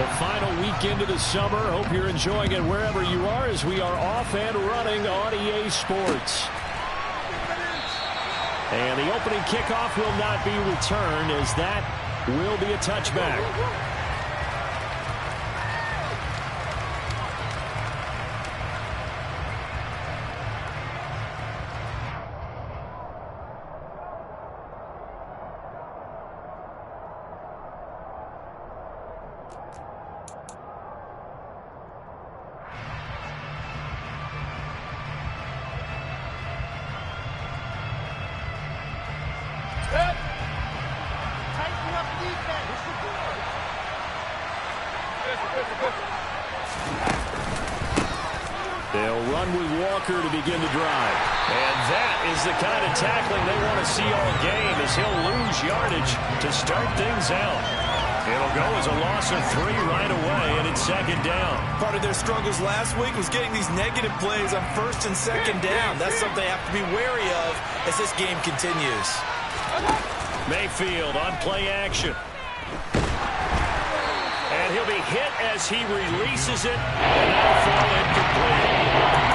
The final weekend of the summer. Hope you're enjoying it wherever you are as we are off and running on EA Sports. And the opening kickoff will not be returned as that will be a touchback. They'll run with Walker to begin the drive. And that is the kind of tackling they want to see all game as he'll lose yardage to start things out. It'll go as a loss of 3 right away, and it's second down. Part of their struggles last week was getting these negative plays on first and second down. That's something they have to be wary of as this game continues. Mayfield on play action. And he'll be hit as he releases it, and that'll fall incomplete.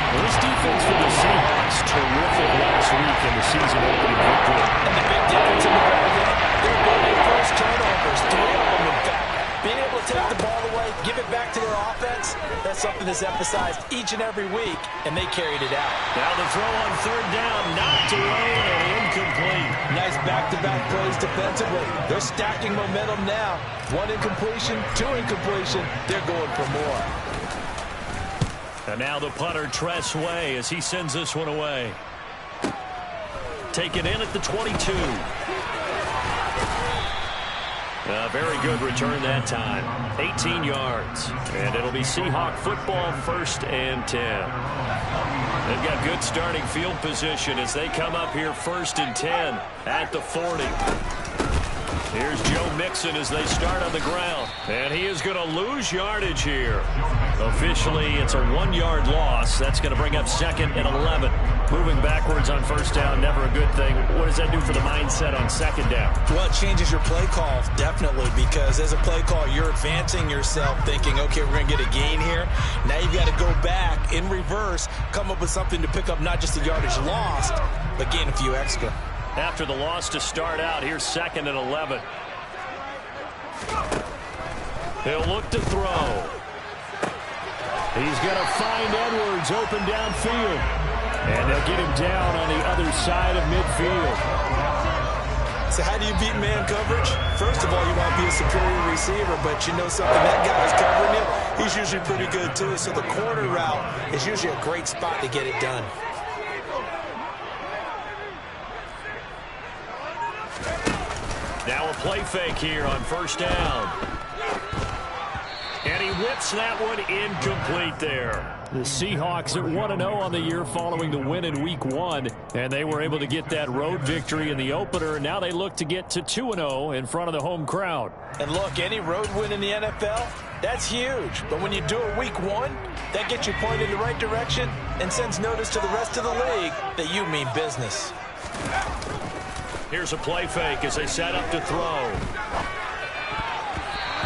Well, this defense for the Seahawks, terrific last week in the season-opening victory. And the big difference in the ball game, they're avoiding first turnovers, 3 of them in fact. Being able to take the ball away, give it back to their offense, that's something that's emphasized each and every week, and they carried it out. Now the throw on third down, knocked away and incomplete. Nice back-to-back plays defensively. They're stacking momentum now. 1 incompletion, 2 incompletion. They're going for more. And now the punter, Tress Way, as he sends this one away. Taken in at the 22. A very good return that time. 18 yards. And it'll be Seahawk football, 1st and 10. They've got good starting field position as they come up here 1st and 10 at the 40. Here's Joe Mixon as they start on the ground. And he is going to lose yardage here. Officially, it's a 1-yard loss. That's going to bring up 2nd and 11. Moving backwards on first down, never a good thing. What does that do for the mindset on second down? Well, it changes your play call, definitely, because as a play call, you're advancing yourself thinking, okay, we're going to get a gain here. Now you've got to go back in reverse, come up with something to pick up not just the yardage lost, but gain a few extra. After the loss to start out, here's 2nd and 11. He'll look to throw. He's going to find Edwards open downfield. And they'll get him down on the other side of midfield. So how do you beat man coverage? First of all, you want to be a superior receiver, but you know something, that guy is covering him. He's usually pretty good too, so the corner route is usually a great spot to get it done. Now a play fake here on first down. And he whips that one incomplete there. The Seahawks at 1-0 on the year following the win in Week 1. And they were able to get that road victory in the opener. Now they look to get to 2-0 in front of the home crowd. And look, any road win in the NFL, that's huge. But when you do it Week 1, that gets you pointed in the right direction and sends notice to the rest of the league that you mean business. Here's a play fake as they set up to throw.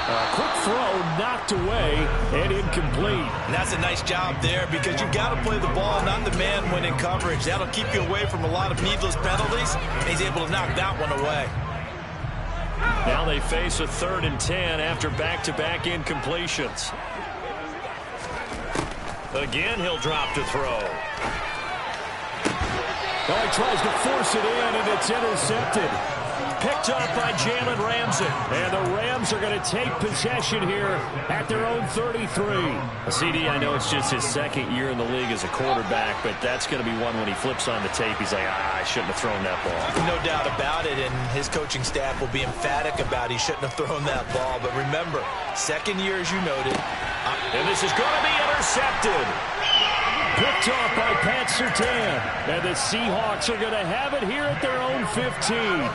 A quick throw knocked away and incomplete. And that's a nice job there because you've got to play the ball, not the man when in coverage. That'll keep you away from a lot of needless penalties, and he's able to knock that one away. Now they face a 3rd and 10 after back-to-back incompletions. Again, he'll drop to throw. Oh, he tries to force it in, and it's intercepted. Picked up by Jalen Ramsey. And the Rams are going to take possession here at their own 33. CD, I know it's just his 2nd year in the league as a quarterback, but that's going to be one when he flips on the tape. He's like, I shouldn't have thrown that ball. No doubt about it, and his coaching staff will be emphatic about he shouldn't have thrown that ball. But remember, 2nd year, as you noted. And this is going to be intercepted. Picked off by Pat Surtain. And the Seahawks are going to have it here at their own 15.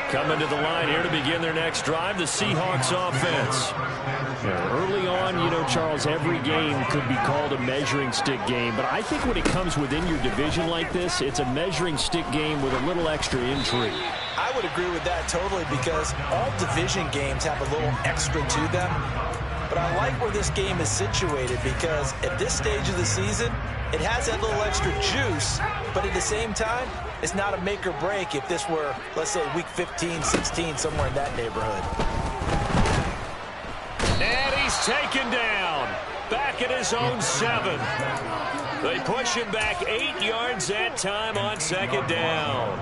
Coming to the line here to begin their next drive, the Seahawks offense. Early on, you know, Charles, every game could be called a measuring stick game. But I think when it comes within your division like this, it's a measuring stick game with a little extra intrigue. I would agree with that totally because all division games have a little extra to them. But I like where this game is situated because at this stage of the season, it has that little extra juice, but at the same time, it's not a make or break if this were, let's say, week 15, 16, somewhere in that neighborhood. And he's taken down. Back at his own 7. They push him back 8 yards that time on second down.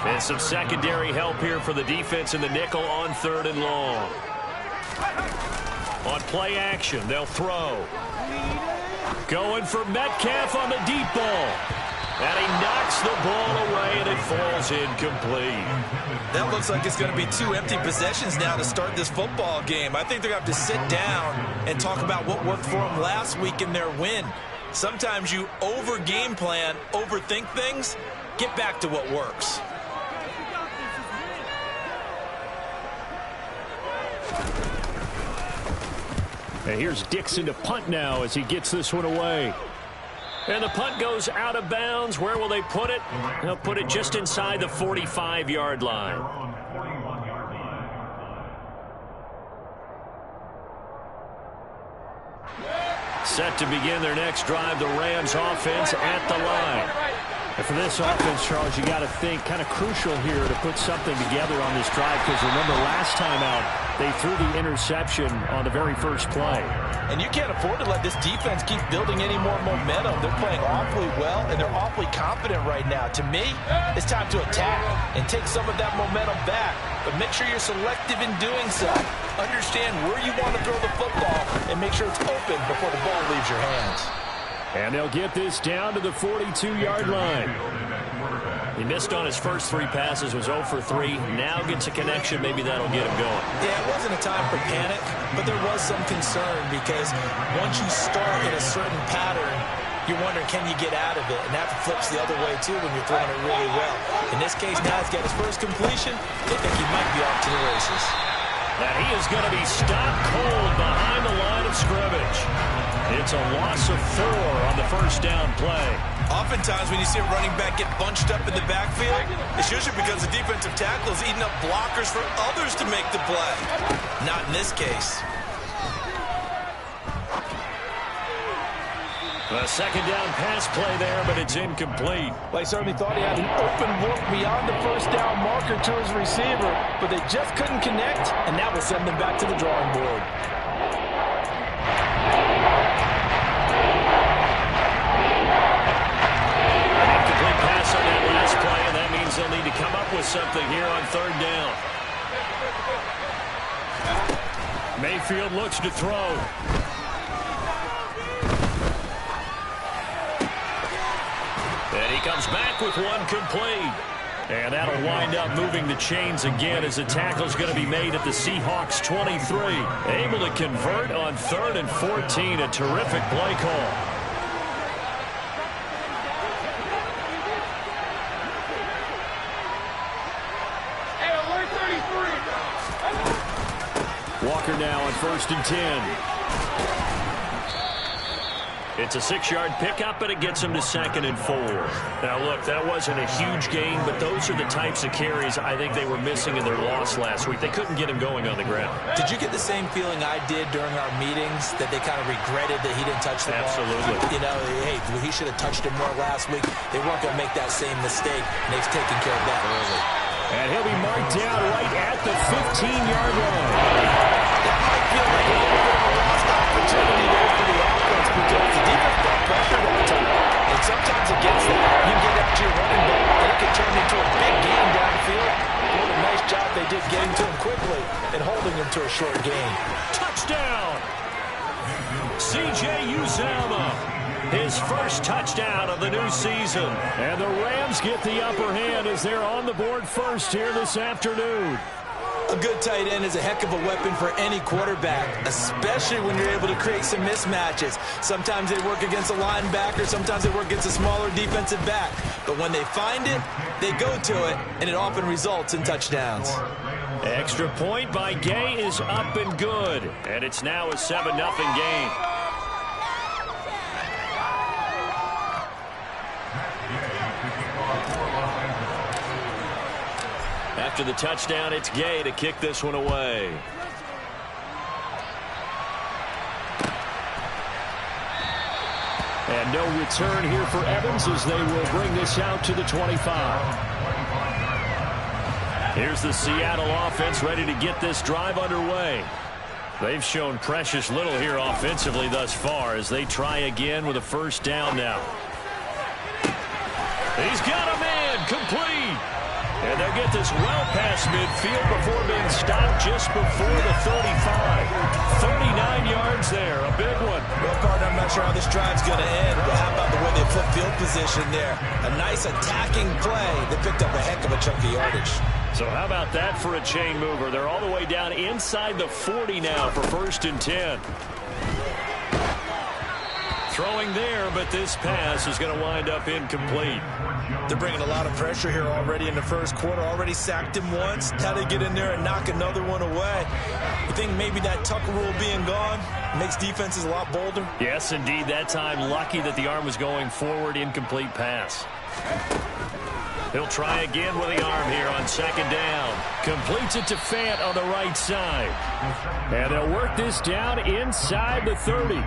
And some secondary help here for the defense in the nickel on 3rd and long. On play action, they'll throw. Going for Metcalf on the deep ball. And he knocks the ball away, and it falls incomplete. That looks like it's going to be 2 empty possessions now to start this football game. I think they're going to have to sit down and talk about what worked for them last week in their win. Sometimes you over-game plan, overthink things. Get back to what works. And here's Dixon to punt now as he gets this one away. And the punt goes out of bounds. Where will they put it? They'll put it just inside the 45-yard line. Set to begin their next drive, the Rams offense at the line. And for this offense, Charles, you got to think kind of crucial here to put something together on this drive, because remember last time out they threw the interception on the very first play. And you can't afford to let this defense keep building any more momentum. They're playing awfully well, and they're awfully confident right now. To me, it's time to attack and take some of that momentum back. But make sure you're selective in doing so. Understand where you want to throw the football and make sure it's open before the ball leaves your hands. And they'll get this down to the 42-yard line. He missed on his first 3 passes, was 0 for 3. Now gets a connection. Maybe that'll get him going. Yeah, it wasn't a time for panic, but there was some concern because once you start in a certain pattern, you're wondering, can you get out of it? And that flips the other way, too, when you're throwing it really well. In this case, now he's got his first completion. They think he might be off to the races. And he is going to be stopped cold behind the line of scrimmage. It's a loss of 4 on the first down play. Oftentimes when you see a running back get bunched up in the backfield, it's usually because the defensive tackle is eating up blockers for others to make the play. Not in this case. A second down pass play there, but it's incomplete. They certainly thought he had an open look beyond the first down marker to his receiver, but they just couldn't connect, and that will send them back to the drawing board. An incomplete pass on that last play, and that means they'll need to come up with something here on 3rd down. Mayfield looks to throw. And he comes back with one complete. And that'll wind up moving the chains again as the tackle's going to be made at the Seahawks 23. Able to convert on 3rd and 14. A terrific play call. Walker now on 1st and 10. It's a 6-yard pickup, and it gets him to 2nd and 4. Now, look, that wasn't a huge gain, but those are the types of carries I think they were missing in their loss last week. They couldn't get him going on the ground. Did you get the same feeling I did during our meetings, that they kind of regretted that he didn't touch the ball? Absolutely. You know, hey, he should have touched it more last week. They weren't going to make that same mistake, and they've taken care of that early. And he'll be marked down right at the 15-yard line. That might feel like a little bit of a lost opportunity there for the offense because the defense got pressure that time. And sometimes against that, you can get that to your running back, and it can turn into a big gain downfield. What a nice job they did getting to him quickly and holding him to a short gain. Touchdown! C.J. Uzomah. His first touchdown of the new season. And the Rams get the upper hand as they're on the board first here this afternoon. A good tight end is a heck of a weapon for any quarterback, especially when you're able to create some mismatches. Sometimes they work against a linebacker, sometimes they work against a smaller defensive back. But when they find it, they go to it, and it often results in touchdowns. Extra point by Gay is up and good. And it's now a 7-0 game. After the touchdown, it's Gay to kick this one away. And no return here for Evans as they will bring this out to the 25. Here's the Seattle offense ready to get this drive underway. They've shown precious little here offensively thus far as they try again with a first down now. He's got a man complete. And they'll get this well past midfield before being stopped just before the 35. 39 yards there, a big one. Well, partner, I'm not sure how this drive's going to end, but how about the way they flip field position there? A nice attacking play. They picked up a heck of a chunk of yardage. So how about that for a chain mover? They're all the way down inside the 40 now for 1st and 10. Throwing there, but this pass is going to wind up incomplete. They're bringing a lot of pressure here already in the first quarter. Already sacked him once. How to get in there and knock another one away. You think maybe that Tucker rule being gone makes defenses a lot bolder? Yes, indeed. That time, lucky that the arm was going forward. Incomplete pass. He'll try again with the arm here on 2nd down. Completes it to Fant on the right side. And they'll work this down inside the 30.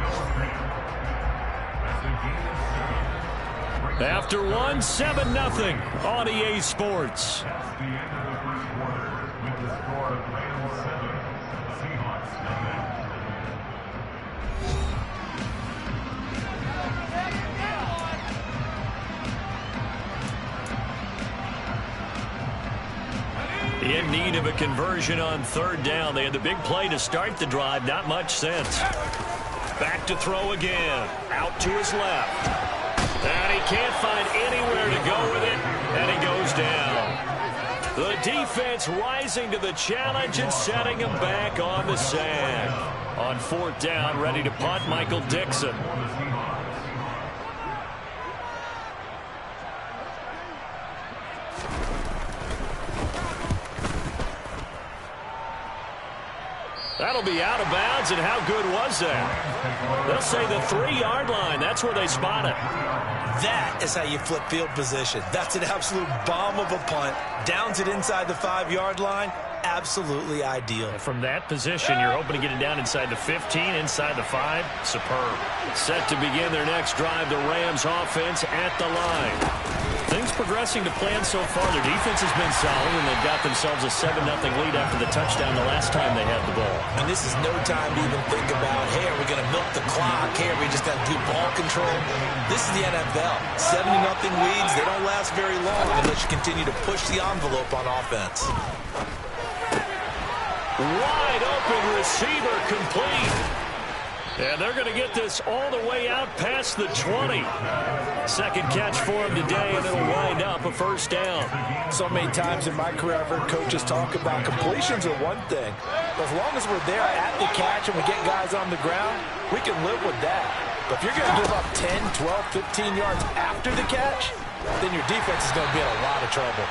After one, 7-0 on EA Sports. In need of a conversion on 3rd down. They had the big play to start the drive. Not much sense. Back to throw again. Out to his left. And he can't find anywhere to go with it. And he goes down. The defense rising to the challenge and setting him back on the sand. On 4th down, ready to punt, Michael Dixon. That'll be out of bounds, and how good was that? They'll say the 3-yard line. That's where they spot it. That is how you flip field position. That's an absolute bomb of a punt. Downs it inside the 5-yard line. Absolutely ideal. From that position, you're hoping to get it down inside the 15, inside the 5. Superb. Set to begin their next drive, the Rams offense at the line. Things progressing to plan so far. Their defense has been solid, and they've got themselves a 7-0 lead after the touchdown the last time they had the ball. And this is no time to even think about, hey, are we going to milk the clock? Hey, are we just going to do ball control? This is the NFL. 7-0 leads. They don't last very long unless you continue to push the envelope on offense. Wide open receiver complete. And they're going to get this all the way out past the 20. Second catch for him today, and it'll wind up a 1st down. So many times in my career, I've heard coaches talk about completions are one thing. But as long as we're there at the catch and we get guys on the ground, we can live with that. But if you're going to give up 10, 12, 15 yards after the catch, then your defense is going to be in a lot of trouble.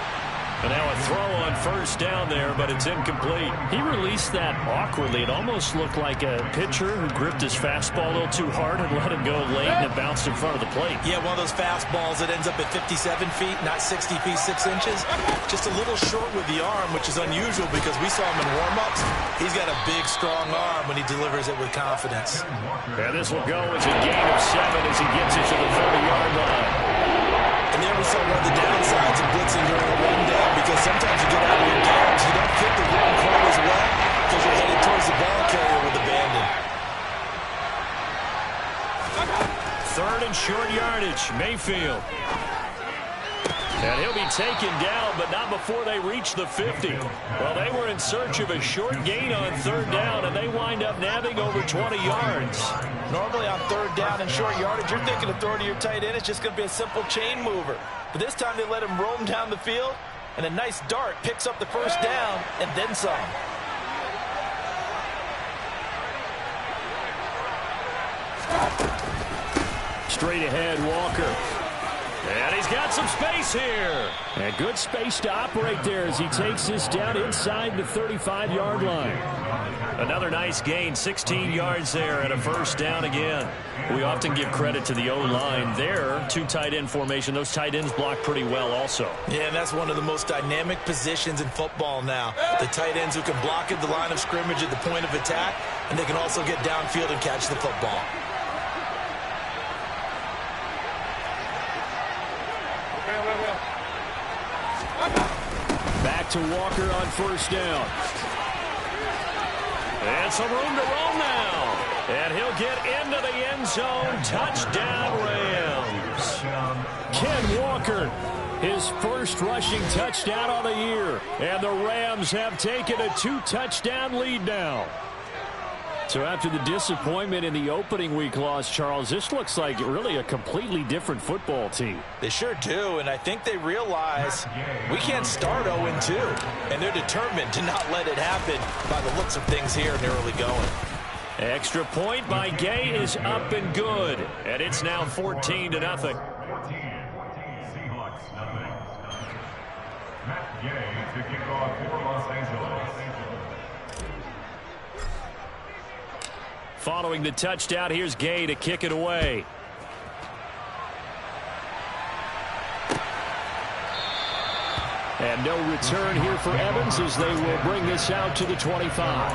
And now a throw on 1st down there, but it's incomplete. He released that awkwardly. It almost looked like a pitcher who gripped his fastball a little too hard and let it go late, and it bounced in front of the plate. Yeah, one of those fastballs that ends up at 57 feet, not 60 feet, 6 inches. Just a little short with the arm, which is unusual because we saw him in warm-ups. He's got a big, strong arm when he delivers it with confidence. And this will go as a gain of 7 as he gets it to the 30-yard line. And there we saw one of the downsides of blitzing during a run down, because sometimes you get out of your games, you don't fit the run quite as well because you're headed towards the ball carrier with abandon. 3rd and short yardage, Mayfield. And he'll be taken down, but not before they reach the 50. Well, they were in search of a short gain on 3rd down, and they wind up nabbing over 20 yards. Normally on 3rd down and short yardage, you're thinking of throwing to your tight end. It's just going to be a simple chain mover. But this time they let him roam down the field, and a nice dart picks up the 1st down and then some. Straight ahead, Walker. And he's got some space here. And good space to operate there as he takes this down inside the 35-yard line. Another nice gain, 16 yards there and a 1st down again. We often give credit to the O-line there. 2 tight end formation. Those tight ends block pretty well also. Yeah, and that's one of the most dynamic positions in football now. The tight ends who can block at the line of scrimmage at the point of attack, and they can also get downfield and catch the football. Back to Walker on first down. And some room to roam now. And he'll get into the end zone. Touchdown, Rams. Ken Walker, his first rushing touchdown on the year. And the Rams have taken a 2-touchdown lead now. So after the disappointment in the opening week loss, Charles, this looks like really a completely different football team. They sure do, and I think they realize we can't start 0-2, and they're determined to not let it happen by the looks of things here in the early going. Extra point by Gay is up and good, and it's now 14-0. Matt Gay to kick off for Los Angeles. Following the touchdown, here's Gay to kick it away. And no return here for Evans as they will bring this out to the 25.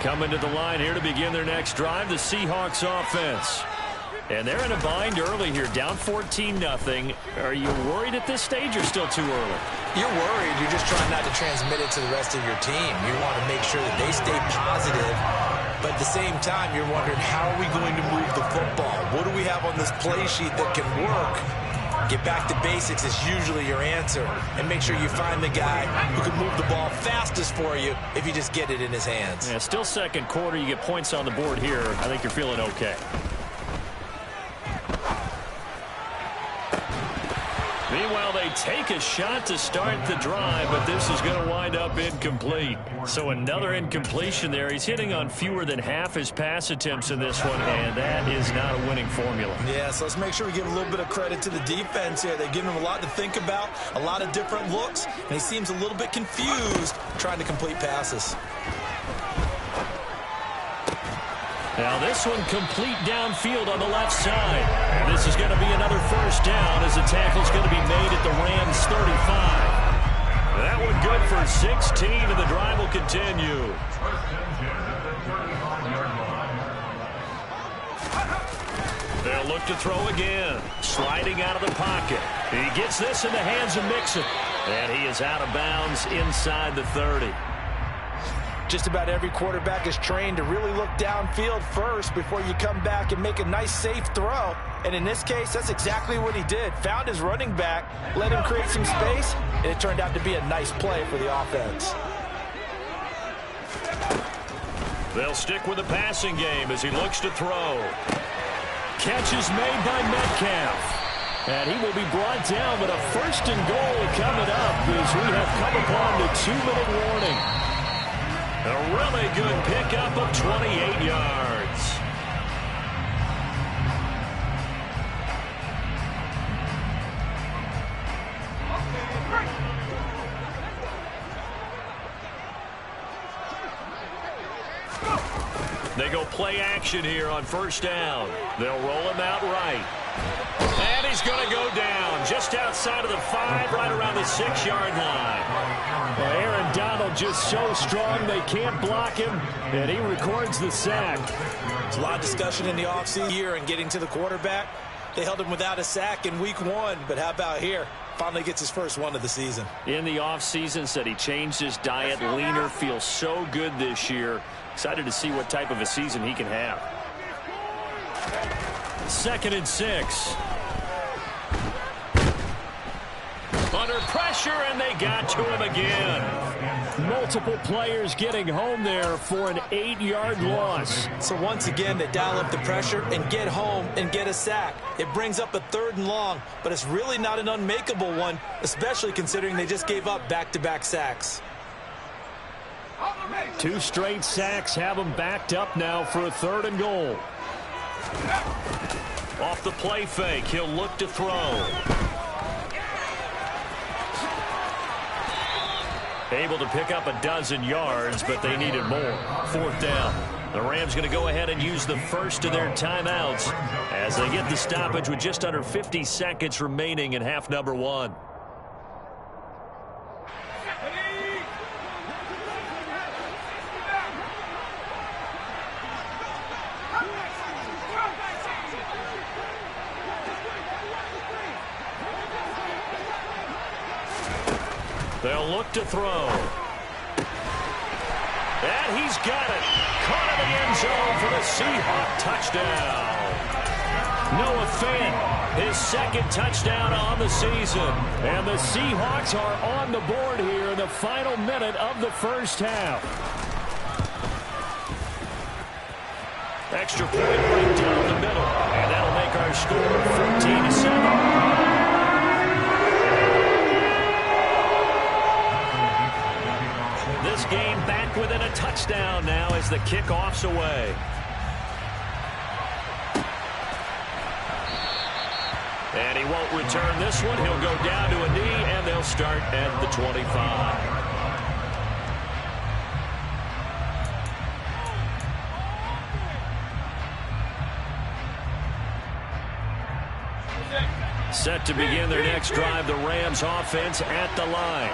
Coming to the line here to begin their next drive, the Seahawks offense. And they're in a bind early here, down 14-0. Are you worried at this stage or still too early? You're worried. You're just trying not to transmit it to the rest of your team. You want to make sure that they stay positive, but at the same time, you're wondering, how are we going to move the football? What do we have on this play sheet that can work? Get back to basics is usually your answer, and make sure you find the guy who can move the ball fastest for you if you just get it in his hands. Yeah, still second quarter. You get points on the board here. I think you're feeling okay. Meanwhile, they take a shot to start the drive, but this is going to wind up incomplete. So another incompletion there. He's hitting on fewer than half his pass attempts in this one, and that is not a winning formula. Yeah, so let's make sure we give a little bit of credit to the defense here. They've given him a lot to think about, a lot of different looks, and he seems a little bit confused trying to complete passes. Now this one complete downfield on the left side. And this is going to be another first down as the tackle's going to be made at the Rams 35. That one good for 16, and the drive will continue. They'll look to throw again. Sliding out of the pocket. He gets this in the hands of Mixon. And he is out of bounds inside the 30. Just about every quarterback is trained to really look downfield first before you come back and make a nice, safe throw. And in this case, that's exactly what he did. Found his running back, let him create some space, and it turned out to be a nice play for the offense. They'll stick with the passing game as he looks to throw. Catch is made by Metcalf. And he will be brought down with a 1st and goal coming up as we have come upon the 2-minute warning. A really good pickup of 28 yards. They go play action here on first down. They'll roll him out right. And he's going to go down just outside of the 5, right around the 6-yard line. Well, Aaron Donald just so strong they can't block him, and he records the sack. There's a lot of discussion in the offseason here and getting to the quarterback. They held him without a sack in week 1, but how about here? Finally gets his first one of the season. In the offseason, said he changed his diet, leaner, feels so good this year. Excited to see what type of a season he can have. 2nd and 6. Under pressure, and they got to him again. Multiple players getting home there for an 8-yard loss. So once again, they dial up the pressure and get home and get a sack. It brings up a 3rd and long, but it's really not an unmakeable one, especially considering they just gave up back-to-back sacks. 2 straight sacks have them backed up now for a 3rd and goal. Off the play fake, he'll look to throw. Able to pick up a dozen yards, but they needed more. 4th down. The Rams going to go ahead and use the first of their timeouts as they get the stoppage with just under 50 seconds remaining in half number 1. They'll look to throw. And he's got it. Caught in the end zone for the Seahawk touchdown. Noah Fant, his second touchdown on the season. And the Seahawks are on the board here in the final minute of the first half. Extra point right down the middle. And that'll make our score 14-7. This game back within a touchdown now as the kickoff's away. And he won't return this one. He'll go down to a knee, and they'll start at the 25. Set to begin their next drive, the Rams offense at the line.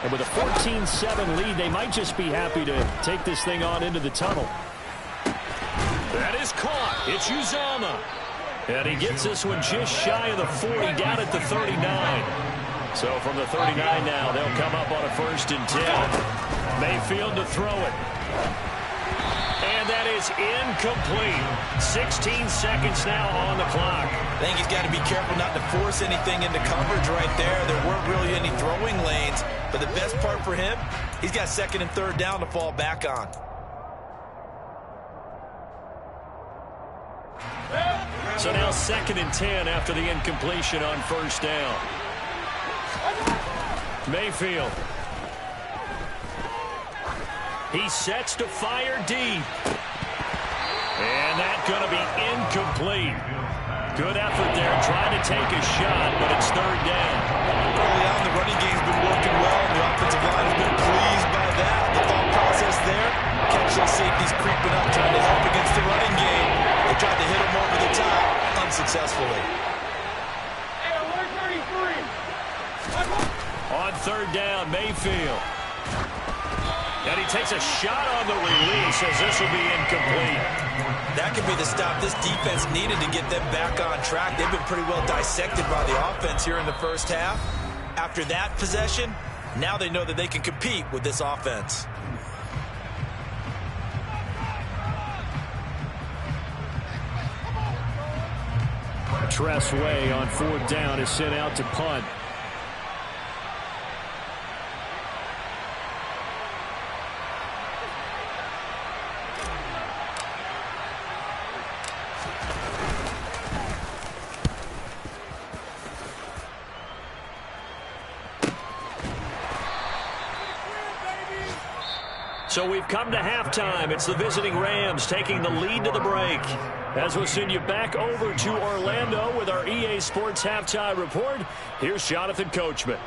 And with a 14-7 lead, they might just be happy to take this thing on into the tunnel. That is caught. It's Uzama. And he gets this one just shy of the 40, down at the 39. So from the 39 now, they'll come up on a 1st and 10. Mayfield to throw it. And that is incomplete. 16 seconds now on the clock. I think he's got to be careful not to force anything into coverage right there. There weren't really any throwing lanes. But the best part for him, he's got 2nd and 3rd down to fall back on. So now 2nd and 10 after the incompletion on 1st down. Mayfield. He sets to fire deep. And that's going to be incomplete. Good effort there, trying to take a shot, but it's 3rd down. Early on, the running game's been working well, and the offensive line has been pleased by that. The thought process there, catch those safeties creeping up, trying to help against the running game. They tried to hit him over the top, unsuccessfully. On 3rd down, Mayfield. And he takes a shot on the release as this will be incomplete. That could be the stop this defense needed to get them back on track. They've been pretty well dissected by the offense here in the first half. After that possession, now they know that they can compete with this offense. Tress Way on 4th down is sent out to punt. So we've come to halftime. It's the visiting Rams taking the lead to the break. As we'll send you back over to Orlando with our EA Sports Halftime Report, here's Jonathan Coachman.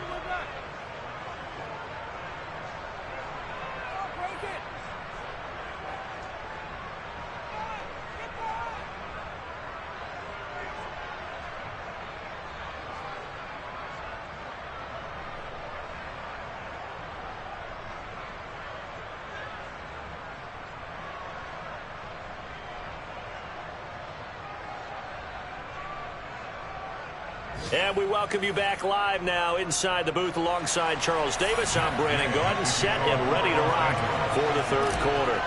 And we welcome you back live now inside the booth alongside Charles Davis. I'm Brandon Gordon, set and ready to rock for the 3rd quarter.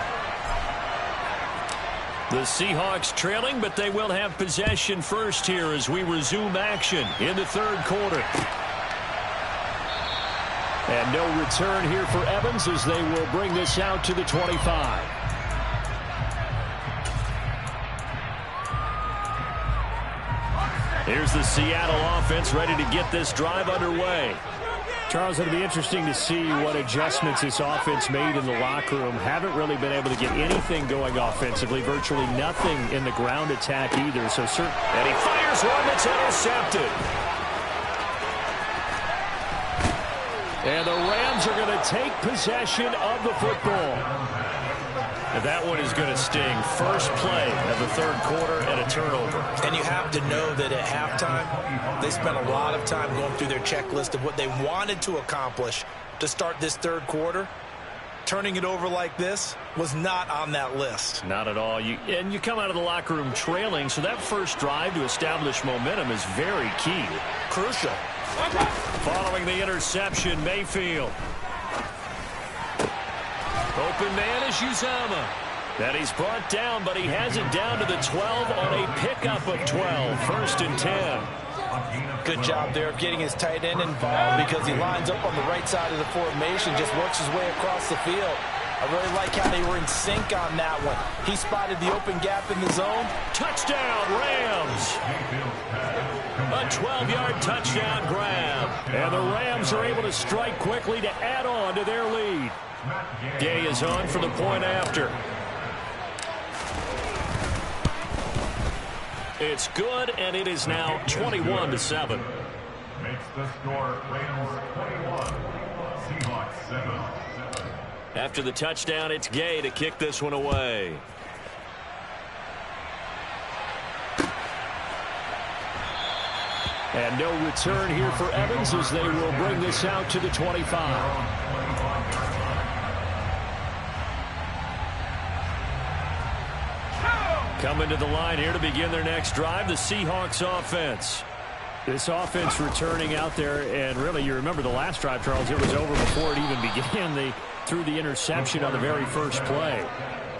The Seahawks trailing, but they will have possession first here as we resume action in the 3rd quarter. And no return here for Evans as they will bring this out to the 25. Here's the Seattle offense ready to get this drive underway. Charles, it'll be interesting to see what adjustments this offense made in the locker room. Haven't really been able to get anything going offensively. Virtually nothing in the ground attack either. So and he fires one that's intercepted. And the Rams are going to take possession of the football. And that one is going to sting. First play of the 3rd quarter and a turnover. And you have to know that at halftime, they spent a lot of time going through their checklist of what they wanted to accomplish to start this 3rd quarter. Turning it over like this was not on that list. Not at all. And you come out of the locker room trailing, so that first drive to establish momentum is very key. Crucial. Following the interception, Mayfield. Open man is Uzama. And he's brought down, but he has it down to the 12 on a pickup of 12. 1st and 10. Good job there of getting his tight end involved because he lines up on the right side of the formation, just works his way across the field. I really like how they were in sync on that one. He spotted the open gap in the zone. Touchdown, Rams. A 12-yard touchdown grab. And the Rams are able to strike quickly to add on to their lead. Gay is on for the point after. It's good, and it is now 21-7. Makes the score Rams 21, Seahawks 7. After the touchdown, it's Gay to kick this one away. And no return here for Evans as they will bring this out to the 25. Coming to the line here to begin their next drive, the Seahawks offense. This offense returning out there, and really, you remember the last drive, Charles, it was over before it even began. They threw the interception on the very first play.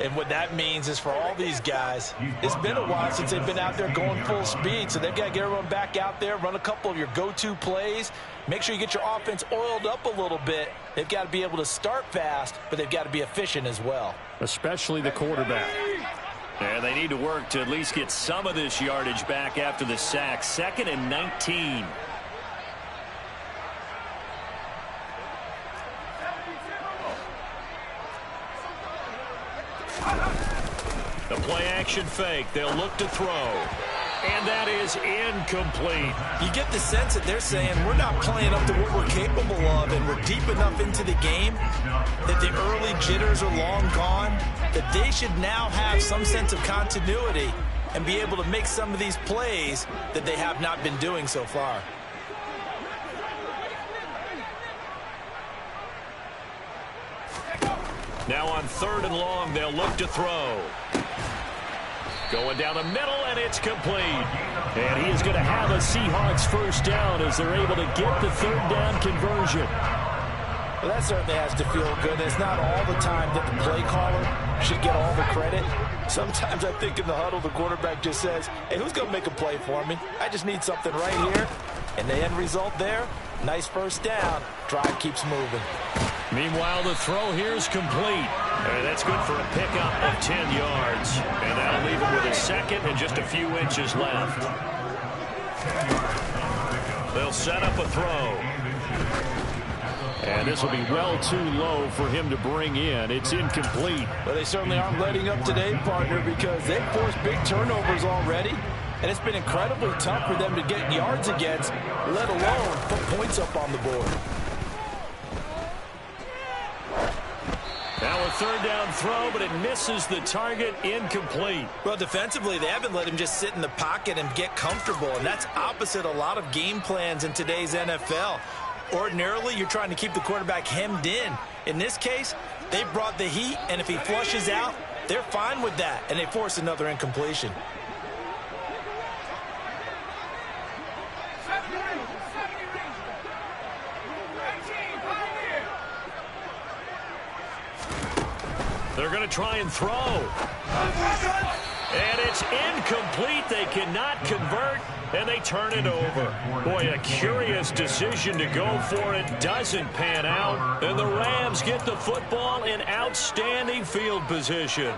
And what that means is for all these guys, it's been a while since they've been out there going full speed, so they've got to get everyone back out there, run a couple of your go-to plays, make sure you get your offense oiled up a little bit. They've got to be able to start fast, but they've got to be efficient as well. Especially the quarterback. And they need to work to at least get some of this yardage back after the sack. 2nd and 19. The play-action fake. They'll look to throw. And that is incomplete. You get the sense that they're saying we're not playing up to what we're capable of, and we're deep enough into the game that the early jitters are long gone, that they should now have some sense of continuity and be able to make some of these plays that they have not been doing so far. Now on 3rd and long, they'll look to throw. Going down the middle, and it's complete. And he is going to have a Seahawks first down as they're able to get the 3rd down conversion. Well, that certainly has to feel good. It's not all the time that the play caller should get all the credit. Sometimes I think in the huddle, the quarterback just says, hey, who's going to make a play for me? I just need something right here. And the end result there, nice first down. Drive keeps moving. Meanwhile, the throw here is complete. And that's good for a pickup of 10 yards. And that'll leave him with a 2nd and just a few inches left. They'll set up a throw. And this will be well too low for him to bring in. It's incomplete. Well, they certainly aren't letting up today, partner, because they've forced big turnovers already. And it's been incredibly tough for them to get yards against, let alone put points up on the board. Now a 3rd down throw, but it misses the target, incomplete. Well, defensively, they haven't let him just sit in the pocket and get comfortable, and that's opposite a lot of game plans in today's NFL. Ordinarily, you're trying to keep the quarterback hemmed in. In this case, they brought the heat, and if he flushes out, they're fine with that, and they force another incompletion. They're going to try and throw. And it's incomplete. They cannot convert, and they turn it over. Boy, a curious decision to go for it. Doesn't pan out. And the Rams get the football in outstanding field position.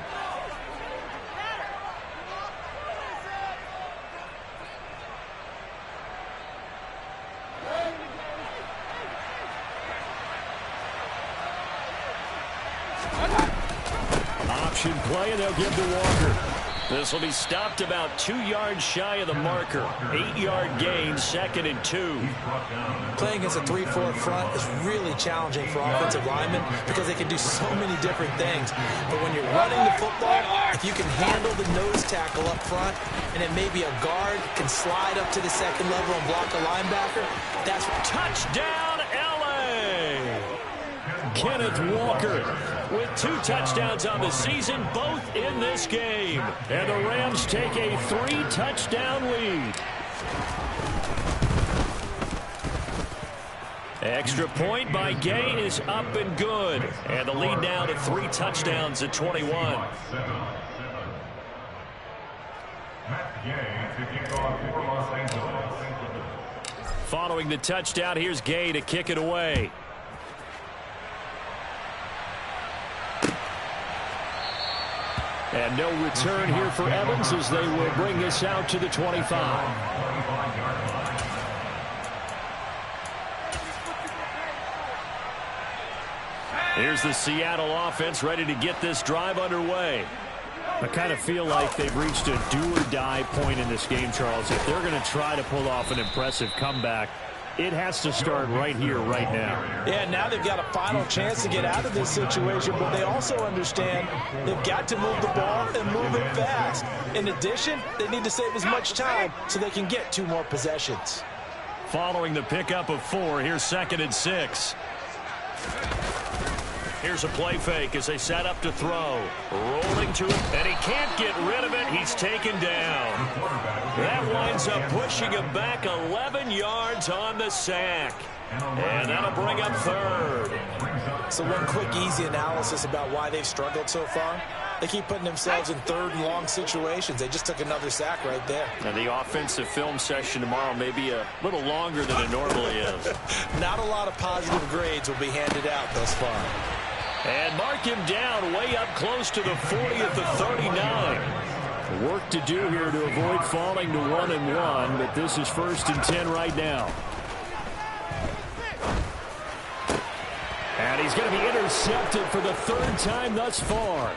Option play, and they'll give to Walker. This will be stopped about 2 yards shy of the marker. 8-yard gain, 2nd and 2. Playing against a 3-4 front is really challenging for offensive linemen because they can do so many different things. But when you're running the football, if you can handle the nose tackle up front, and then maybe a guard can slide up to the 2nd level and block a linebacker, that's touchdown, L.A. Kenneth Walker with 2 touchdowns on the season, both in this game. And the Rams take a 3-touchdown lead. Extra point by Gay is up and good. And the lead now to 3 touchdowns at 21. Following the touchdown, here's Gay to kick it away. And no return here for Evans as they will bring this out to the 25. Here's the Seattle offense ready to get this drive underway. I kind of feel like they've reached a do-or-die point in this game, Charles. If they're going to try to pull off an impressive comeback, it has to start right here, right now. Yeah, now they've got a final chance to get out of this situation, but they also understand they've got to move the ball and move it fast. In addition, they need to save as much time so they can get 2 more possessions. Following the pickup of 4, here's 2nd and 6. Here's a play fake as they set up to throw. Rolling to it, and he can't get rid of it. He's taken down. That winds up pushing him back 11 yards on the sack. And that'll bring up 3rd. So one quick, easy analysis about why they've struggled so far. They keep putting themselves in 3rd and long situations. They just took another sack right there. And the offensive film session tomorrow may be a little longer than it normally is. Not a lot of positive grades will be handed out thus far. And mark him down way up close to the 40 at the 39. Work to do here to avoid falling to 1-1, but this is 1st and 10 right now. And he's going to be intercepted for the 3rd time thus far.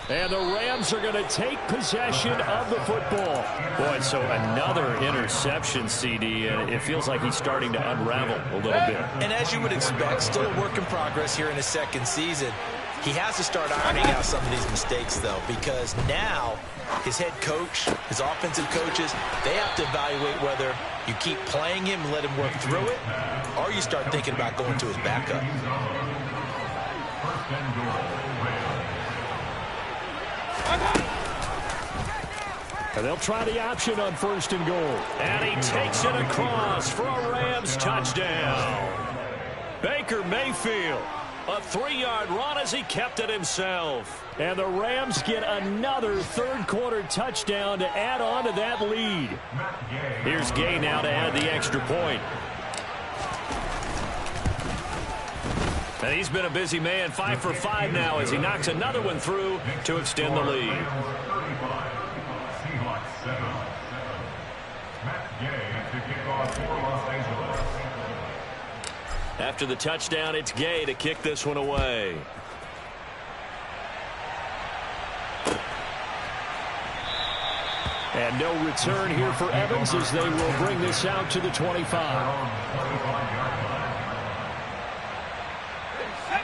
And the Rams are going to take possession of the football. Boy, so another interception, CD, and it feels like he's starting to unravel a little bit. And as you would expect, still a work in progress here in his 2nd season. He has to start ironing out some of these mistakes, though, because now his head coach, his offensive coaches, they have to evaluate whether you keep playing him and let him work through it, or you start thinking about going to his backup. And they'll try the option on 1st and goal. And he takes it across for a Rams touchdown. Baker Mayfield, a 3-yard run as he kept it himself. And the Rams get another 3rd quarter touchdown to add on to that lead. Here's Gay now to add the extra point. And he's been a busy man, 5 for 5 now as he knocks another one through to extend the lead. After the touchdown, it's Gay to kick this one away. And no return here for Evans as they will bring this out to the 25.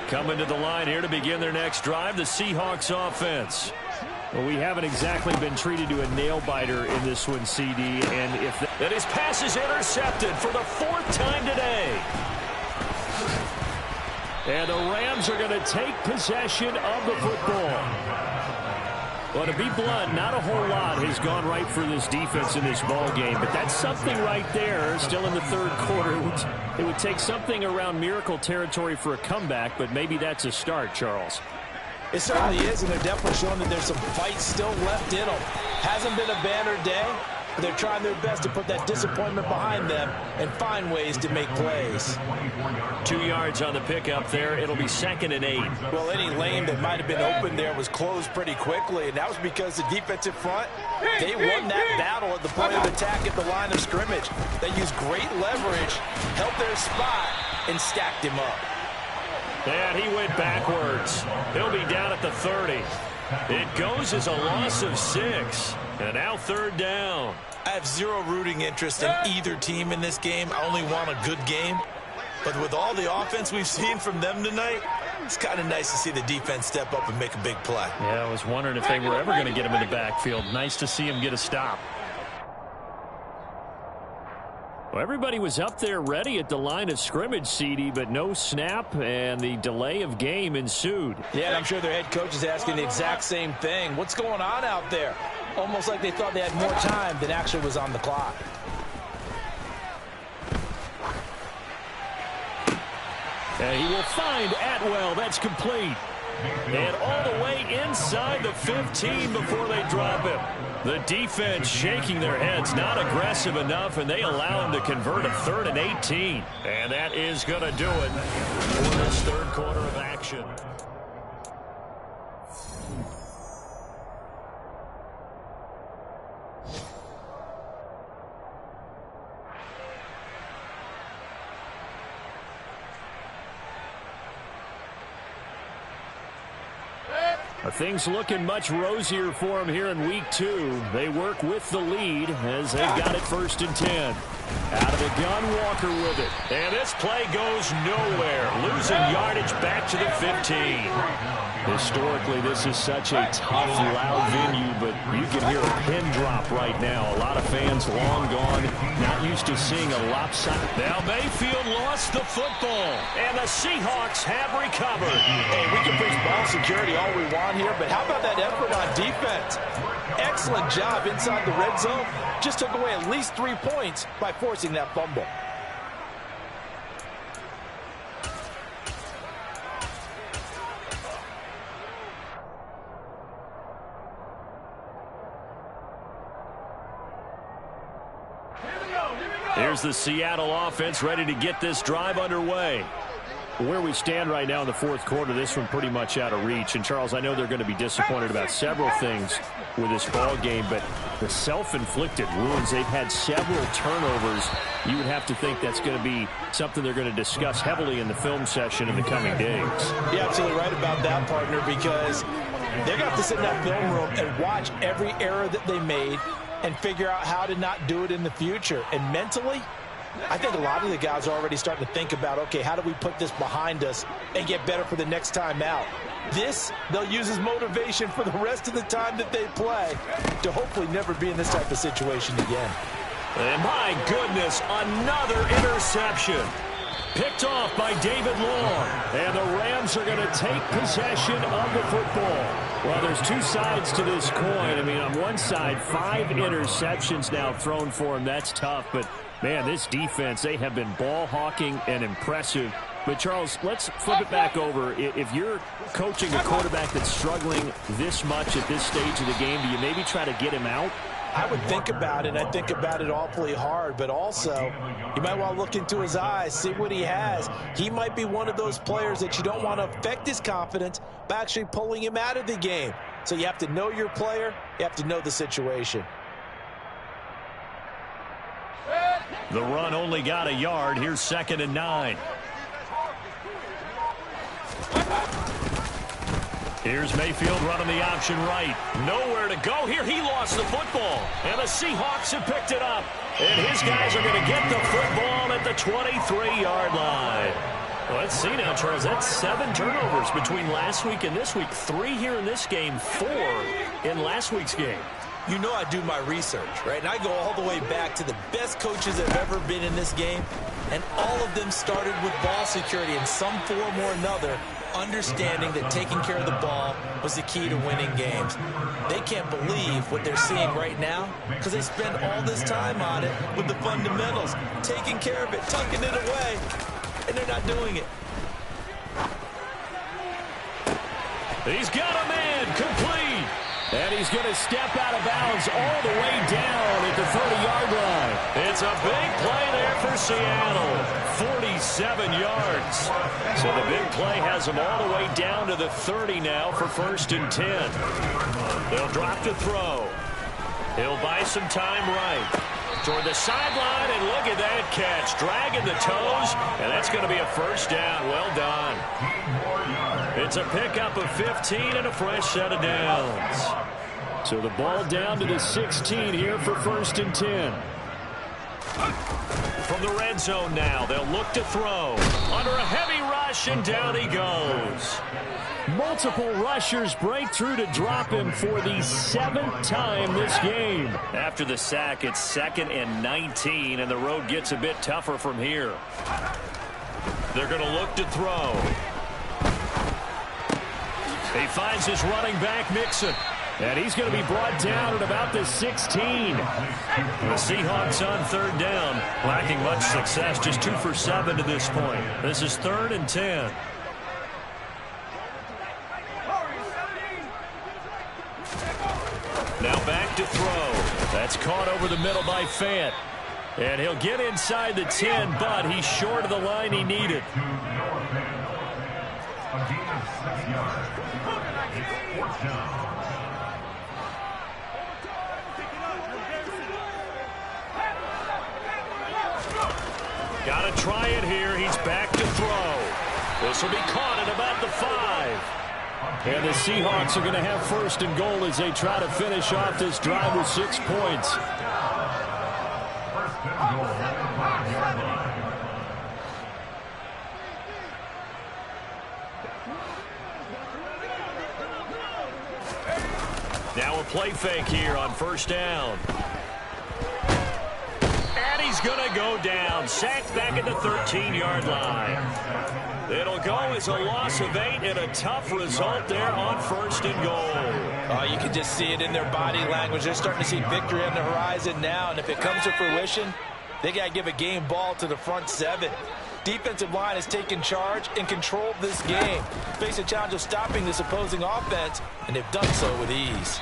Coming to the line here to begin their next drive, the Seahawks offense. Well, we haven't exactly been treated to a nail-biter in this one, CD. And and his pass is intercepted for the 4th time today. And the Rams are going to take possession of the football. Well, to be blunt, not a whole lot has gone right for this defense in this ball game, but that's something right there. Still in the 3rd quarter, it would take something around miracle territory for a comeback, but maybe that's a start, Charles. It certainly is, and they're definitely showing that there's some fight still left in them. Hasn't been a banner day, but they're trying their best to put that disappointment behind them and find ways to make plays. 2 yards on the pickup there. It'll be 2nd and 8. Well, any lane that might have been open there was closed pretty quickly, and that was because the defensive front, they won that battle at the point of attack at the line of scrimmage. They used great leverage, held their spot, and stacked him up. And he went backwards. He'll be down at the 30. It goes as a loss of 6. And now 3rd down. I have zero rooting interest in either team in this game. I only want a good game. But with all the offense we've seen from them tonight, it's kind of nice to see the defense step up and make a big play. Yeah, I was wondering if they were ever going to get him in the backfield. Nice to see him get a stop. Well, everybody was up there ready at the line of scrimmage, CD, but no snap, and the delay of game ensued. Yeah, and I'm sure their head coach is asking the exact same thing. What's going on out there? Almost like they thought they had more time than actually was on the clock. And he will find Atwell. That's complete. And all the way inside the 15 before they drop him. The defense shaking their heads, not aggressive enough, and they allow him to convert a 3rd and 18. And that is going to do it for this third quarter of action. Things looking much rosier for him here in week 2. They work with the lead as they've got it 1st and 10. Out of the gun, Walker with it. And this play goes nowhere. Losing yardage back to the 15. Historically, this is such a tough, loud venue, but you can hear a pin drop right now. A lot of fans long gone, not used to seeing a lopsided. Now Mayfield lost the football, and the Seahawks have recovered. Hey, we can preach ball security all we want here, but how about that effort on defense? Excellent job inside the red zone. Just took away at least 3 points by forcing that fumble. Here's the Seattle offense ready to get this drive underway. Where we stand right now in the 4th quarter, this one pretty much out of reach. And, Charles, I know they're going to be disappointed about several things with this ball game, but the self-inflicted wounds, they've had several turnovers. You would have to think that's going to be something they're going to discuss heavily in the film session in the coming days. You're absolutely right about that, partner, because they're going to have to sit in that film room and watch every error that they made and figure out how to not do it in the future. And mentally, I think a lot of the guys are already starting to think about, okay, how do we put this behind us and get better for the next time out? This, they'll use as motivation for the rest of the time that they play to hopefully never be in this type of situation again. And my goodness, another interception. Picked off by David Long. And the Rams are going to take possession of the football. Well, there's 2 sides to this coin. I mean, on one side, 5 interceptions now thrown for him. That's tough, but man, this defense, they have been ball hawking and impressive. But, Charles, let's flip it back over. If you're coaching a quarterback that's struggling this much at this stage of the game, do you maybe try to get him out? I would think about it. I think about it awfully hard, but also you might want to look into his eyes, see what he has. He might be one of those players that you don't want to affect his confidence by actually pulling him out of the game. So you have to know your player. You have to know the situation. The run only got a yard. Here's 2nd and 9. Here's Mayfield running the option right. Nowhere to go here. He lost the football. And the Seahawks have picked it up. And his guys are going to get the football at the 23-yard line. Well, let's see now, Charles. That's 7 turnovers between last week and this week. 3 here in this game, 4 in last week's game. You know I do my research, right? And I go all the way back to the best coaches that have ever been in this game. And all of them started with ball security in some form or another, understanding that taking care of the ball was the key to winning games. They can't believe what they're seeing right now because they spent all this time on it with the fundamentals, taking care of it, tucking it away, and they're not doing it. He's got a man, complete. And he's going to step out of bounds all the way down at the 30-yard line. It's a big play there for Seattle. 47 yards. So the big play has him all the way down to the 30 now for 1st and 10. They'll drop to throw. He'll buy some time right. Toward the sideline, and look at that catch. Dragging the toes, and that's going to be a 1st down. Well done. It's a pickup of 15 and a fresh set of downs. So the ball down to the 16 here for 1st and 10. From the red zone now, they'll look to throw. Under a heavy rush, and down he goes. Multiple rushers break through to drop him for the 7th time this game. After the sack, it's 2nd and 19, and the road gets a bit tougher from here. They're going to look to throw. He finds his running back, Mixon. And he's going to be brought down at about the 16. The Seahawks on third down, lacking much success, just 2 for 7 to this point. This is 3rd and 10. Now back to throw. That's caught over the middle by Fant. And he'll get inside the 10, but he's short of the line he needed. Got to try it here. He's back to throw. This will be caught at about the 5. And the Seahawks are going to have 1st and goal as they try to finish off this drive with 6 points. Now a play fake here on 1st down. And he's going to go down. Sacked back at the 13-yard line. It'll go as a loss of 8 and a tough result there on 1st and goal. Oh, you can just see it in their body language. They're starting to see victory on the horizon now, and if it comes to fruition, they got to give a game ball to the front 7. Defensive line has taken charge and controlled this game. Face a challenge of stopping this opposing offense, and they've done so with ease.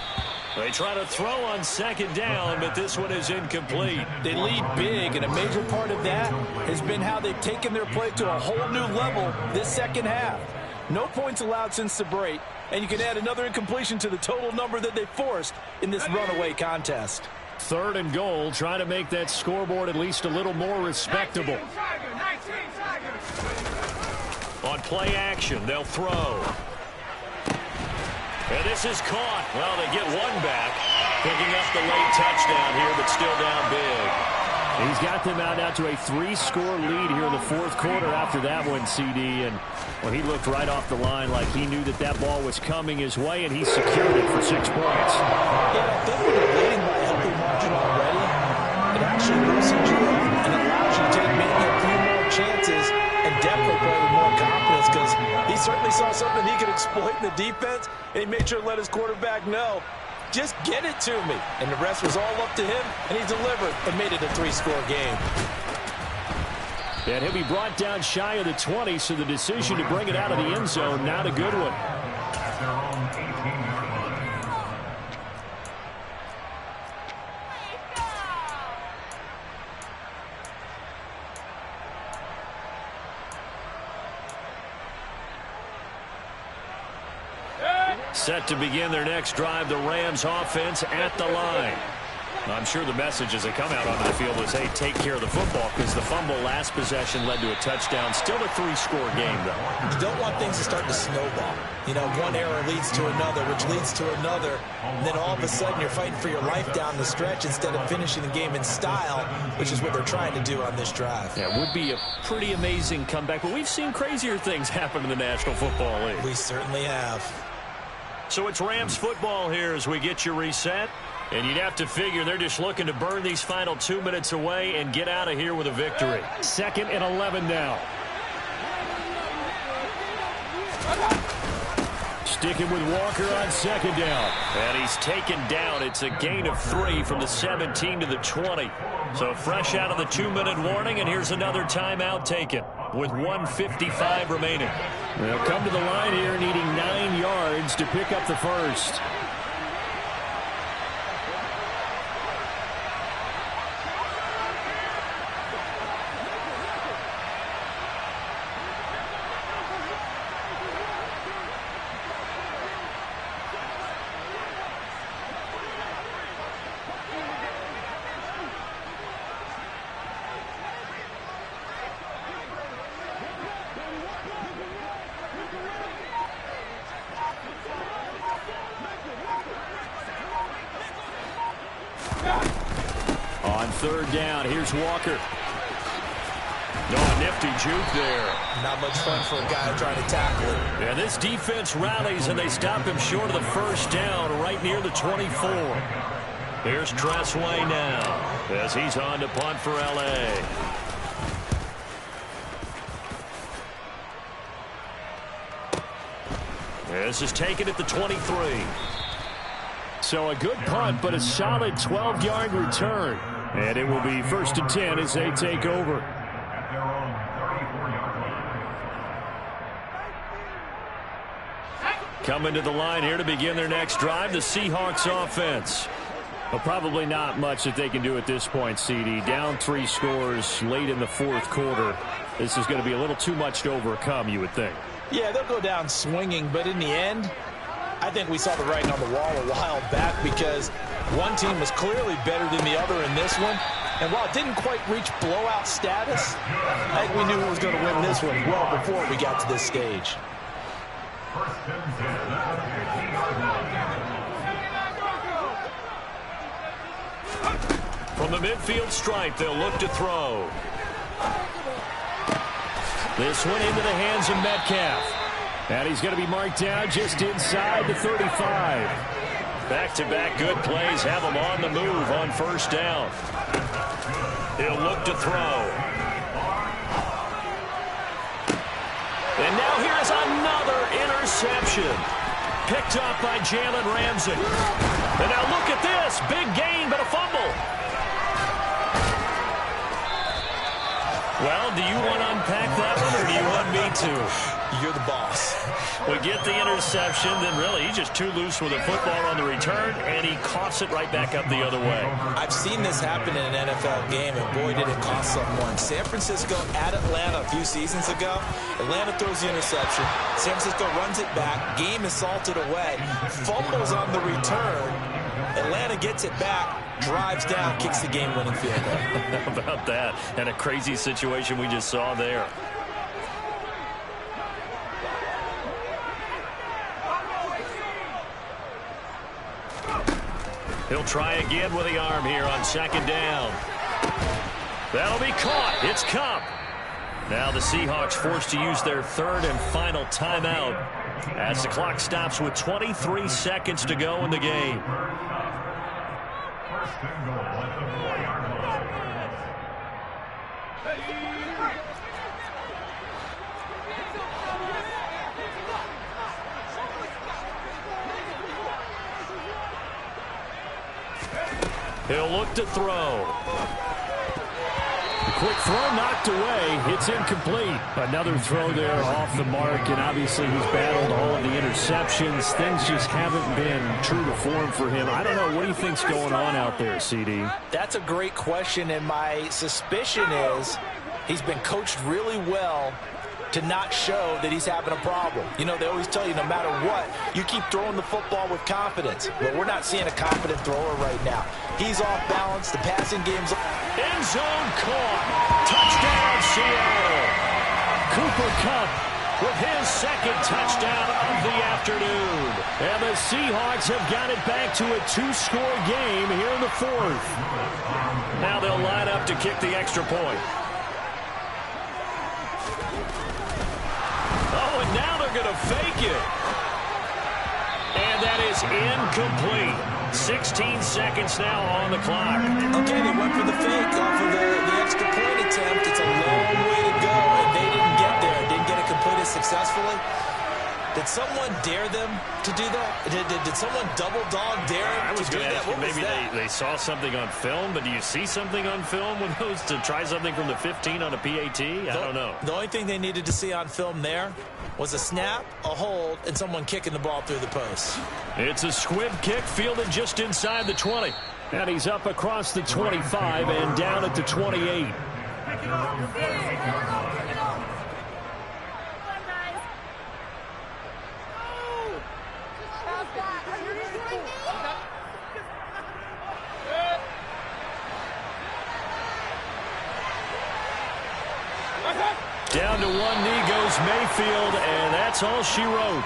They try to throw on 2nd down, but this one is incomplete. They lead big, and a major part of that has been how they've taken their play to a whole new level this 2nd half. No points allowed since the break, and you can add another incompletion to the total number that they forced in this runaway contest. 3rd and goal, trying to make that scoreboard at least a little more respectable. On play action, they'll throw. And this is caught. Well, they get one back. Picking up the late touchdown here, but still down big. He's got them out now to a 3-score lead here in the 4th quarter after that one, CD. And well, he looked right off the line like he knew that that ball was coming his way, and he secured it for 6 points. Yeah, I think when you're leading by a healthy margin already, it actually loosens you up and allows you to take maybe a few more chances and definitely play with more confidence, because he certainly saw something he could exploit in the defense, and he made sure to let his quarterback know, just get it to me. And the rest was all up to him, and he delivered and made it a 3-score game. And he'll be brought down shy of the 20, so the decision to bring it out of the end zone, not a good one. Set to begin their next drive, the Rams offense at the line. I'm sure the message as they come out onto the field is, hey, take care of the football, because the fumble last possession led to a touchdown. Still a 3-score game, though. You don't want things to start to snowball. You know, one error leads to another, which leads to another, and then all of a sudden you're fighting for your life down the stretch instead of finishing the game in style, which is what they're trying to do on this drive. Yeah, it would be a pretty amazing comeback, but we've seen crazier things happen in the National Football League. We certainly have. So it's Rams football here as we get you reset. And you'd have to figure they're just looking to burn these final 2 minutes away and get out of here with a victory. 2nd and 11 now. Sticking with Walker on 2nd down. And he's taken down. It's a gain of 3 from the 17 to the 20. So fresh out of the 2-minute warning, and here's another timeout taken with 1:55 remaining. They'll come to the line here needing 9 yards to pick up the first. On 3rd down, here's Walker. Oh, nifty juke there. Not much fun for a guy trying to tackle it. And this defense rallies, and they stop him short of the 1st down right near the 24. Here's Tressway now as he's on to punt for L.A. This is taken at the 23. So a good punt, but a solid 12-yard return. And it will be 1st and 10 as they take over. At their own 34-yard line. Coming to the line here to begin their next drive, the Seahawks offense. Well, probably not much that they can do at this point, CD. Down 3 scores late in the 4th quarter. This is going to be a little too much to overcome, you would think. Yeah, they'll go down swinging, but in the end, I think we saw the writing on the wall a while back because one team was clearly better than the other in this one. And while it didn't quite reach blowout status, I think we knew who was going to win this one well before we got to this stage. First and 10 at the 15-yard line. From the midfield stripe, they'll look to throw. This one into the hands of Metcalf. And he's going to be marked down just inside the 35. Back-to-back good plays have him on the move on 1st down. He'll look to throw. And now here's another interception. Picked up by Jalen Ramsey. And now look at this. Big gain, but a fumble. Well, do you want to unpack that one, or do you want me to? You're the boss. We get the interception, then really he's just too loose with a football on the return, and he coughs it right back up the other way. I've seen this happen in an NFL game, and boy, did it cost someone. San Francisco at Atlanta a few seasons ago. Atlanta throws the interception. San Francisco runs it back. Game is salted away. Fumbles on the return. Atlanta gets it back. Drives down, kicks the game-winning field goal. How about that? And a crazy situation we just saw there. He'll try again with the arm here on 2nd down. That'll be caught. It's Cup. Now the Seahawks forced to use their 3rd and final timeout as the clock stops with 23 seconds to go in the game. First and goal at the 4-yard line. He'll look to throw. The quick throw knocked away. It's incomplete. Another throw there off the mark, and obviously he's battled all of the interceptions. Things just haven't been true to form for him. I don't know. What do you think's going on out there, CD? That's a great question, and my suspicion is he's been coached really well to not show that he's having a problem. You know, they always tell you no matter what, you keep throwing the football with confidence. But we're not seeing a confident thrower right now. He's off balance. The passing game's end zone caught. Touchdown, Seattle. Cooper Kupp with his 2nd touchdown of the afternoon. And the Seahawks have got it back to a 2-score game here in the 4th. Now they'll line up to kick the extra point. Oh, and now they're going to fake it. And that is incomplete. 16 seconds now on the clock. Okay, they went for the fake off of the extra point attempt. It's a long way to go, and they didn't get there. Didn't get it completed successfully. Did someone dare them to do that? Did someone double dog dare them to do that? What was maybe that? they saw something on film, but do you see something on film with those to try something from the 15 on a PAT? I don't know. The only thing they needed to see on film there was a snap, a hold, and someone kicking the ball through the post. It's a squib kick fielded just inside the 20. And he's up across the 25 and down at the 28. Down to one knee goes Mayfield, and that's all she wrote.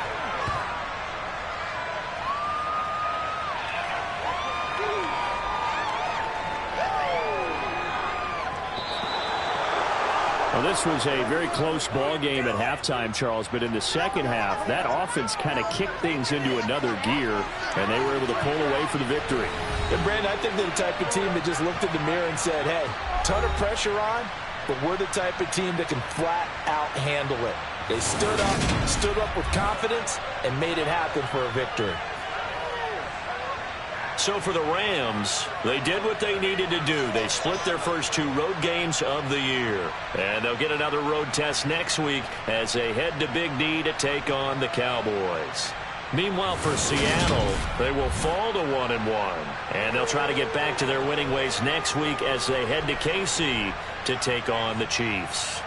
Well, this was a very close ball game at halftime, Charles, but in the second half, that offense kind of kicked things into another gear, and they were able to pull away for the victory. And Brandon, I think they're the type of team that just looked in the mirror and said, hey, ton of pressure on, but we're the type of team that can flat out handle it. They stood up with confidence and made it happen for a victory. So for the Rams, they did what they needed to do. They split their first 2 road games of the year. And they'll get another road test next week as they head to Big D to take on the Cowboys. Meanwhile, for Seattle, they will fall to 1-1. And they'll try to get back to their winning ways next week as they head to KC to take on the Chiefs.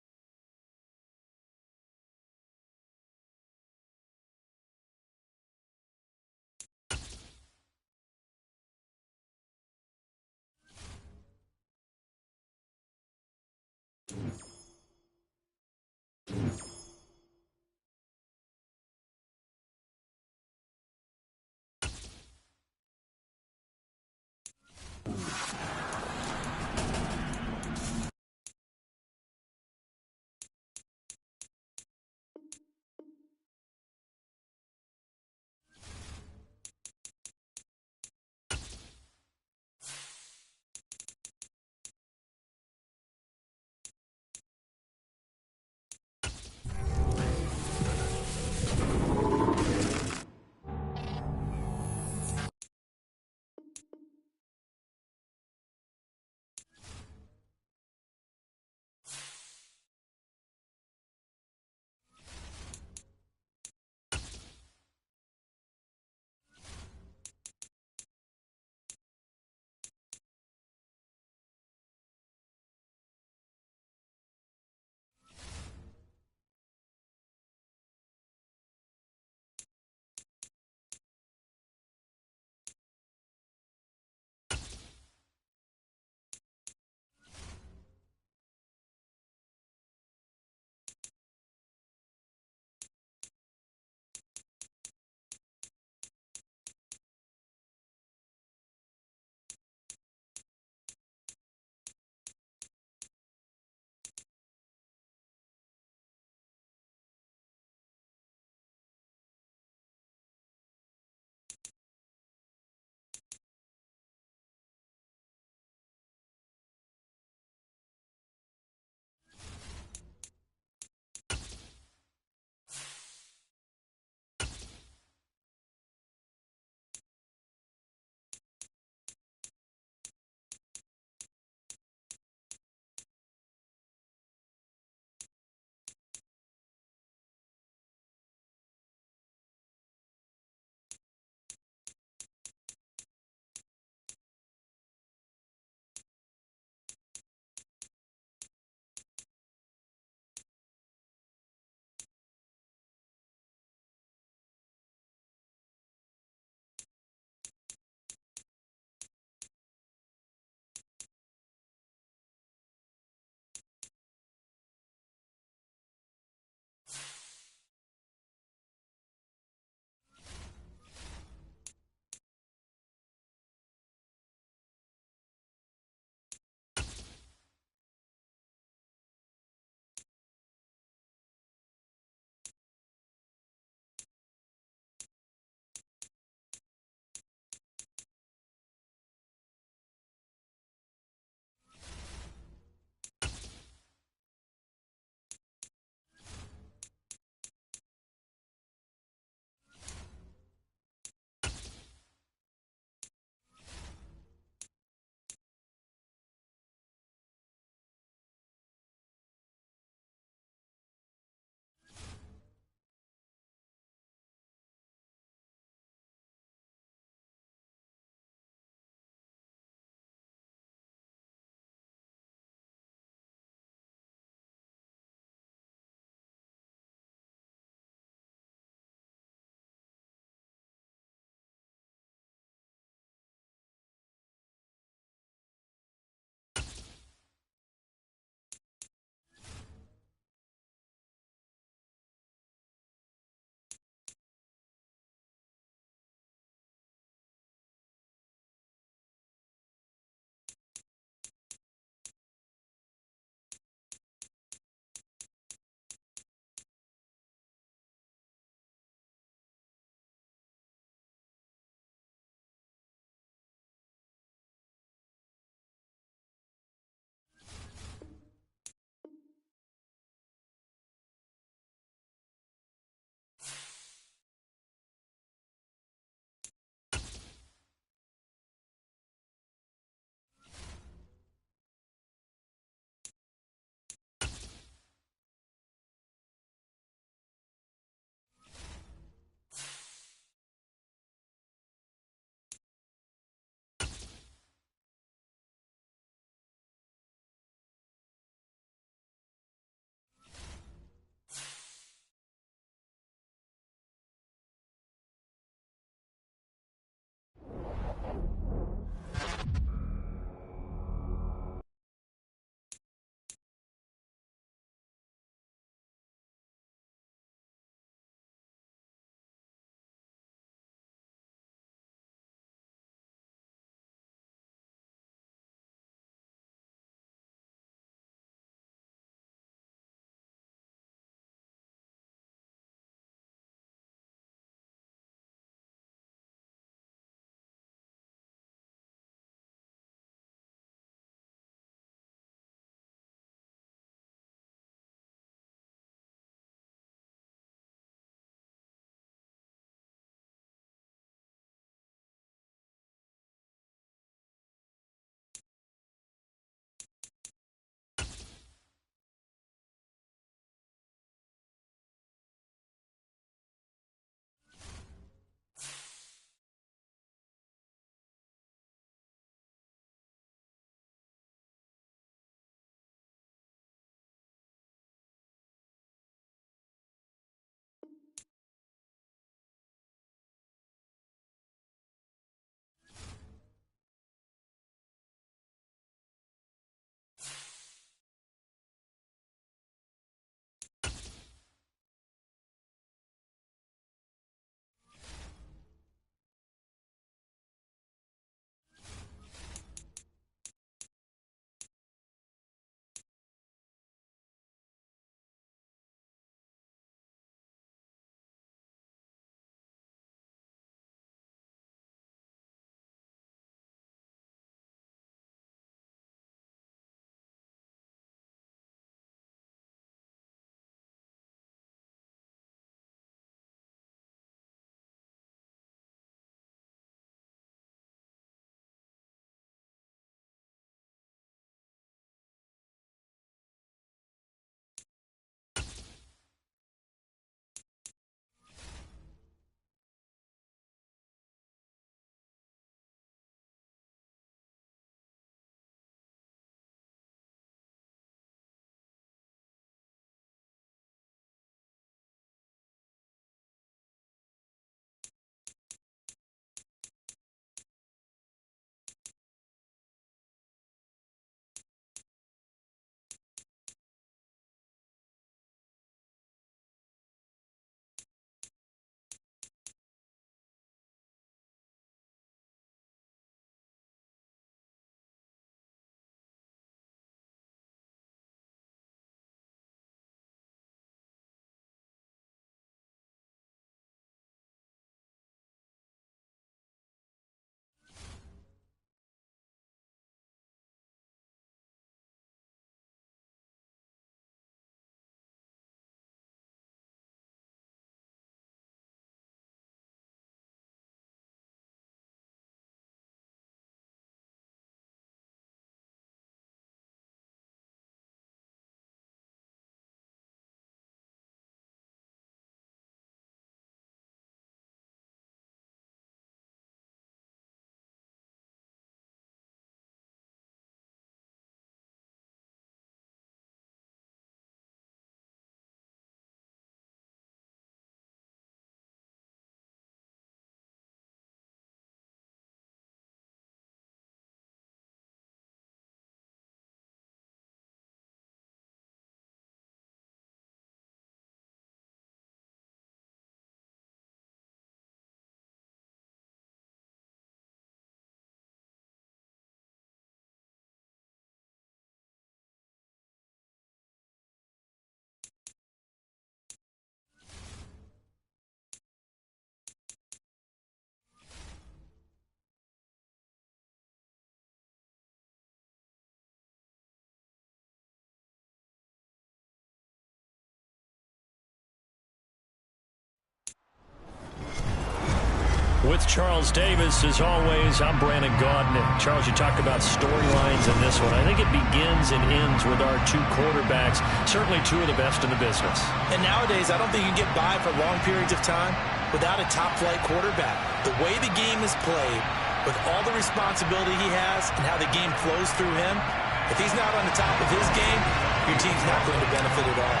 With Charles Davis, as always, I'm Brandon Gaudin. Charles, you talked about storylines in this one. I think it begins and ends with our two quarterbacks, certainly two of the best in the business. And nowadays, I don't think you can get by for long periods of time without a top-flight quarterback. The way the game is played, with all the responsibility he has and how the game flows through him, if he's not on the top of his game, your team's not going to benefit at all.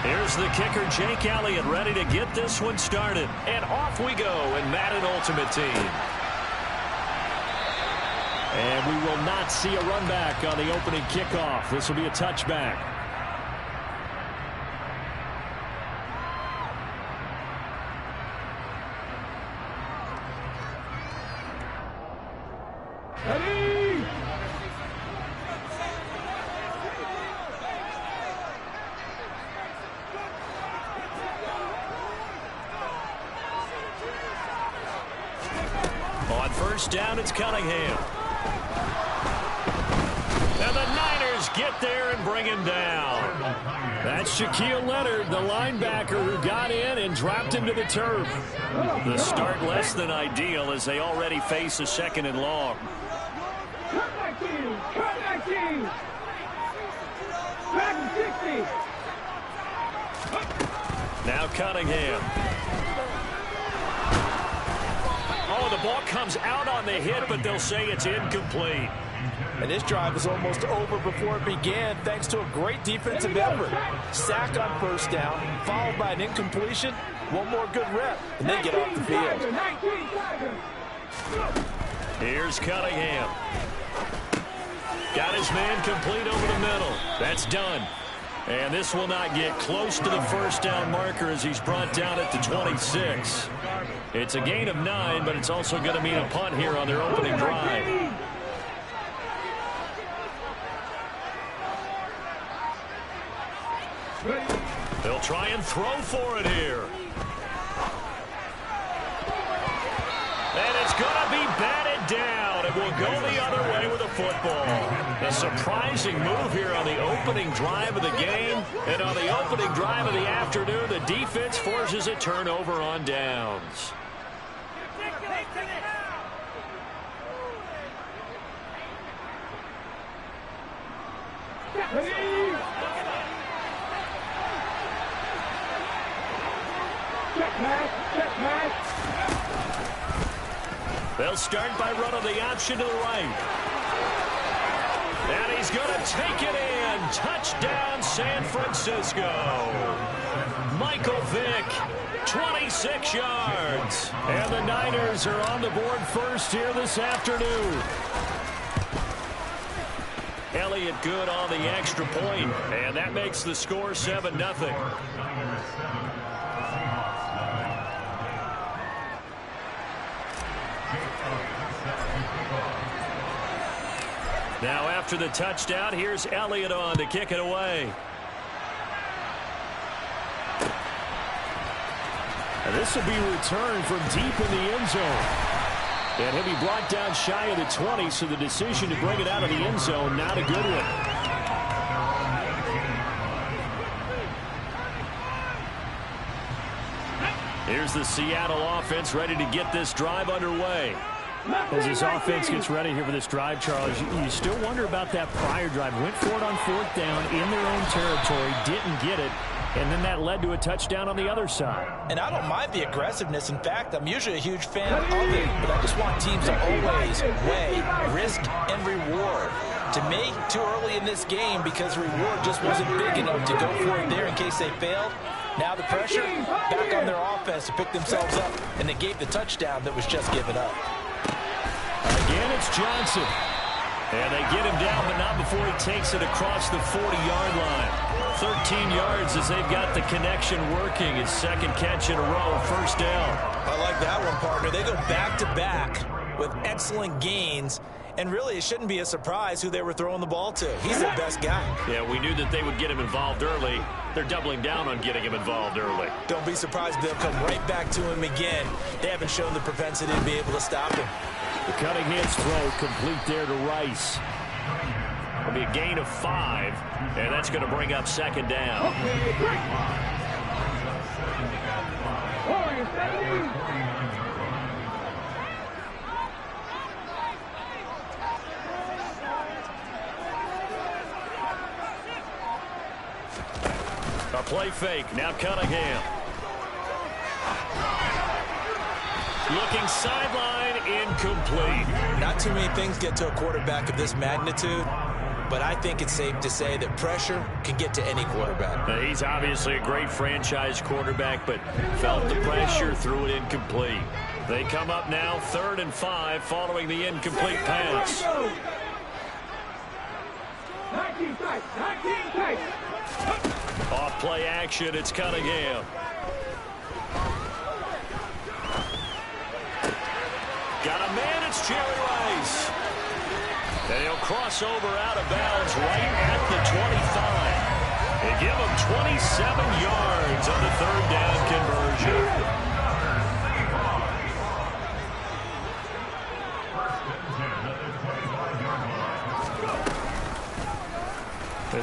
Here's the kicker, Jake Elliott, ready to get this one started. And off we go in Madden Ultimate Team. And we will not see a run back on the opening kickoff. This will be a touchback. On first down, it's Cunningham. And the Niners get there and bring him down. That's Shaquille Leonard, the linebacker who got in and dropped him to the turf. The start less than ideal as they already face a second and long. Now Cunningham. Oh, the ball comes out on the hit, but they'll say it's incomplete. And this drive is almost over before it began thanks to a great defensive effort. Sack on first down, followed by an incompletion, one more good rep, and they get off the field. Here's Cunningham. Got his man complete over the middle. That's done. And this will not get close to the first down marker as he's brought down at the 26. It's a gain of 9, but it's also going to mean a punt here on their opening drive. They'll try and throw for it here. And it's going to be batted down. It will go the other way with a football. A surprising move here on the opening drive of the game. And on the opening drive of the afternoon, the defense forces a turnover on downs. They'll start by running the option to the right. And he's going to take it in. Touchdown, San Francisco. Michael Vick, 26 yards. And the Niners are on the board first here this afternoon. Elliott good on the extra point, and that makes the score 7-0. Now after the touchdown, here's Elliott on to kick it away. And this will be returned from deep in the end zone. And he'll be brought down shy of the 20, so the decision to bring it out of the end zone, not a good one. Here's the Seattle offense ready to get this drive underway. As this offense gets ready here for this drive, Charles, you still wonder about that prior drive. Went for it on fourth down in their own territory, didn't get it, and then that led to a touchdown on the other side. And I don't mind the aggressiveness. In fact, I'm usually a huge fan of it, but I just want teams to always weigh risk and reward. To me, too early in this game because the reward just wasn't big enough to go for it there in case they failed. Now the pressure back on their offense to pick themselves up, and they gave the touchdown that was just given up. Again, it's Johnson. And they get him down, but not before he takes it across the 40-yard line. 13 yards as they've got the connection working. His second catch in a row, first down. I like that one, partner. They go back-to-back with excellent gains. And really, it shouldn't be a surprise who they were throwing the ball to. He's their best guy. Yeah, we knew that they would get him involved early. They're doubling down on getting him involved early. Don't be surprised if they'll come right back to him again. They haven't shown the propensity to be able to stop him. The Cunningham's throw complete there to Rice. It'll be a gain of 5, and that's going to bring up second down. A play fake. Now Cunningham. Looking sideline, incomplete. Not too many things get to a quarterback of this magnitude, but I think it's safe to say that pressure can get to any quarterback. Now, he's obviously a great franchise quarterback, but felt the pressure, threw it incomplete. They come up now 3rd and 5 following the incomplete pass. Off play action, it's Cunningham. Got a man, it's Jerry Rice. And he'll cross over out of bounds right at the 25. They give him 27 yards on the 3rd down conversion.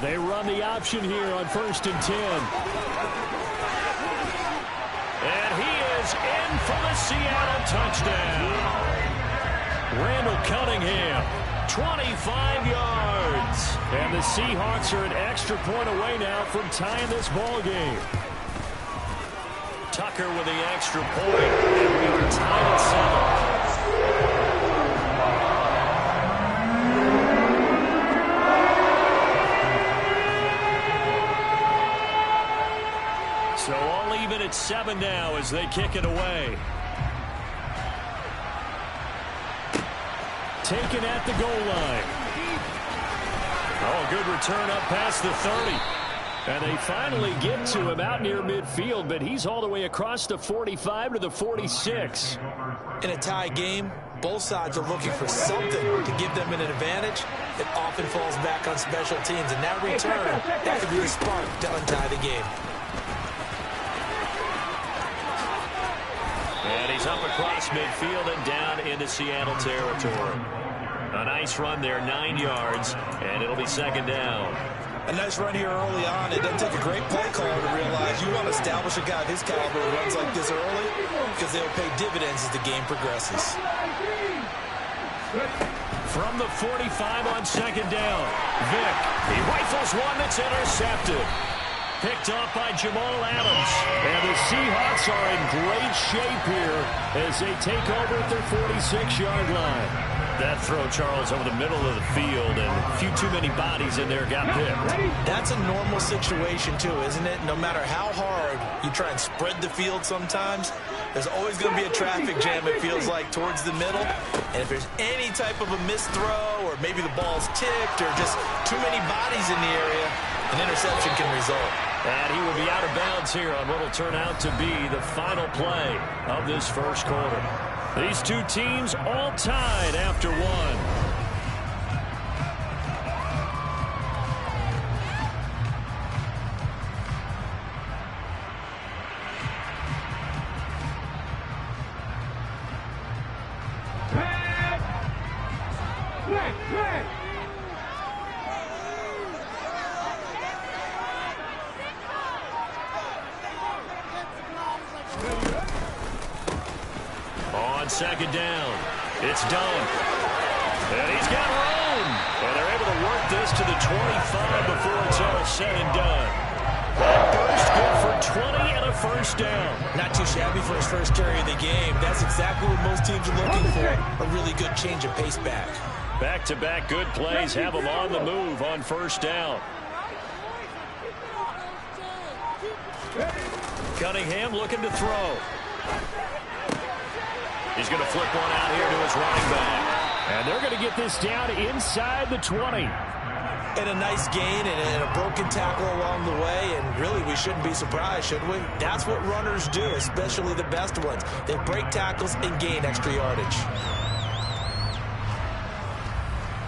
They run the option here on 1st and 10. And he is in for the Seattle touchdown. Randall Cunningham, 25 yards. And the Seahawks are an extra point away now from tying this ball game. Tucker with the extra point. And we are tied at 7. So all even at 7 now as they kick it away. Taken at the goal line. Oh, good return up past the 30. And they finally get to him out near midfield, but he's all the way across the 45 to the 46. In a tie game, both sides are looking for something to give them an advantage. It often falls back on special teams, and that return, that could be the spark to untie the game. And he's up across midfield and down into Seattle territory. A nice run there, 9 yards, and it'll be 2nd down. A nice run here early on. It doesn't take a great play caller to realize you want to establish a guy of his caliber who runs like this early because they'll pay dividends as the game progresses. From the 45 on 2nd down, Vick, he rifles one that's intercepted. Picked off by Jamal Adams. And the Seahawks are in great shape here as they take over at their 46-yard line. That throw, Charles, over the middle of the field, and a few too many bodies in there got picked. That's a normal situation, too, isn't it? No matter how hard you try and spread the field sometimes, there's always going to be a traffic jam, it feels like, towards the middle. And if there's any type of a missed throw, or maybe the ball's tipped, or just too many bodies in the area, an interception can result. And he will be out of bounds here on what will turn out to be the final play of this first quarter. These two teams all tied after one. On 2nd down, it's done. And he's got room. And they're able to work this to the 25 before it's all said and done. That burst good for 20 and a 1st down. Not too shabby for his first carry of the game. That's exactly what most teams are looking for. A really good change of pace back. Back-to-back good plays have him on the move on 1st down. Cunningham looking to throw. He's going to flip one out here to his running back. And they're going to get this down inside the 20. And a nice gain and a broken tackle along the way. And really, we shouldn't be surprised, should we? That's what runners do, especially the best ones. They break tackles and gain extra yardage.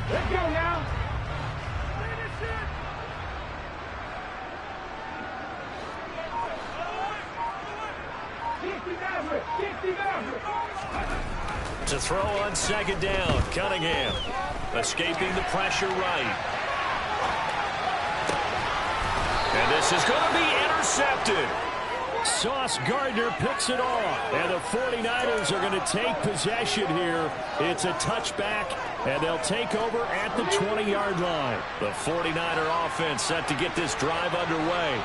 Let's go now. To throw on 2nd down, Cunningham escaping the pressure right. And this is going to be intercepted. Sauce Gardner picks it off. And the 49ers are going to take possession here. It's a touchback, and they'll take over at the 20-yard line. The 49er offense set to get this drive underway.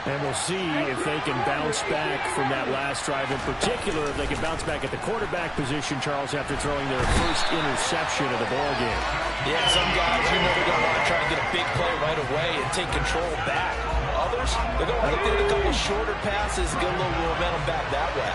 And we'll see if they can bounce back from that last drive. In particular, if they can bounce back at the quarterback position, Charles, after throwing their first interception of the ballgame. Yeah, some guys, they're going to want to try and get a big play right away and take control back. Others, they're going to want to get a couple shorter passes and get a little momentum back that way.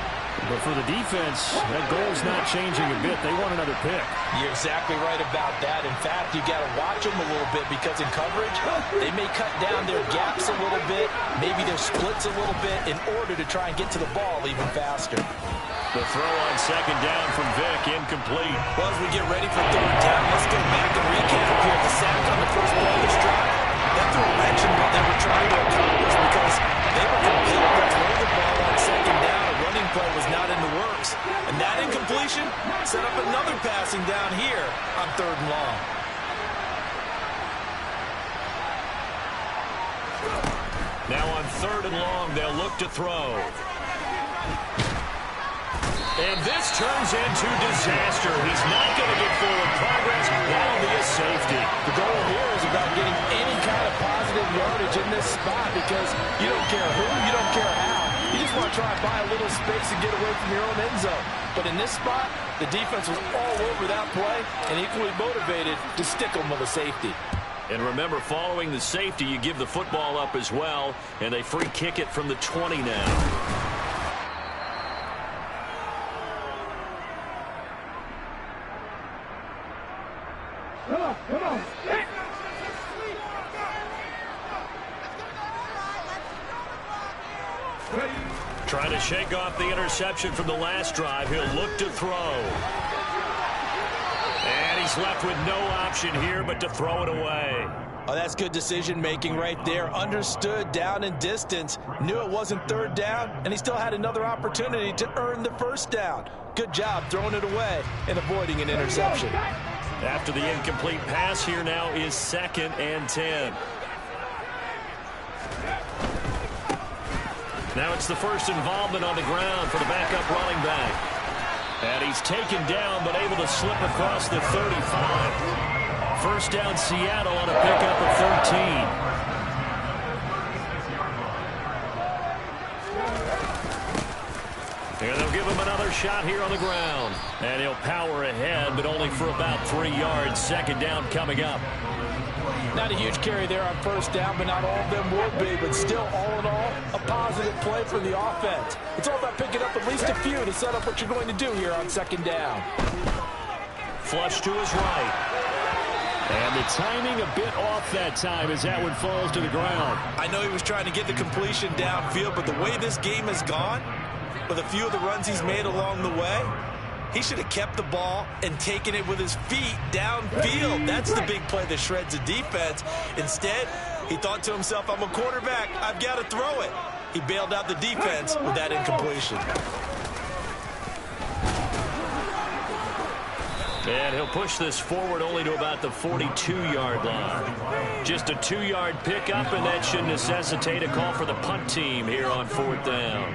But for the defense, that goal's not changing a bit. They want another pick. You're exactly right about that. In fact, you got to watch them a little bit because in coverage, they may cut down their gaps a little bit, maybe their splits a little bit in order to try and get to the ball even faster. The throw on second down from Vick, incomplete. Well, as we get ready for third down, let's go back and recap here. The sack on the first play of this drive, that threw a wrench in what they were trying to accomplish because they were compelled to throw the ball on second down. A running play was not in the works. And that incompletion set up another passing down here on third and long. Now on third and long, they'll look to throw. And this turns into disaster. He's not going to get forward progress. That'll be a safety. The goal here is about getting any kind of positive yardage in this spot because you don't care who, you don't care how. You just want to try and buy a little space and get away from your own end zone. But in this spot, the defense was all over that play and equally motivated to stick them with a safety. And remember, following the safety, you give the football up as well, and they free kick it from the 20 now. Come on. Trying to shake off the interception from the last drive. He'll look to throw. And he's left with no option here but to throw it away. Oh, that's good decision-making right there. Understood down and distance. Knew it wasn't third down, and he still had another opportunity to earn the first down. Good job throwing it away and avoiding an interception. After the incomplete pass, here now is 2nd and 10. Now it's the first involvement on the ground for the backup running back. And he's taken down but able to slip across the 35. First down Seattle on a pickup of 13. And they'll give him another shot here on the ground. And he'll power ahead, but only for about 3 yards. Second down coming up. Not a huge carry there on first down, but not all of them will be. But still, all in all, a positive play for the offense. It's all about picking up at least a few to set up what you're going to do here on second down. Flush to his right. And the timing a bit off that time as that one falls to the ground. I know he was trying to get the completion downfield, but the way this game has gone, with a few of the runs he's made along the way, he should have kept the ball and taken it with his feet downfield. That's the big play that shreds the defense. Instead, he thought to himself, I'm a quarterback, I've got to throw it. He bailed out the defense with that incompletion. And he'll push this forward only to about the 42-yard line. Just a 2-yard pickup, and that should necessitate a call for the punt team here on 4th down.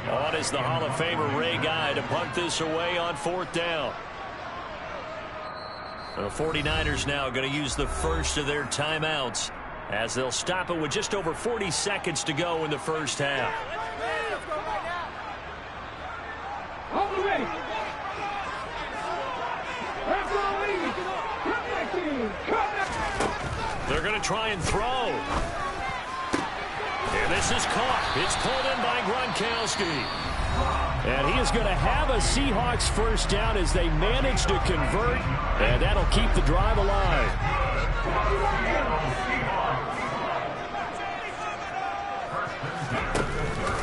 On is the Hall of Famer Ray Guy to punt this away on 4th down. The 49ers now going to use the first of their timeouts as they'll stop it with just over 40 seconds to go in the first half. They're going to try and throw. And this is caught. It's pulled in by Gronkowski. And he is going to have a Seahawks first down as they manage to convert. And that'll keep the drive alive.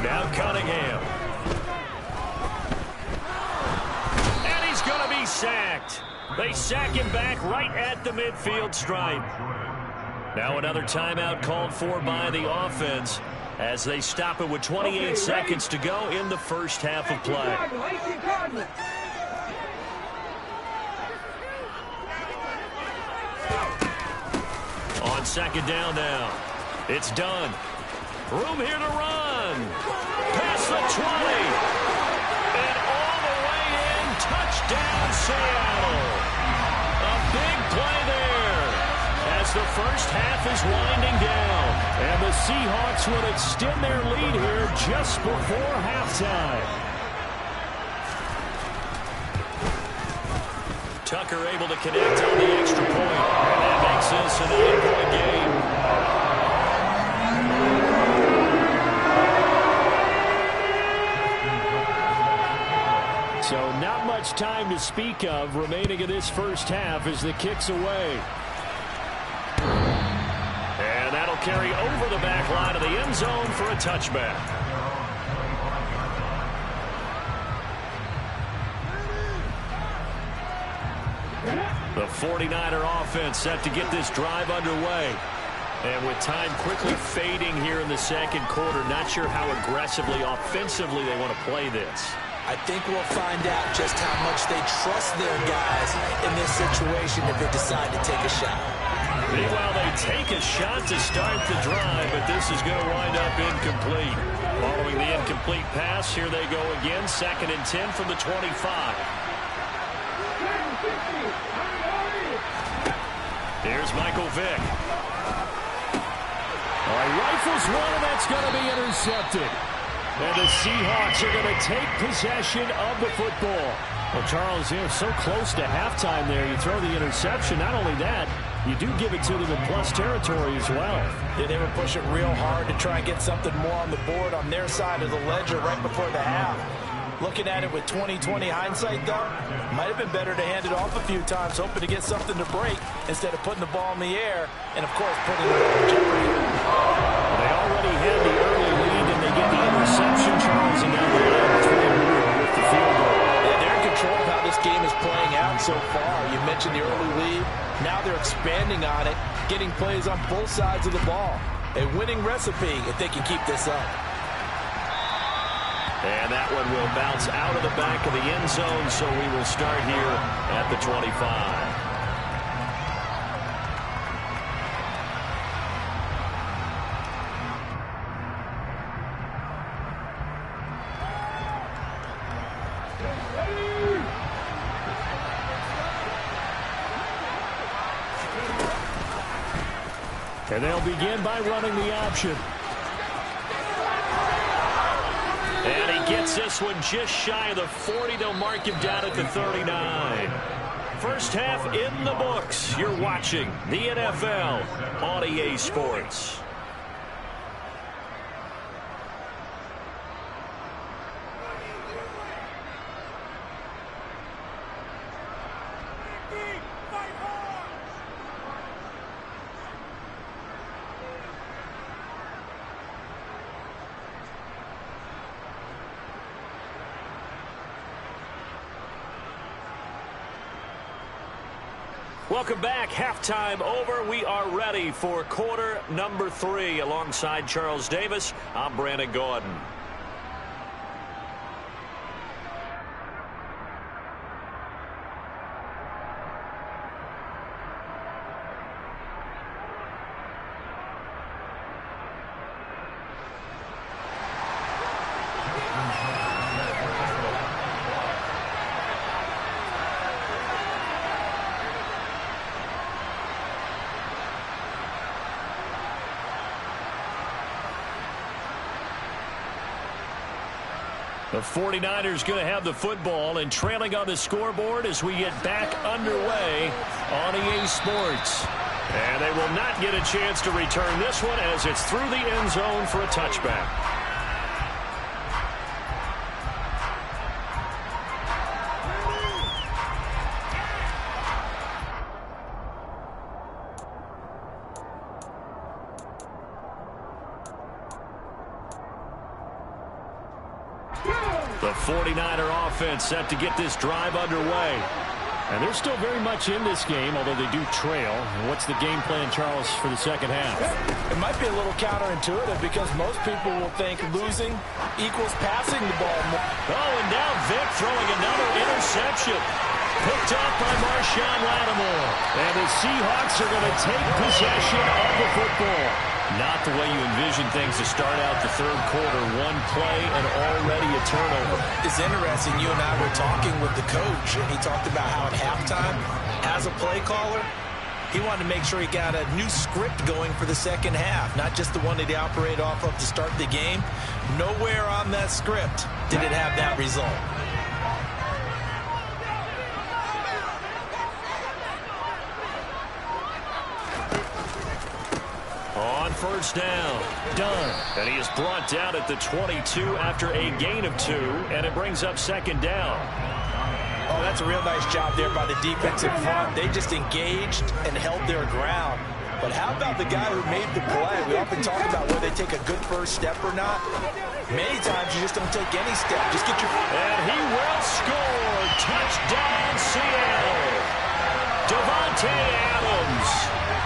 Now Cunningham. And he's going to be sacked. They sack him back right at the midfield stripe. Now another timeout called for by the offense as they stop it with 28 seconds to go in the first half of play. On second down now, it's done. Room here to run. Past the 20. And all the way in. Touchdown, Seattle. A big play there as the first half is winding down. And the Seahawks will extend their lead here just before halftime. Tucker able to connect on the extra point. And that makes this a 9-point game. So not much time to speak of remaining in this first half as the kick's away. And that'll carry over the back line of the end zone for a touchback. The 49er offense set to get this drive underway. And with time quickly fading here in the second quarter, not sure how aggressively, offensively they want to play this. I think we'll find out just how much they trust their guys in this situation if they decide to take a shot. Meanwhile, they take a shot to start the drive, but this is going to wind up incomplete. Following the incomplete pass, here they go again, 2nd and 10 from the 25. Here's Michael Vick. Rifles one, and that's going to be intercepted. And the Seahawks are going to take possession of the football. Well, Charles, so close to halftime there. You throw the interception. Not only that, you do give it to them in plus territory as well. Yeah, they were pushing real hard to try and get something more on the board on their side of the ledger right before the half. Looking at it with 20/20 hindsight, though, might have been better to hand it off a few times, hoping to get something to break instead of putting the ball in the air and, of course, putting it in jeopardy. They already had the early lead, and they get the interception, Charles, and now they're with the field goal. Yeah, they're in control of how this game is playing out so far. You mentioned the early lead. Now they're expanding on it, getting plays on both sides of the ball. A winning recipe if they can keep this up. And that one will bounce out of the back of the end zone, so we will start here at the 25. And they'll begin by running the option. And he gets this one just shy of the 40. They'll mark him down at the 39. First half in the books. You're watching the NFL on EA Sports. Welcome back. Halftime over. We are ready for quarter number 3. Alongside Charles Davis, I'm Brandon Gordon. The 49ers going to have the football and trailing on the scoreboard as we get back underway on EA Sports. And they will not get a chance to return this one as it's through the end zone for a touchback. The 49er offense set to get this drive underway. And they're still very much in this game, although they do trail. And what's the game plan, Charles, for the second half? It might be a little counterintuitive because most people will think losing equals passing the ball more. Oh, and now Vick throwing another interception. Picked up by Marshawn Lattimore. And the Seahawks are going to take possession of the football. Not the way you envision things to start out the third quarter. One play and already a turnover. It's interesting. You and I were talking with the coach, and he talked about how at halftime, as a play caller, he wanted to make sure he got a new script going for the second half, not just the one that he operated off of to start the game. Nowhere on that script did it have that result. On first down, Dunn. And he is brought down at the 22 after a gain of 2, and it brings up second down. Oh, that's a real nice job there by the defensive front. They just engaged and held their ground. But how about the guy who made the play? We often talk about whether they take a good first step or not. Many times you just don't take any step. Just get your... And he will score. Touchdown, Seattle. Devontae Adams.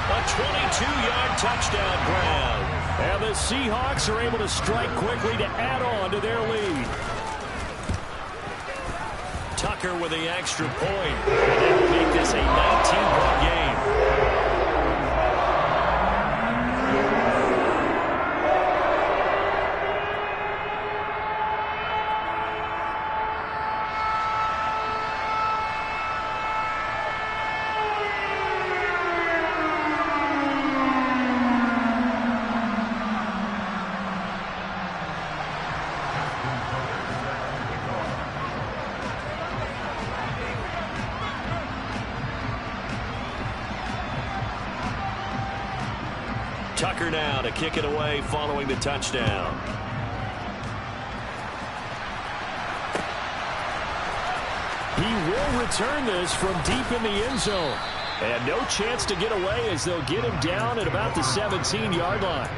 A 22-yard touchdown grab. And the Seahawks are able to strike quickly to add on to their lead. Tucker with the extra point. And that will make this a 19-point game. Tucker now to kick it away following the touchdown. He will return this from deep in the end zone. And no chance to get away as they'll get him down at about the 17-yard line.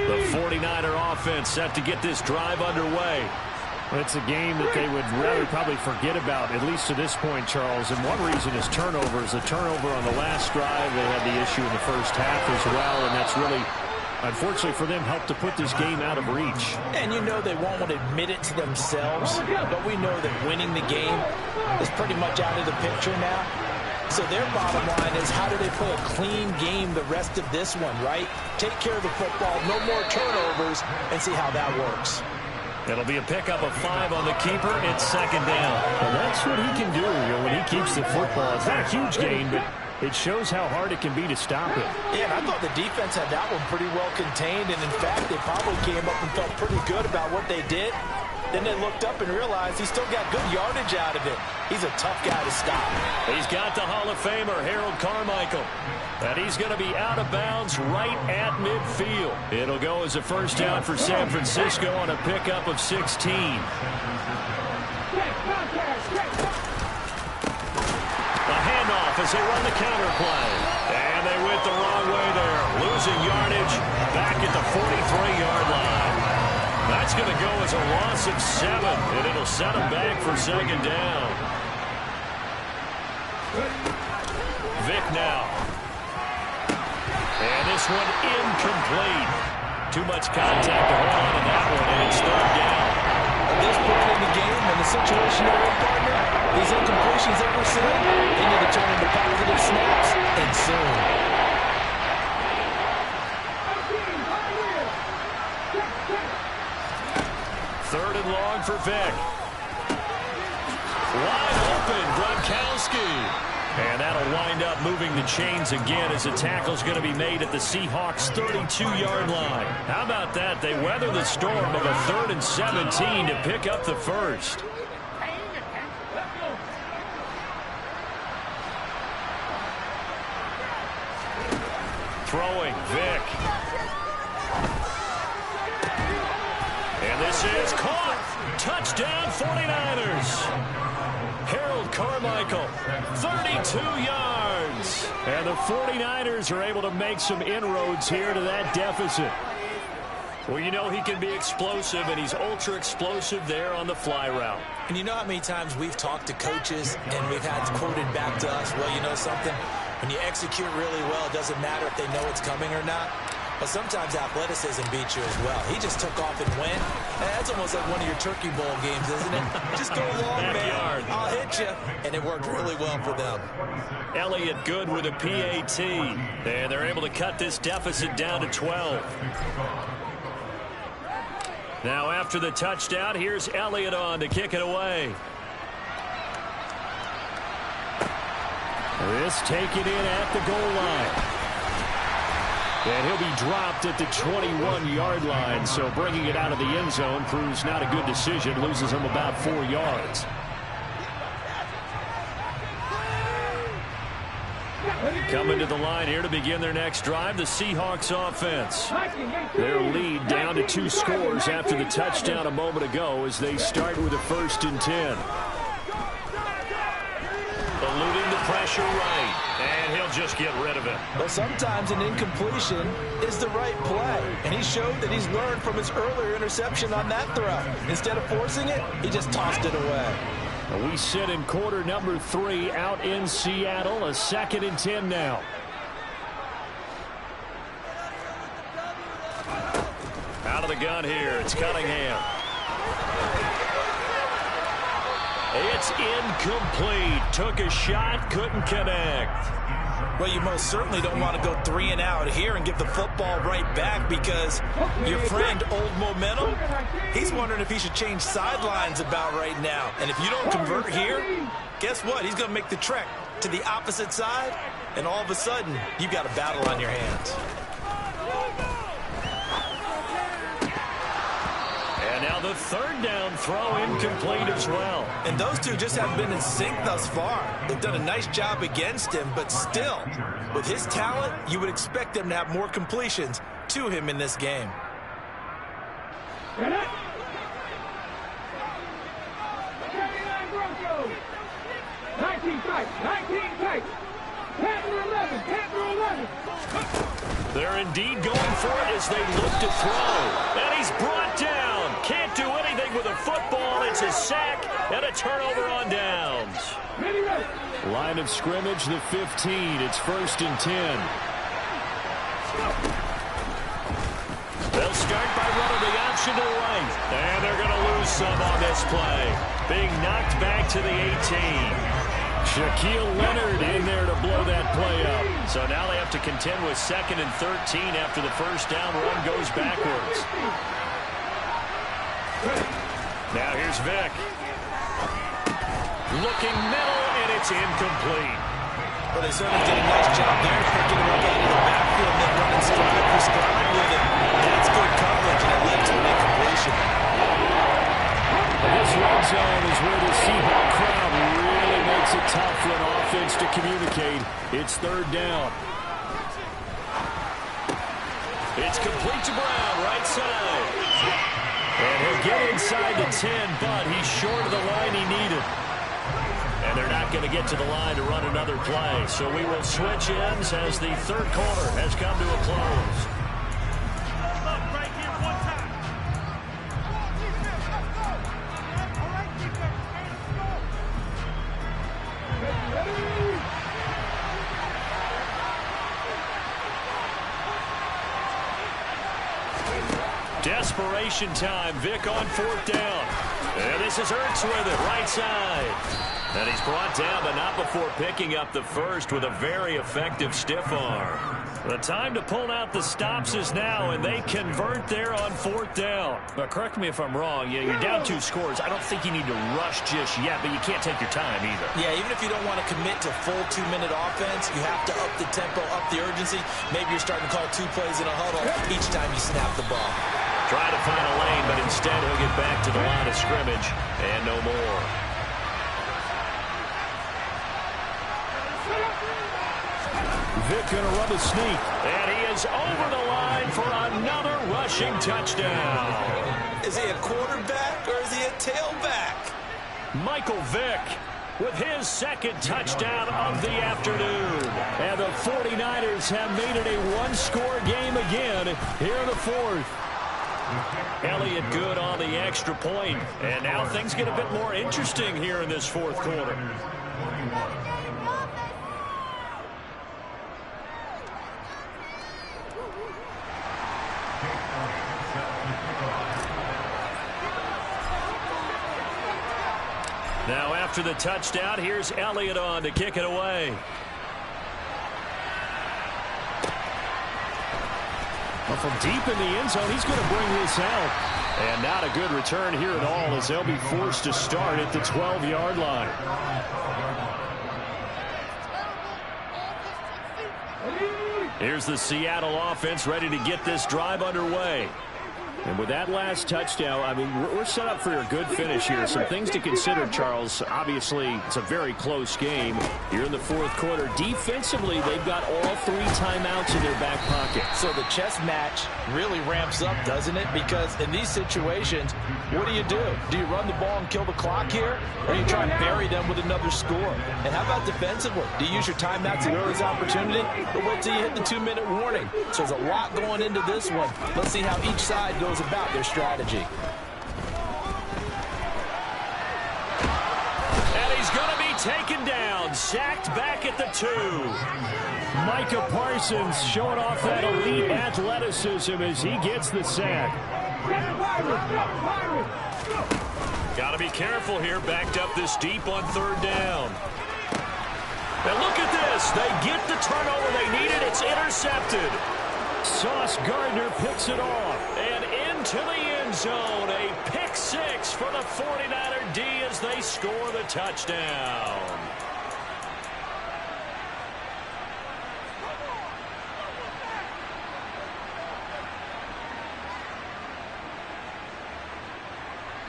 The 49er offense set to get this drive underway. It's a game that they would rather probably forget about, at least to this point, Charles. And one reason is turnovers. A turnover on the last drive. They had the issue in the first half as well, and that's really, unfortunately for them, helped to put this game out of reach. And you know they won't admit it to themselves, but we know that winning the game is pretty much out of the picture now. So their bottom line is, how do they play a clean game the rest of this one, right? Take care of the football, no more turnovers, and see how that works. It'll be a pickup of 5 on the keeper. It's second down. Well, that's what he can do when he keeps the football. It's not a huge gain, but it shows how hard it can be to stop it. Yeah, and I thought the defense had that one pretty well contained, and in fact, they probably came up and felt pretty good about what they did. Then they looked up and realized he still got good yardage out of it. He's a tough guy to stop. He's got the Hall of Famer, Harold Carmichael. And he's going to be out of bounds right at midfield. It'll go as a first down for San Francisco on a pickup of 16. A handoff as they run the counter play. And they went the wrong way there. Losing yardage back at the 43-yard line. That's going to go as a loss of 7, and it'll set them back for second down. Vick now. And this one incomplete. Too much contact to hold on to that one, and it's third down. At this point in the game, and the situation they're in, partner, these incompletions that we're seeing, they need to turn into positive snaps, and soon. Third and long for Vick. Wide open, Gronkowski. And that'll wind up moving the chains again as the tackle's going to be made at the Seahawks' 32-yard line. How about that? They weather the storm of a 3rd and 17 to pick up the first. Throwing, Vick. And this is caught. Touchdown, 49ers. Harold Carmichael, 32 yards. And the 49ers are able to make some inroads here to that deficit. Well, you know he can be explosive, and he's ultra-explosive there on the fly route. And you know how many times we've talked to coaches and we've had quoted back to us, well, you know something? When you execute really well, it doesn't matter if they know it's coming or not. But sometimes athleticism beats you as well. He just took off and went. That's almost like one of your Turkey Bowl games, isn't it? Just go long, man. I'll hit you. And it worked really well for them. Elliott good with a PAT. And they're able to cut this deficit down to 12. Now after the touchdown, here's Elliott on to kick it away. This taken in at the goal line. And he'll be dropped at the 21-yard line, so bringing it out of the end zone proves not a good decision. Loses him about 4 yards. Coming to the line here to begin their next drive, the Seahawks offense. Their lead down to 2 scores after the touchdown a moment ago as they start with a 1st and 10. Eluding the pressure right, and he'll just get rid of it. Well, sometimes an incompletion is the right play, and he showed that he's learned from his earlier interception on that throw. Instead of forcing it, he just tossed it away. We sit in quarter number 3 out in Seattle, a 2nd and 10 now. Out of the gun here, it's Cunningham. It's incomplete. Took a shot, couldn't connect. Well, you most certainly don't want to go 3 and out here and give the football right back because your friend, Old Momentum, he's wondering if he should change sidelines about right now. And if you don't convert here, guess what? He's going to make the trek to the opposite side, and all of a sudden, you've got a battle on your hands. And now the 3rd down throw incomplete as well. And those two just haven't been in sync thus far. They've done a nice job against him, but still, with his talent, you would expect them to have more completions to him in this game. 19 tight. 10 through 11. 10 through 11. They're indeed going for it as they look to throw. And he's brought down. Can't do anything with a football. It's a sack and a turnover on downs. Line of scrimmage, the 15. It's 1st and 10. They'll start by running the option to the right. And they're going to lose some on this play. Being knocked back to the 18. Shaquille Leonard in there to blow that play up. So now they have to contend with 2nd and 13 after the 1st down run goes backwards. Now here's Vick. Looking middle, and it's incomplete. Well, they certainly did a nice job there, picking him up out of the backfield and then running stride for stride with it. That's good coverage, and it led to an incompletion. This red zone is where the Seahawk crowd really makes it tough for an offense to communicate. It's 3rd down. It's complete to Brown, right side. And he'll get inside the 10, but he's short of the line he needed. And they're not going to get to the line to run another play. So we will switch ends as the 3rd quarter has come to a close. Desperation time. Vick on 4th down. And this is Ertz with it, right side. And he's brought down, but not before picking up the 1st with a very effective stiff arm. The time to pull out the stops is now, and they convert there on 4th down. But correct me if I'm wrong. Yeah, you're down 2 scores. I don't think you need to rush just yet, but you can't take your time either. Yeah, even if you don't want to commit to full 2-minute offense, you have to up the tempo, up the urgency. Maybe you're starting to call 2 plays in a huddle each time you snap the ball. Try to find a lane, but instead he'll get back to the line of scrimmage and no more. Vick going to run a sneak. And he is over the line for another rushing touchdown. Is he a quarterback or is he a tailback? Michael Vick with his 2nd touchdown of the afternoon. And the 49ers have made it a 1-score game again here in the 4th. Elliott good on the extra point. And now things get a bit more interesting here in this 4th quarter. Now after the touchdown, here's Elliott on to kick it away. Well, from deep in the end zone, he's going to bring this out. And not a good return here at all as they'll be forced to start at the 12-yard line. Here's the Seattle offense ready to get this drive underway. And with that last touchdown, I mean, we're set up for a good finish here. Some things to consider, Charles. Obviously, it's a very close game. Here in the fourth quarter, defensively, they've got all 3 timeouts in their back pocket. So the chess match really ramps up, doesn't it? Because in these situations, what do? Do you run the ball and kill the clock here? Or do you try and bury them with another score? And how about defensively? Do you use your timeouts at earliest opportunity? Or wait till you hit the 2-minute warning? So there's a lot going into this one. Let's see how each side goes about their strategy. And he's going to be taken down, sacked back at the 2. Micah Parsons showing off that elite athleticism as he gets the sack. Got to be careful here, backed up this deep on 3rd down. And look at this. They get the turnover they needed. It's intercepted. Sauce Gardner picks it off. And into the end zone, a pick 6 for the 49er D as they score the touchdown.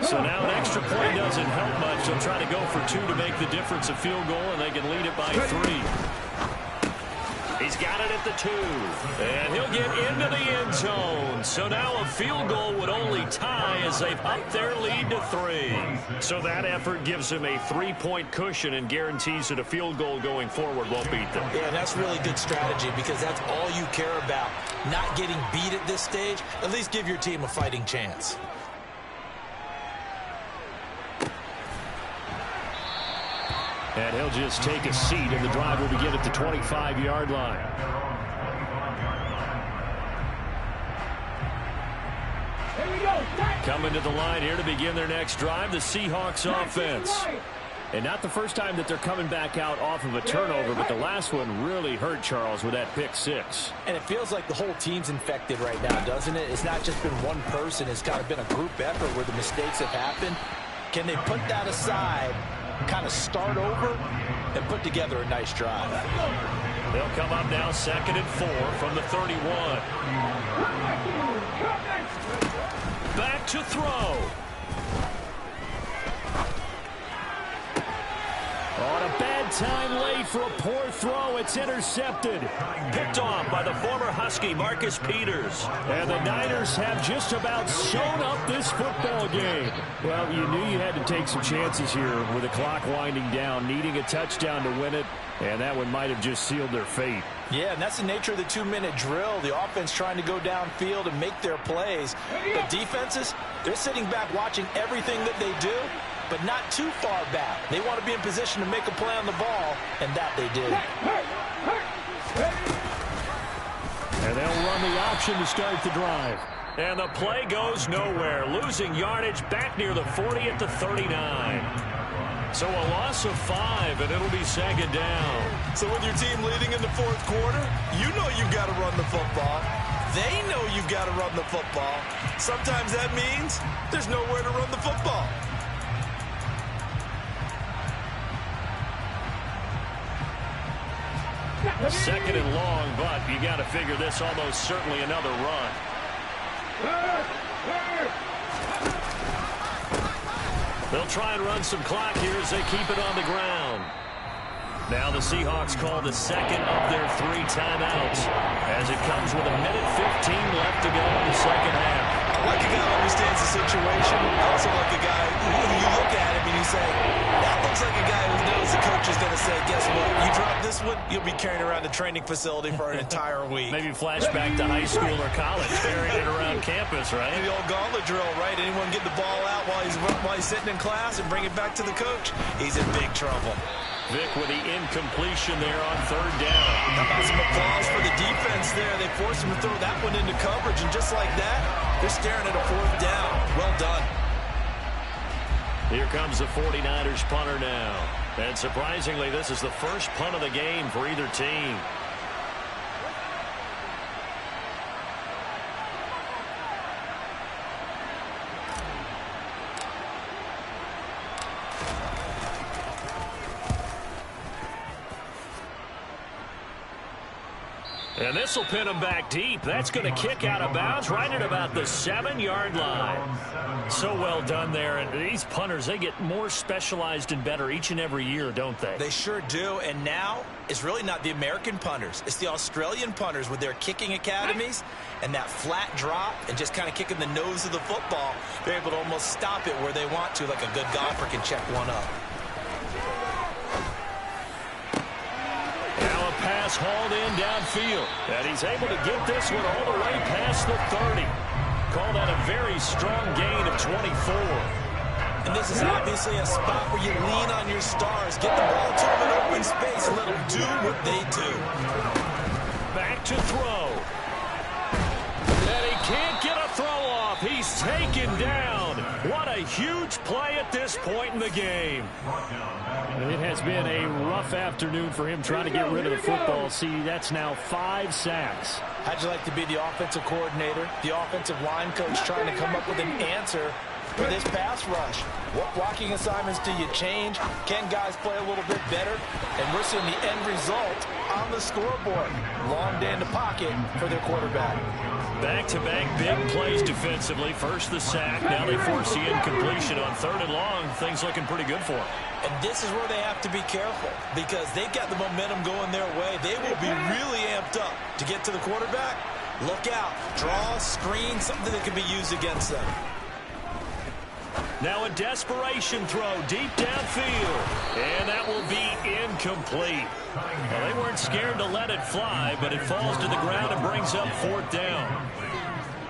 So now an extra point doesn't help much. They'll try to go for 2 to make the difference a field goal, and they can lead it by 3. He's got it at the 2. And he'll get into the end zone. So now a field goal would only tie as they've upped their lead to 3. So that effort gives them a 3-point cushion and guarantees that a field goal going forward won't beat them. Yeah, that's really good strategy because that's all you care about. Not getting beat at this stage. At least give your team a fighting chance. And he'll just take a seat, and the drive will begin at the 25-yard line. Coming to the line here to begin their next drive, the Seahawks offense. And not the first time that they're coming back out off of a turnover, but the last one really hurt Charles with that pick 6. And it feels like the whole team's infected right now, doesn't it? It's not just been one person. It's kind of been a group effort where the mistakes have happened. Can they put that aside, kind of start over, and put together a nice drive? They'll come up now 2nd and 4 from the 31. Back to throw. On a bad time late for a poor throw. It's intercepted. Picked off by the former Husky, Marcus Peters. And the Niners have just about sewn up this football game. Well, you knew you had to take some chances here with the clock winding down, needing a touchdown to win it, and that one might have just sealed their fate. Yeah, and that's the nature of the 2-minute drill. The offense trying to go downfield and make their plays. But defenses, they're sitting back watching everything that they do, but not too far back. They want to be in position to make a play on the ball, and that they did. And they'll run the option to start the drive. And the play goes nowhere, losing yardage back near the 40 at the 39. So a loss of 5, and it'll be 2nd down. So with your team leading in the fourth quarter, you know you've got to run the football. They know you've got to run the football. Sometimes that means there's nowhere to run the football. Second and long, but you got to figure this almost certainly another run. They'll try and run some clock here as they keep it on the ground. Now the Seahawks call the 2nd of their 3 timeouts as it comes with 1:15 left to go in the 2nd half. I like a guy who understands the situation. I also like a guy who you look at him and you say, that looks like a guy who knows the coach is going to say, guess what? You drop this one, you'll be carrying around the training facility for an entire week. Maybe flashback to high school or college, carrying it around campus, right? The old gauntlet drill, right? Anyone get the ball out while he's sitting in class and bring it back to the coach? He's in big trouble. Vic with the incompletion there on 3rd down. How about some applause for the defense there? They forced him to throw that one into coverage, and just like that, they're staring at a 4th down. Well done. Here comes the 49ers punter now. And surprisingly, this is the first punt of the game for either team. And this will pin him back deep. That's going to kick out of bounds right at about the 7-yard line. So well done there. And these punters, they get more specialized and better each and every year, don't they? They sure do. And now it's really not the American punters. It's the Australian punters with their kicking academies and that flat drop and just kind of kicking the nose of the football. They're able to almost stop it where they want to, like a good golfer can check one up. Pass hauled in downfield. And he's able to get this one all the way past the 30. Call that a very strong gain of 24. And this is obviously a spot where you lean on your stars. Get the ball to them in open space and let them do what they do. Back to throw. And he can't get a throw off. He's taken down. What a huge play at this point in the game. It has been a rough afternoon for him trying to get rid of the football. See, that's now 5 sacks. How'd you like to be the offensive coordinator, the offensive line coach trying to come up with an answer for this pass rush? What blocking assignments do you change? Can guys play a little bit better? And we're seeing the end result on the scoreboard. Long day in the pocket for their quarterback. Back-to-back big plays defensively. First the sack. Now they force the incompletion on 3rd and long. Things looking pretty good for them. And this is where they have to be careful because they've got the momentum going their way. They will be really amped up to get to the quarterback. Look out. Draw, screen, something that can be used against them. Now a desperation throw deep downfield. And that will be incomplete. Well, they weren't scared to let it fly, but it falls to the ground and brings up 4th down.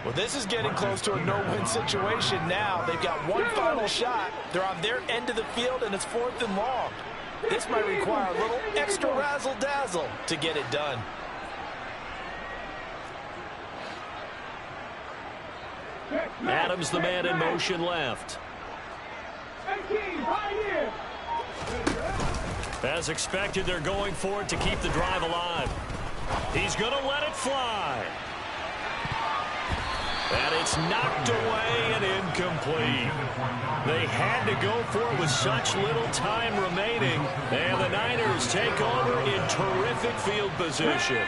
Well, this is getting close to a no-win situation now. They've got one final shot. They're on their end of the field, and it's 4th and long. This might require a little extra razzle-dazzle to get it done. Adams, the man in motion left. As expected, they're going for it to keep the drive alive. He's going to let it fly. And it's knocked away and incomplete. They had to go for it with such little time remaining. And the Niners take over in terrific field position.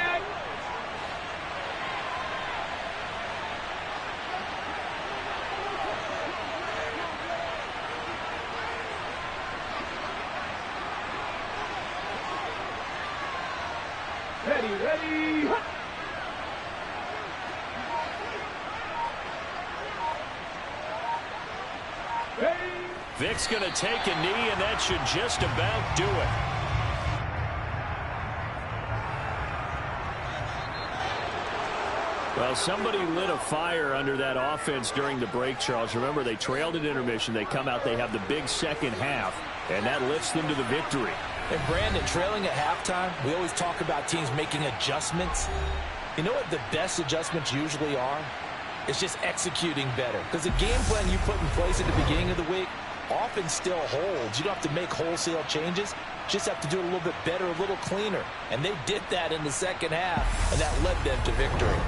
Ready. Vic's going to take a knee, and that should just about do it. Well, somebody lit a fire under that offense during the break, Charles. Remember, they trailed at intermission. They come out, they have the big second half, and that lifts them to the victory. And Brandon, trailing at halftime, we always talk about teams making adjustments. You know what the best adjustments usually are? It's just executing better. Because the game plan you put in place at the beginning of the week often still holds. You don't have to make wholesale changes. Just have to do it a little bit better, a little cleaner. And they did that in the second half, and that led them to victory.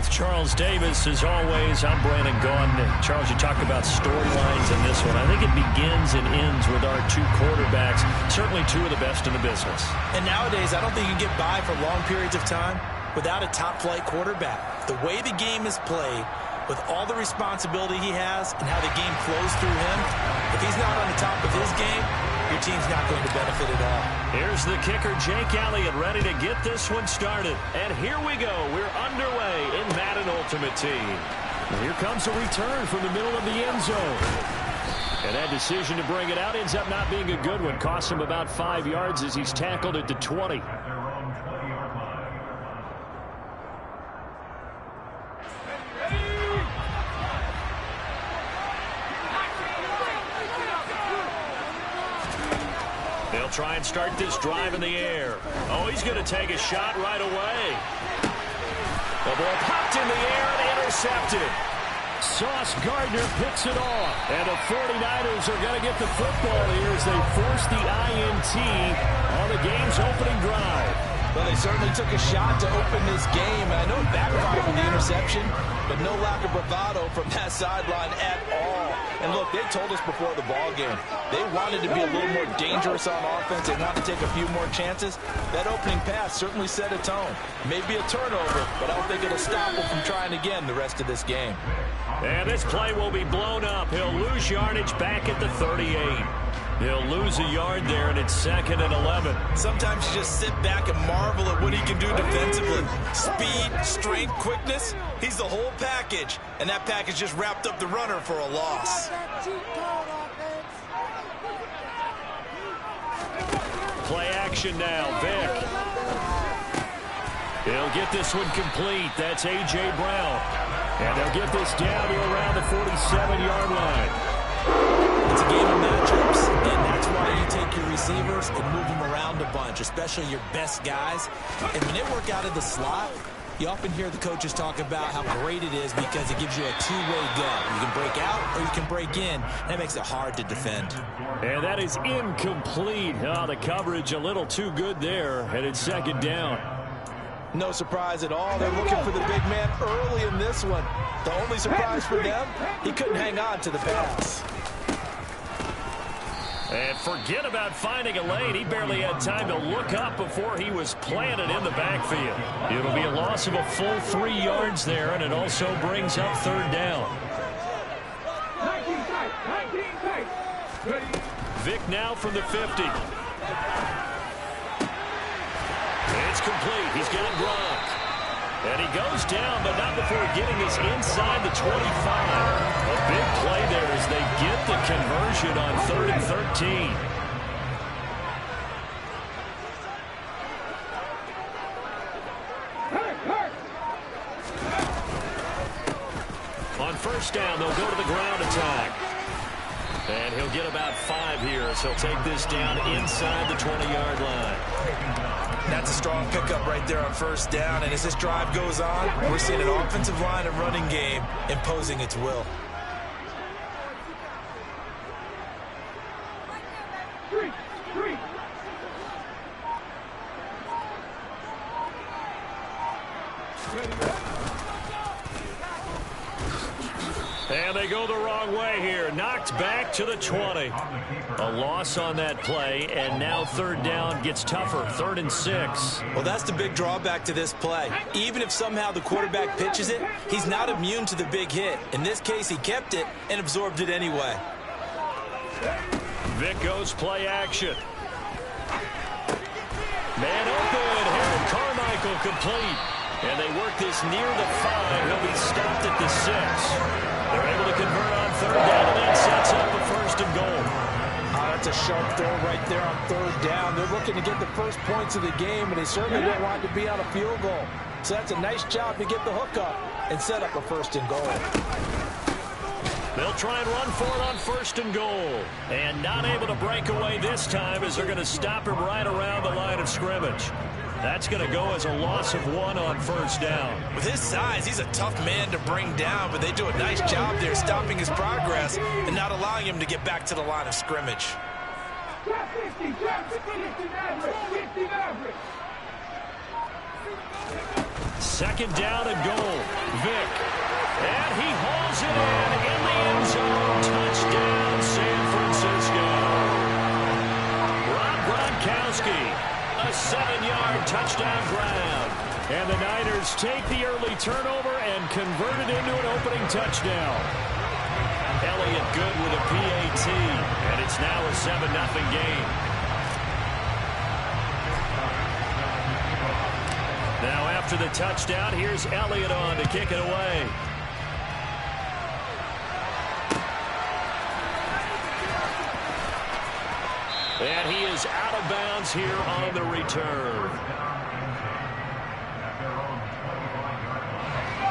with Charles Davis. As always, I'm Brandon Gaudin. Charles, you talk about storylines in this one. I think it begins and ends with our two quarterbacks, certainly two of the best in the business. And nowadays, I don't think you can get by for long periods of time without a top-flight quarterback. The way the game is played, with all the responsibility he has and how the game flows through him, if he's not on the top of his game, your team's not going to benefit at all. Here's the kicker, Jake Elliott, ready to get this one started. And here we go. We're underway in Madden Ultimate Team. And here comes a return from the middle of the end zone. And that decision to bring it out ends up not being a good one. Costs him about 5 yards as he's tackled at the 20. They'll try and start this drive in the air. Oh, he's going to take a shot right away. The ball popped in the air and intercepted. Sauce Gardner picks it off. And the 49ers are going to get the football here as they force the INT on the game's opening drive. Well, they certainly took a shot to open this game. And I know it backfired with the interception, but no lack of bravado from that sideline at all. And look, they told us before the ball game, they wanted to be a little more dangerous on offense. They wanted to take a few more chances. That opening pass certainly set a tone. Maybe a turnover, but I don't think it'll stop them from trying again the rest of this game. And this play will be blown up. He'll lose yardage back at the 38. He'll lose a yard there, and it's 2nd and 11. Sometimes you just sit back and marvel at what he can do defensively. Speed, strength, quickness, he's the whole package. And that package just wrapped up the runner for a loss. Play action now, Vic. He'll get this one complete. That's A.J. Brown. And they'll get this down to around the 47-yard line. It's a game of matchups, and that's why you take your receivers and move them around a bunch, especially your best guys. And when they work out of the slot, you often hear the coaches talk about how great it is because it gives you a two-way go. You can break out or you can break in. That makes it hard to defend. And that is incomplete. Oh, the coverage a little too good there, and it's 2nd down. No surprise at all. They're looking for the big man early in this one. The only surprise for them, he couldn't hang on to the pass. And forget about finding a lane. He barely had time to look up before he was planted in the backfield. It'll be a loss of a full 3 yards there, and it also brings up 3rd down. Vic now from the 50. It's complete. He's got Gronk. And he goes down, but not before getting this inside the 25. A big play there as they get the conversion on 3rd and 13. On 1st down, they'll go to the ground attack. And he'll get about 5 here as he'll take this down inside the 20-yard line. That's a strong pickup right there on 1st down. And as this drive goes on, we're seeing an offensive line and running game imposing its will. And they go the wrong way here. Knocked back to the 20. A loss on that play, and now 3rd down gets tougher. 3rd and 6. Well, that's the big drawback to this play. Even if somehow the quarterback pitches it, he's not immune to the big hit. In this case, he kept it and absorbed it anyway. Vic goes play action. Man open. Harold Carmichael complete. And they work this near the 5. He'll be stopped at the 6. They're able to convert on 3rd down, and that sets up a 1st and goal. That's a sharp throw right there on 3rd down. They're looking to get the first points of the game, and they certainly don't want to be on a field goal. So that's a nice job to get the hook up and set up a 1st and goal. They'll try and run for it on 1st and goal. And not able to break away this time as they're going to stop him right around the line of scrimmage. That's going to go as a loss of 1 on 1st down. With his size, he's a tough man to bring down, but they do a nice job there stopping his progress and not allowing him to get back to the line of scrimmage. Second down and goal. Vick. And he hauls it in the end zone. Touchdown, San Francisco. Rob Gronkowski, a 7-yard touchdown grab. And the Niners take the early turnover and convert it into an opening touchdown. Elliott good with a PAT, and it's now a 7-0 game. Now after the touchdown, here's Elliott on to kick it away. And he is out of bounds here on the return.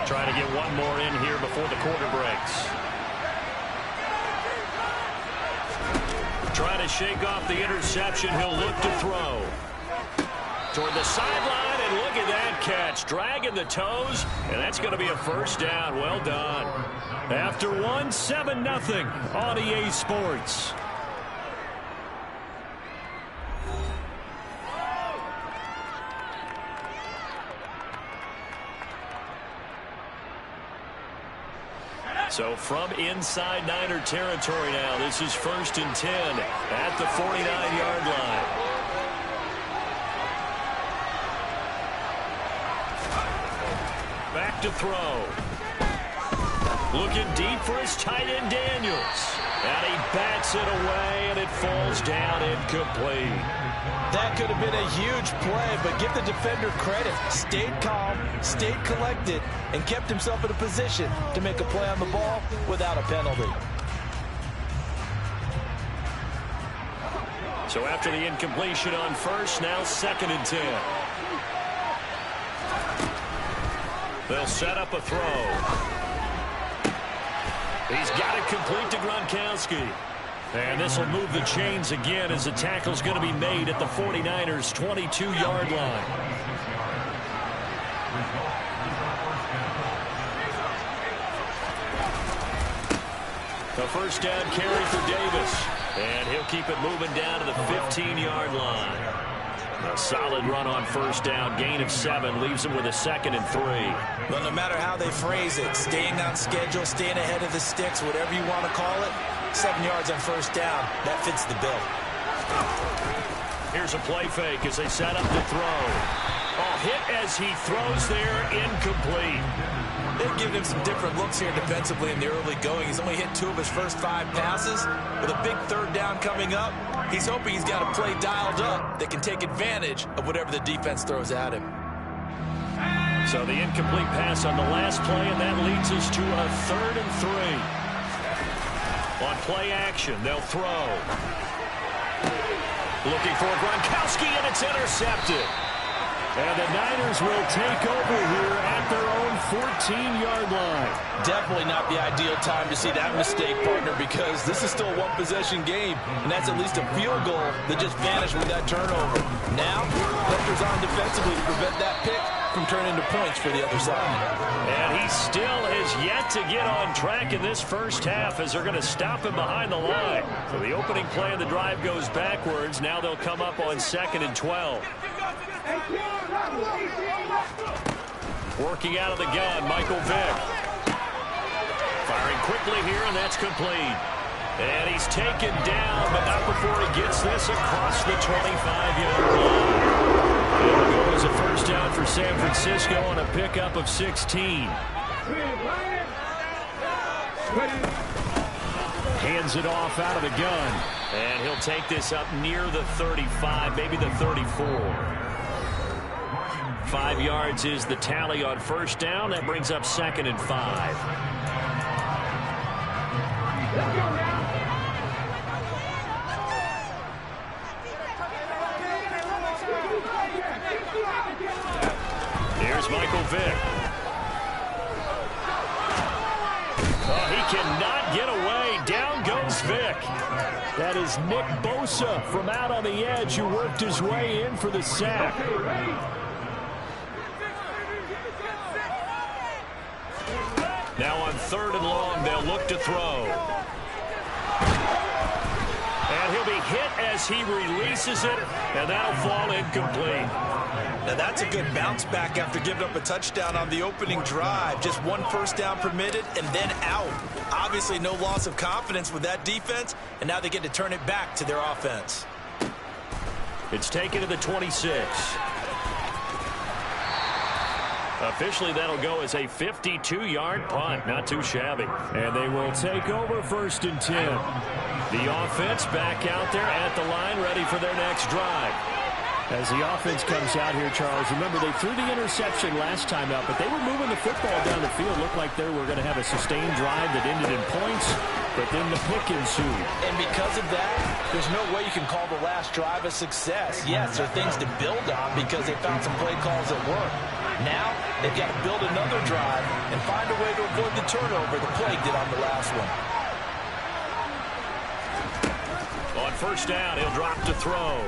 Trying to get one more in here before the quarter breaks. Trying to shake off the interception. He'll look to throw. Toward the sideline, and look at that catch. Dragging the toes, and that's going to be a first down. Well done. After one, 7-0 on EA Sports. So from inside Niner territory now, this is 1st and 10 at the 49-yard line. Back to throw. Looking deep for his tight end Daniels. And he bats it away, and it falls down incomplete. That could have been a huge play, but give the defender credit. Stayed calm, stayed collected, and kept himself in a position to make a play on the ball without a penalty. So after the incompletion on first, now 2nd and 10. They'll set up a throw. He's got it complete to Gronkowski. And this will move the chains again as the tackle's going to be made at the 49ers' 22-yard line. The first down carry for Davis. And he'll keep it moving down to the 15-yard line. A solid run on first down. Gain of 7 leaves him with a 2nd and 3. Well, no matter how they phrase it, staying on schedule, staying ahead of the sticks, whatever you want to call it, 7 yards on first down, that fits the bill. Here's a play fake as they set up to throw. Oh, hit as he throws there, incomplete. They've given him some different looks here defensively in the early going. He's only hit 2 of his first 5 passes. With a big 3rd down coming up, he's hoping he's got a play dialed up that can take advantage of whatever the defense throws at him. So the incomplete pass on the last play, and that leads us to a 3rd and 3. On play action, they'll throw. Looking for Gronkowski, and it's intercepted. And the Niners will take over here at their own 14-yard line. Definitely not the ideal time to see that mistake, partner, because this is still a one-possession game, and that's at least a field goal that just vanished with that turnover. Now, pressure's on defensively to prevent that pick from turning into points for the other side. And he still has yet to get on track in this first half as they're going to stop him behind the line. So the opening play of the drive goes backwards. Now they'll come up on 2nd and 12. Working out of the gun, Michael Vick. Firing quickly here, and that's complete. And he's taken down, but not before he gets this across the 25-yard line. And the goal is a first down for San Francisco on a pickup of 16. Hands it off out of the gun. And he'll take this up near the 35, maybe the 34. 5 yards is the tally on first down. That brings up 2nd and 5. Here's Michael Vick. Oh, he cannot get away. Down goes Vick. That is Nick Bosa from out on the edge who worked his way in for the sack. Now on 3rd and long, they'll look to throw. And he'll be hit as he releases it, and that'll fall incomplete. Now that's a good bounce back after giving up a touchdown on the opening drive. Just one first down permitted and then out. Obviously no loss of confidence with that defense, and now they get to turn it back to their offense. It's taken to the 26. Officially, that'll go as a 52-yard punt. Not too shabby. And they will take over 1st and 10. The offense back out there at the line, ready for their next drive. As the offense comes out here, Charles, remember they threw the interception last time out, but they were moving the football down the field. Looked like they were going to have a sustained drive that ended in points, but then the pick ensued. And because of that, there's no way you can call the last drive a success. Yes, there are things to build on because they found some play calls that work. Now, they've got to build another drive and find a way to avoid the turnover the play did on the last one. On 1st down, he'll drop to throw.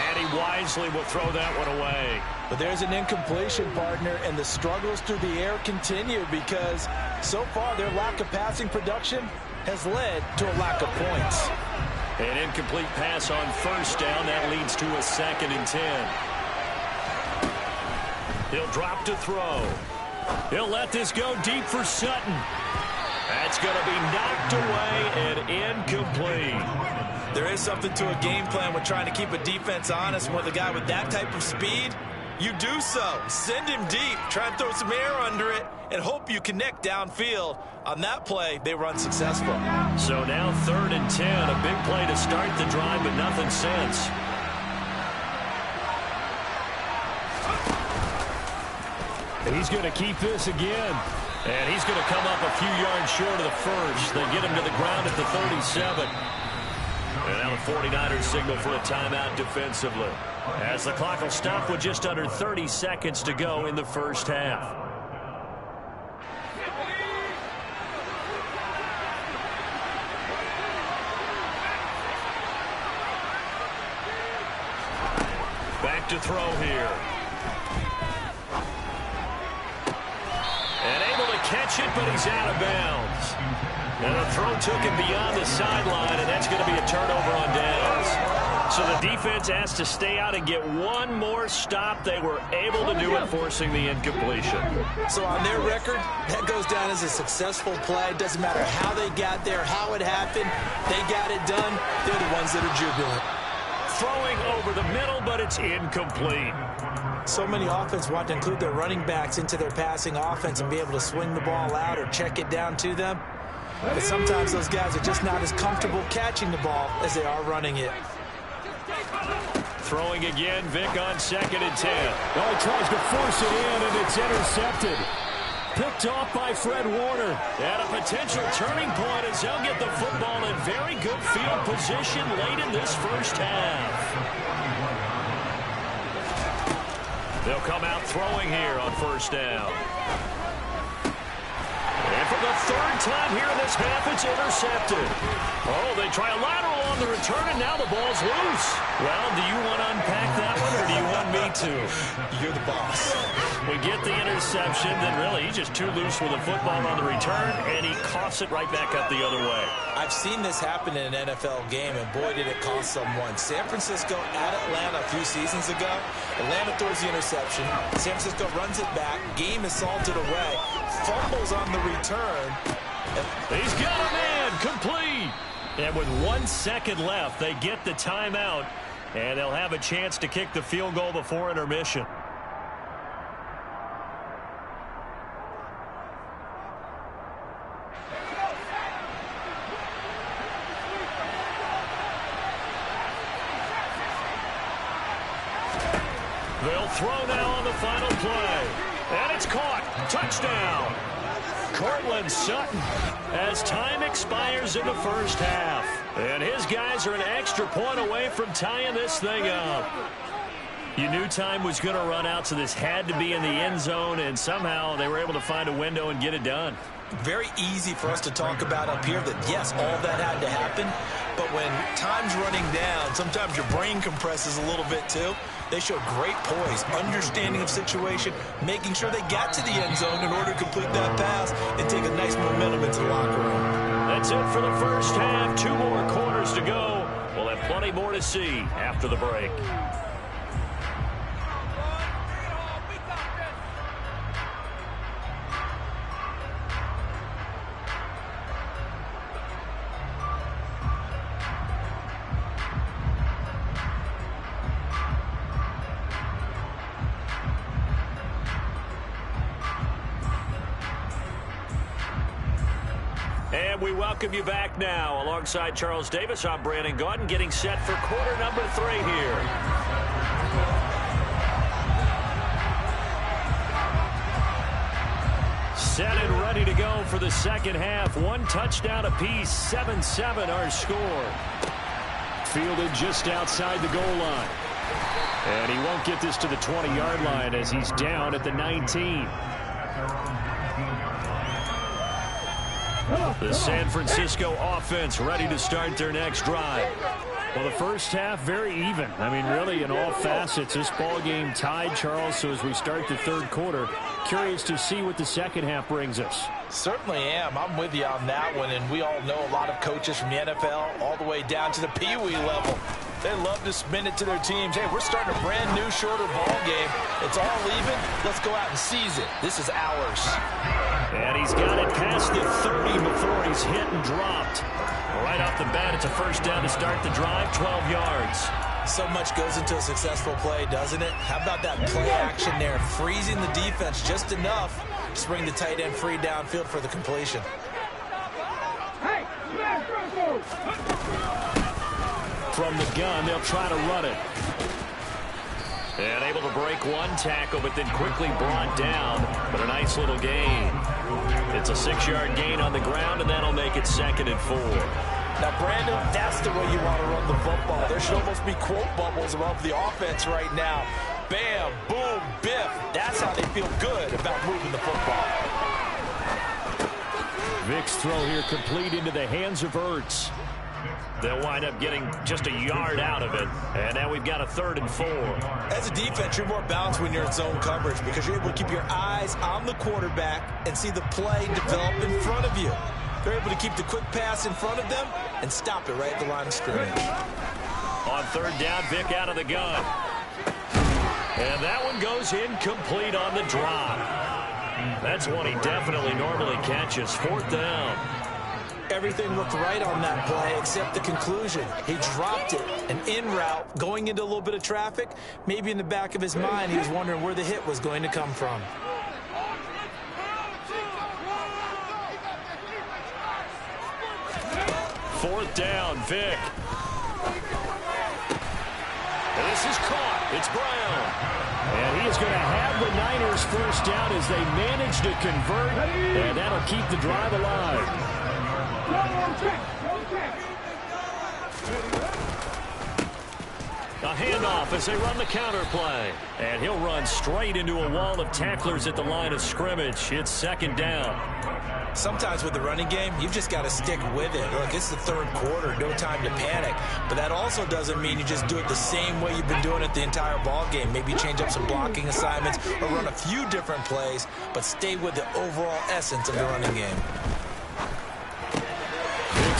And he wisely will throw that one away. But there's an incompletion, partner, and the struggles through the air continue because so far their lack of passing production has led to a lack of points. An incomplete pass on 1st down. That leads to a 2nd and 10. He'll drop to throw. He'll let this go deep for Sutton. That's going to be knocked away and incomplete. There is something to a game plan with trying to keep a defense honest. With a guy with that type of speed, you do so. Send him deep. Try and throw some air under it and hope you connect downfield. On that play, they were unsuccessful. So now 3rd and 10. A big play to start the drive, but nothing since. And he's going to keep this again. And he's going to come up a few yards short of the first. They get him to the ground at the 37. And now the 49ers signal for a timeout defensively, as the clock will stop with just under 30 seconds to go in the 1st half. Back to throw here. And able to catch it, but he's out of bounds. And the throw took him beyond the sideline, and that's going to be a turnover on downs. So the defense has to stay out and get one more stop. They were able to do it, forcing the incompletion. So on their record, that goes down as a successful play. It doesn't matter how they got there, how it happened. They got it done. They're the ones that are jubilant. Throwing over the middle, but it's incomplete. So many offenses want to include their running backs into their passing offense and be able to swing the ball out or check it down to them. But sometimes those guys are just not as comfortable catching the ball as they are running it. Throwing again, Vic on 2nd and 10. Well, he tries to force it in, and it's intercepted. Picked off by Fred Warner. At a potential turning point as they'll get the football in very good field position late in this 1st half. They'll come out throwing here on 1st down. And for the 3rd time here in this half, it's intercepted. Oh, they try a lateral on the return, and now the ball's loose. Well, do you want to unpack that one, or do you want me to? You're the boss. We get the interception, then really he's just too loose with the football on the return, and he coughs it right back up the other way. I've seen this happen in an NFL game, and boy, did it cost someone. San Francisco at Atlanta a few seasons ago. Atlanta throws the interception. San Francisco runs it back. Game is salted away. Fumbles on the return. He's got a man, complete. And with 1 second left, they get the timeout, and they'll have a chance to kick the field goal before intermission. They'll throw now on the final play. And it's caught. Touchdown. Cortland Sutton, as time expires in the 1st half. And his guys are an extra point away from tying this thing up. You knew time was going to run out, so this had to be in the end zone, and somehow they were able to find a window and get it done. Very easy for us to talk about up here that, yes, all that had to happen. But when time's running down, sometimes your brain compresses a little bit too. They showed great poise, understanding of situation, making sure they got to the end zone in order to complete that pass and take a nice momentum into the locker room. That's it for the 1st half. 2 more quarters to go. We'll Plenty more to see after the break. And we welcome you back now. Alongside Charles Davis, I'm Brandon Gaudin, getting set for quarter number 3 here. Set and ready to go for the second half. 1 touchdown apiece, 7-7 our score. Fielded just outside the goal line. And he won't get this to the 20-yard line as he's down at the 19. The San Francisco offense ready to start their next drive. Well, the first half, very even. I mean, really, in all facets, this ball game tied, Charles. So as we start the third quarter, curious to see what the second half brings us. Certainly am. I'm with you on that one. And we all know a lot of coaches from the NFL all the way down to the Pee Wee level. They love to spin it to their teams. Hey, we're starting a brand new, shorter ball game. It's all even. Let's go out and seize it. This is ours. And he's got it past the 30 before he's hit and dropped. Right off the bat, it's a first down to start the drive, 12 yards. So much goes into a successful play, doesn't it? How about that play action there, freezing the defense just enough to bring the tight end free downfield for the completion. From the gun, they'll try to run it. And able to break one tackle, but then quickly brought down. But a nice little gain. It's a 6-yard gain on the ground, and that'll make it 2nd and 4. Now, Brandon, that's the way you want to run the football. There should almost be quote bubbles above the offense right now. Bam, boom, biff. That's how they feel good about moving the football. Vick's throw here complete into the hands of Ertz. They'll wind up getting just a yard out of it. And now we've got a 3rd and 4. As a defense, you're more balanced when you're in zone coverage because you're able to keep your eyes on the quarterback and see the play develop in front of you. They're able to keep the quick pass in front of them and stop it right at the line of scrimmage. On 3rd down, Vick out of the gun. And that one goes incomplete on the drop. That's one he definitely normally catches. 4th down. Everything looked right on that play except the conclusion. He dropped it, an in route, going into a little bit of traffic. Maybe in the back of his mind, he was wondering where the hit was going to come from. Fourth down, Vick. And this is caught. It's Brown. And he is going to have the Niners first down as they manage to convert, and that'll keep the drive alive. A handoff as they run the counter play. And he'll run straight into a wall of tacklers at the line of scrimmage. It's 2nd down. Sometimes with the running game, you've just got to stick with it. Look, it's the third quarter, no time to panic. But that also doesn't mean you just do it the same way you've been doing it the entire ball game. Maybe change up some blocking assignments or run a few different plays, but stay with the overall essence of the running game.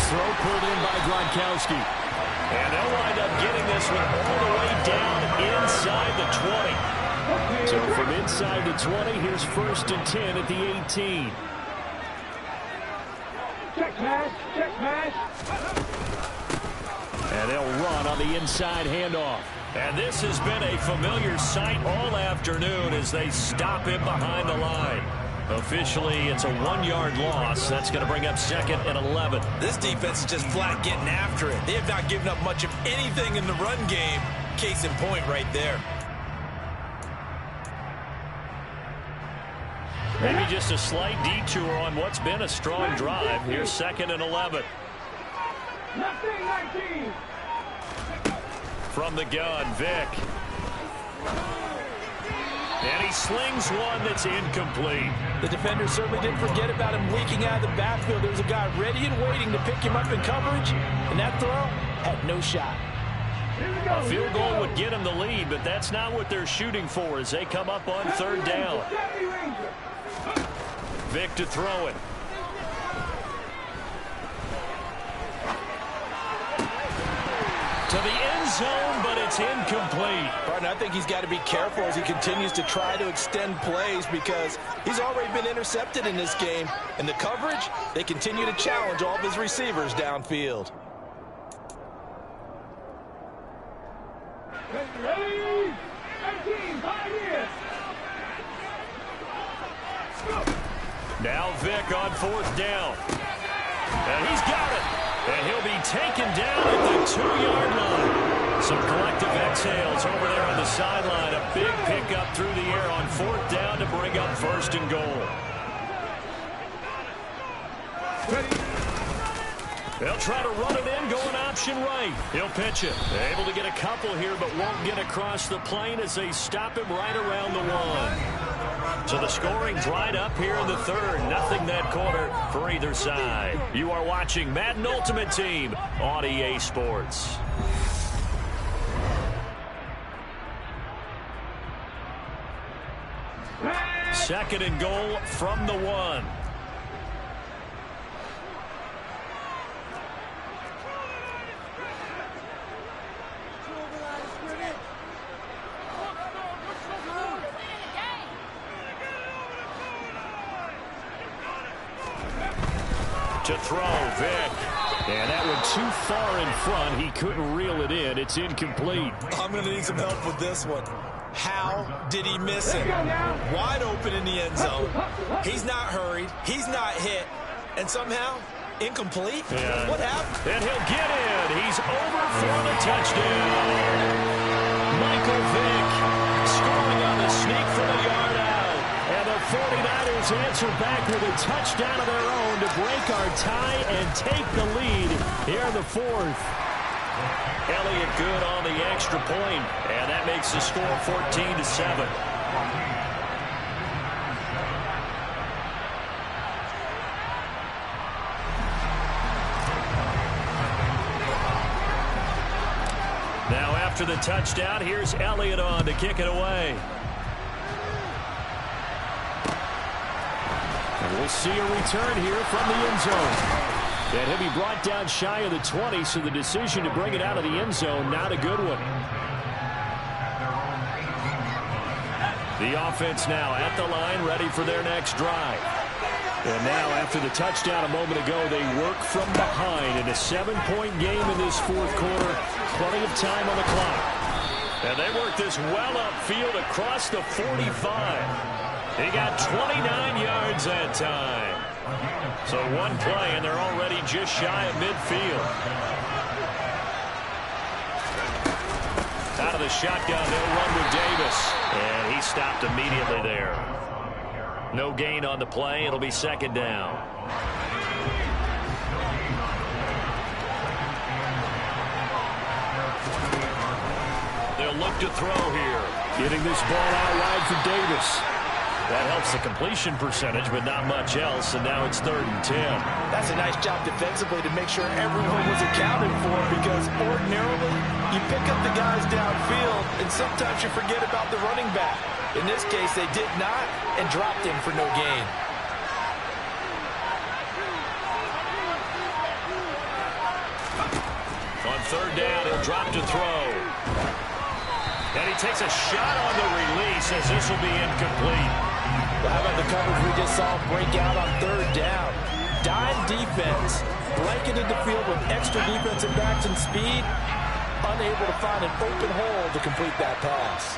Throw pulled in by Gronkowski. And they'll wind up getting this one all the way down inside the 20. So from inside the 20, here's 1st and 10 at the 18. Check pass, check pass. And they'll run on the inside handoff. And this has been a familiar sight all afternoon as they stop him behind the line. Officially, it's a 1-yard loss. That's going to bring up 2nd and 11. This defense is just flat getting after it. They have not given up much of anything in the run game. Case in point right there. Maybe just a slight detour on what's been a strong drive. Here's 2nd and 11. 19. From the gun, Vick. And he slings one that's incomplete. The defender certainly didn't forget about him leaking out of the backfield. There was a guy ready and waiting to pick him up in coverage, and that throw had no shot. A field goal would get him the lead, but that's not what they're shooting for as they come up on 3rd down. Vick to throw it. to the end zone, but it's incomplete. Partner, I think he's got to be careful as he continues to try to extend plays because he's already been intercepted in this game. And the coverage, they continue to challenge all of his receivers downfield. Ready? 18, 5 years. Now Vick on 4th down. And he's got it. And he'll be taken down at the 2-yard line. Some collective exhales over there on the sideline. A big pickup through the air on 4th down to bring up 1st and goal. They'll try to run it in, going option right. He'll pitch it. Able to get a couple here, but won't get across the plane as they stop him right around the 1. So the scoring dried up here in the 3rd. Nothing that quarter for either side. You are watching Madden Ultimate Team on EA Sports. Second and goal from the 1. To throw, Vick. And that one too far in front. He couldn't reel it in. It's incomplete. I'm going to need some help with this one. How did he miss it? Wide open in the end zone. He's not hurried. He's not hit. And somehow, incomplete? Yeah. What happened? And he'll get in. He's over for the touchdown. Michael Vick scoring on the sneak for the yard out. And the 49ers answer back with a touchdown of their own to break our tie and take the lead here in the 4th. Elliott good on the extra point, and that makes the score 14-7. Now after the touchdown, here's Elliott on to kick it away. And we'll see a return here from the end zone. And he'll be brought down shy of the 20, so the decision to bring it out of the end zone, not a good one. The offense now at the line, ready for their next drive. And now, after the touchdown a moment ago, they work from behind in a 7-point game in this 4th quarter. Plenty of time on the clock. And they work this well upfield across the 45. He got 29 yards that time. So one play, and they're already just shy of midfield. Out of the shotgun, they'll run with Davis. And he stopped immediately there. No gain on the play. It'll be 2nd down. They'll look to throw here. Getting this ball out wide for Davis. That helps the completion percentage, but not much else, and now it's 3rd and 10. That's a nice job defensively to make sure everyone was accounted for, because ordinarily you pick up the guys downfield, and sometimes you forget about the running back. In this case, they did not, and dropped him for no gain. On 3rd down, he'll drop to throw. And he takes a shot on the release as this will be incomplete. How about the coverage we just saw break out on 3rd down? Dime defense, blanketed the field with extra defensive backs and speed, unable to find an open hole to complete that pass.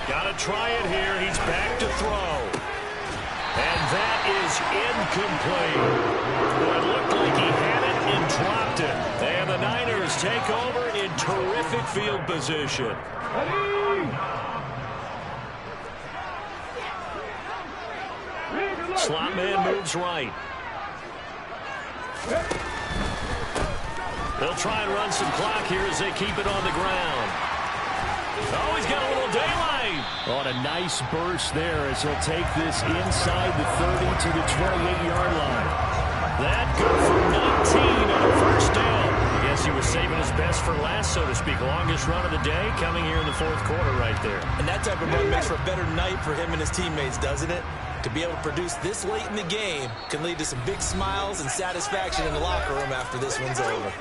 Got to try it here. He's back to throw. And that is incomplete. Well, it looked like he had it and dropped it. And the Niners take over in terrific field position. Slot man moves right. They'll try and run some clock here as they keep it on the ground. Oh, he's got a little daylight. On a nice burst there as he'll take this inside the 30 to the 28-yard line. That good for 19 on a 1st down. I guess he was saving his best for last, so to speak. Longest run of the day coming here in the 4th quarter right there. And that type of run makes for a better night for him and his teammates, doesn't it? to be able to produce this late in the game can lead to some big smiles and satisfaction in the locker room after this one's over.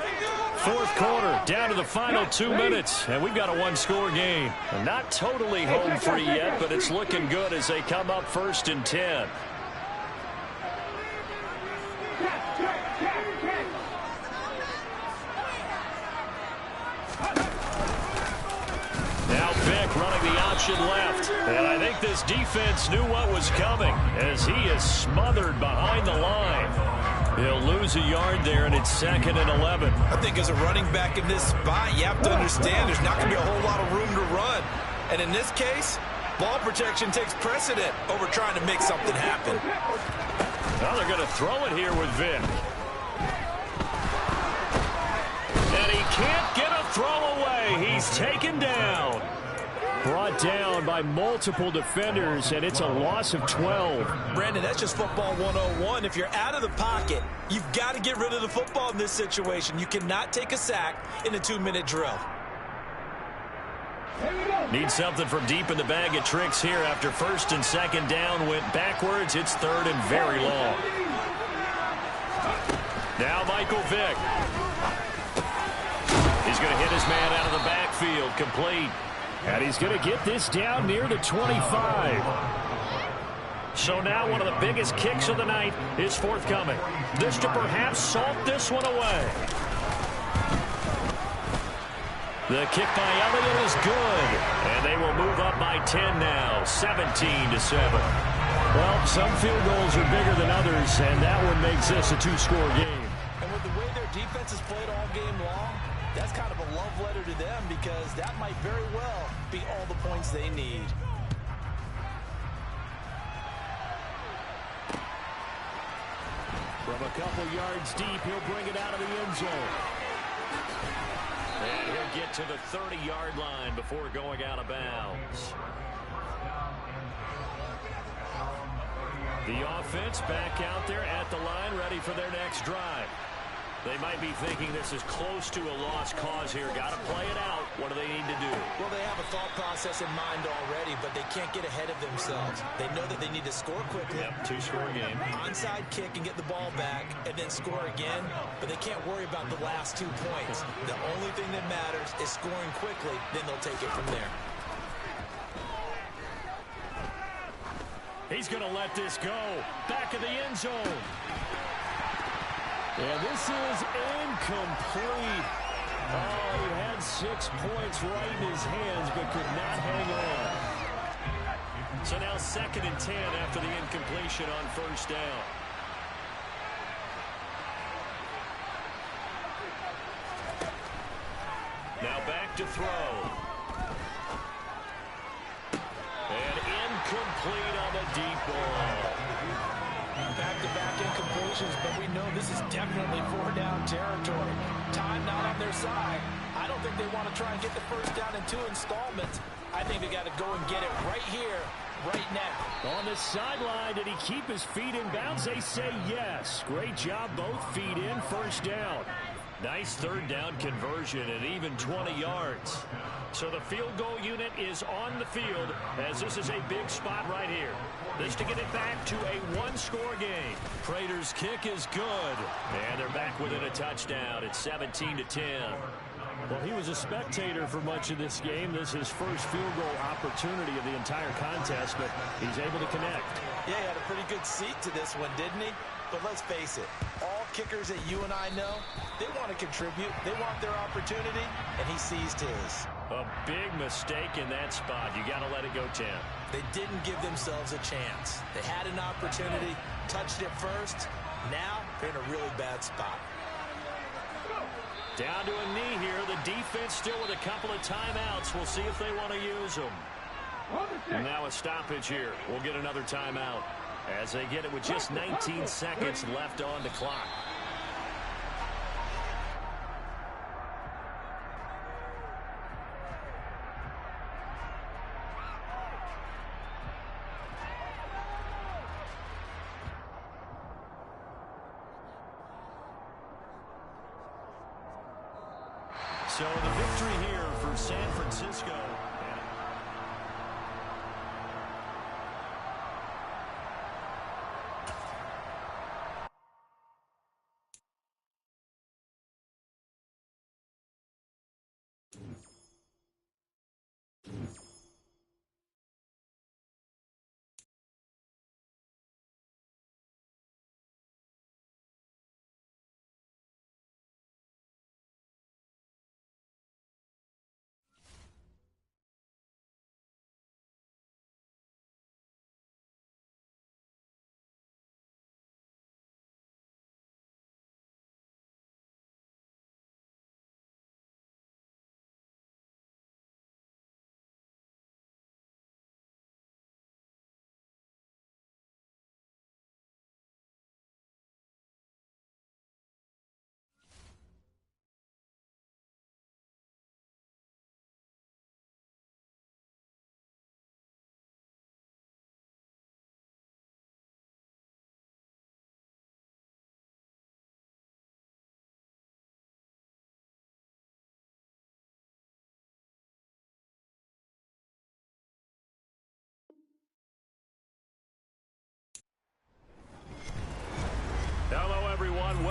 Fourth quarter, down to the final 2 minutes, and we've got a one-score game. Not totally home free yet, but it's looking good as they come up 1st and 10. Now Vick running the option left, and I think this defense knew what was coming as he is smothered behind the line. He'll lose a yard there, and it's 2nd and 11. I think as a running back in this spot, you have to understand there's not going to be a whole lot of room to run. And in this case, ball protection takes precedent over trying to make something happen. Well, they're going to throw it here with Vick. And he can't get a throw away. He's taken down. Brought down by multiple defenders, and it's a loss of 12. Brandon, that's just football 101. If you're out of the pocket, you've got to get rid of the football in this situation. You cannot take a sack in a 2-minute drill. Need something from deep in the bag of tricks here after 1st and 2nd down went backwards. It's 3rd and very long. Now Michael Vick. He's going to hit his man out of the backfield, complete. And he's going to get this down near the 25. So now one of the biggest kicks of the night is forthcoming. This to perhaps salt this one away. The kick by Elliott is good. And they will move up by 10 now, 17-7. Well, some field goals are bigger than others, and that one makes this a 2-score game. And with the way their defense has played all game long, that's kind of a love letter to them because that might very well be all the points they need. From a couple yards deep, he'll bring it out of the end zone. And he'll get to the 30-yard line before going out of bounds. The offense back out there at the line, ready for their next drive. They might be thinking this is close to a lost cause here. Got to play it out. What do they need to do? Well, they have a thought process in mind already, but they can't get ahead of themselves. They know that they need to score quickly. Yep, 2-score game. Onside kick and get the ball back and then score again, but they can't worry about the last 2 points. The only thing that matters is scoring quickly, then they'll take it from there. He's going to let this go. Back of the end zone. And this is incomplete. Oh, he had 6 points right in his hands, but could not hang on. So now 2nd and 10 after the incompletion on 1st down. Now back to throw. And incomplete on the deep ball. Back-to-back incompletions, but we know this is definitely 4-down territory. Time not on their side. I don't think they want to try and get the 1st down in 2 installments. I think they got to go and get it right here, right now. On the sideline, did he keep his feet in bounds? They say yes. Great job, both feet in, 1st down. Nice 3rd down conversion and even 20 yards. So the field goal unit is on the field as this is a big spot right here. This to get it back to a 1-score game. Prater's kick is good. And they're back within a touchdown. It's 17-10. Well, he was a spectator for much of this game. This is his first field goal opportunity of the entire contest, but he's able to connect. Yeah, he had a pretty good seat to this one, didn't he? But let's face it, all kickers that you and I know, they want to contribute. They want their opportunity, and he seized his. A big mistake in that spot. You got to let it go, Tim. They didn't give themselves a chance. They had an opportunity, touched it first. Now they're in a really bad spot. Down to a knee here. The defense still with a couple of timeouts. We'll see if they want to use them. And now a stoppage here. We'll get another timeout as they get it with just 19 seconds left on the clock. So the victory here for San Francisco.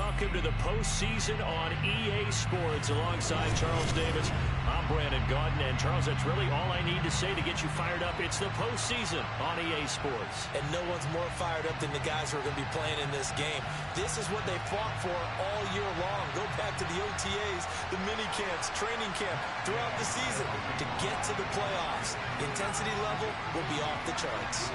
welcome to the postseason on EA Sports. Alongside Charles Davis, I'm Brandon Gaudin. And Charles, that's really all I need to say to get you fired up. It's the postseason on EA Sports. And no one's more fired up than the guys who are going to be playing in this game. This is what they fought for all year long. Go back to the OTAs, the mini camps, training camp, throughout the season to get to the playoffs. The intensity level will be off the charts.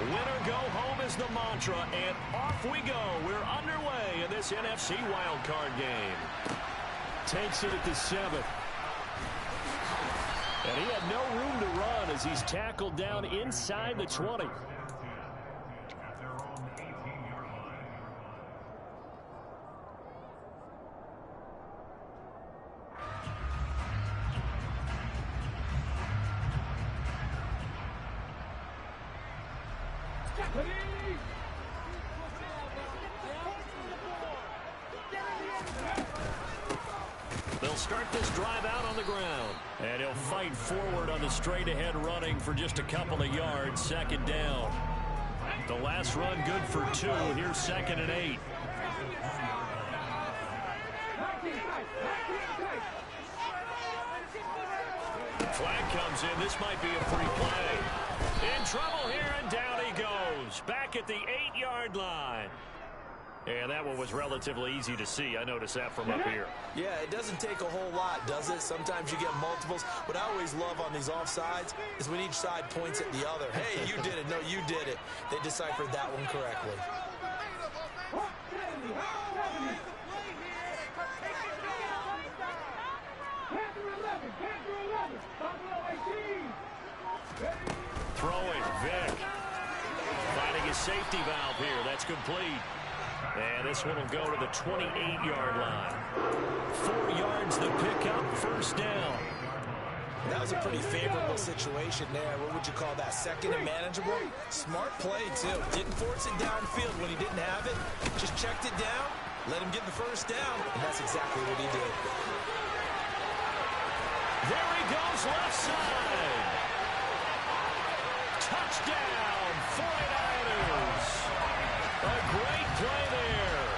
Winner go home is the mantra, and off we go. We're underway in this NFC wildcard game. Takes it at the 7th. And he had no room to run as he's tackled down inside the 20. At their own 18-yard line. They'll start this drive out on the ground. And he'll fight forward on the straight-ahead running for just a couple of yards. Second down. The last run good for 2. Here's 2nd and 8. Flag comes in. This might be a free play. In trouble here, and down he goes. Back at the 8-yard line. And that one was relatively easy to see. I noticed that from up here. Yeah, it doesn't take a whole lot, does it? Sometimes you get multiples. What I always love on these offsides is when each side points at the other. Hey, you did it. No, you did it. They deciphered that one correctly. Throwing, Vic. Finding his safety valve here. That's complete. And this one will go to the 28-yard line. 4 yards the pickup, first down. That was a pretty favorable situation there. What would you call that? Second and manageable? Smart play, too. Didn't force it downfield when he didn't have it. Just checked it down, let him get the first down, and that's exactly what he did. There he goes, left side. Touchdown, 49ers. A great play there.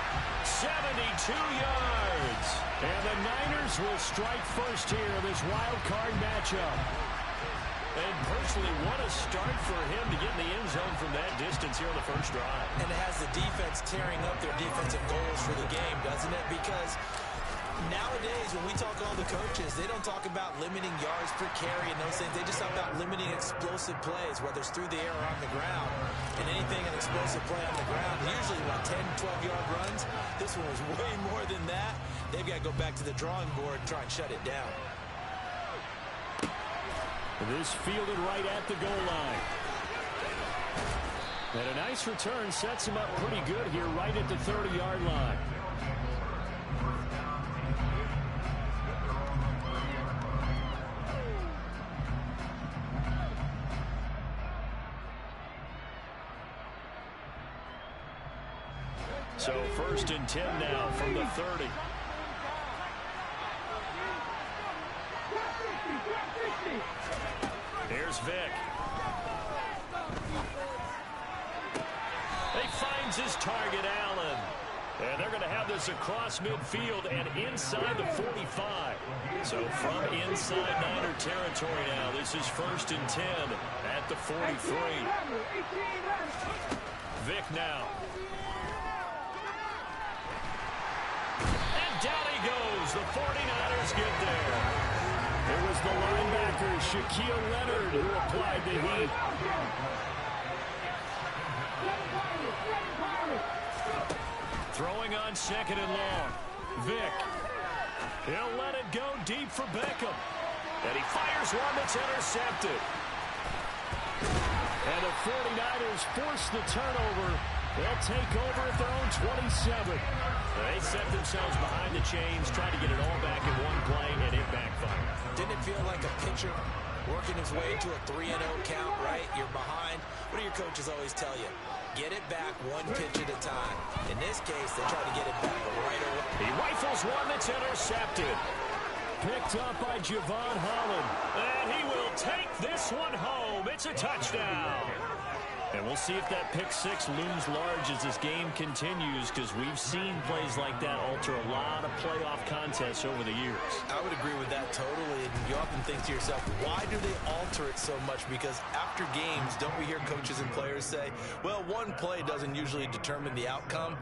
72 yards. And the Niners will strike first here in this wild card matchup. And personally, what a start for him to get in the end zone from that distance here on the first drive. And it has the defense tearing up their defensive goals for the game, doesn't it? Because nowadays, when we talk to all the coaches, they don't talk about limiting yards per carry and those things. They just talk about limiting explosive plays, whether it's through the air or on the ground. And anything an explosive play on the ground, usually, 10, 12-yard runs. This one was way more than that. They've got to go back to the drawing board and try and shut it down. This fielded right at the goal line. And a nice return sets him up pretty good here right at the 30-yard line. So 1st and 10 now from the 30. Here's Vic. He finds his target, Allen. And they're going to have this across midfield and inside the 45. So from inside Niner territory now, this is 1st and 10 at the 43. Vic now. Down he goes. The 49ers get there. It was the linebacker, Shaquille Leonard, who applied the heat. Throwing on 2nd and long. Vic. He'll let it go deep for Beckham. And he fires one that's intercepted. And the 49ers force the turnover. They'll take over at their own 27. They set themselves behind the chains, tried to get it all back in one play, and it backfired. Didn't it feel like a pitcher working his way into a 3-0 count, right? You're behind. What do your coaches always tell you? Get it back one pitch at a time. In this case, they try to get it back right away. He rifles one that's intercepted. Picked up by Javon Holland. And he will take this one home. It's a touchdown. And we'll see if that pick six looms large as this game continues, because we've seen plays like that alter a lot of playoff contests over the years. I would agree with that totally. And you often think to yourself, why do they alter it so much? Because after games, don't we hear coaches and players say, well, one play doesn't usually determine the outcome?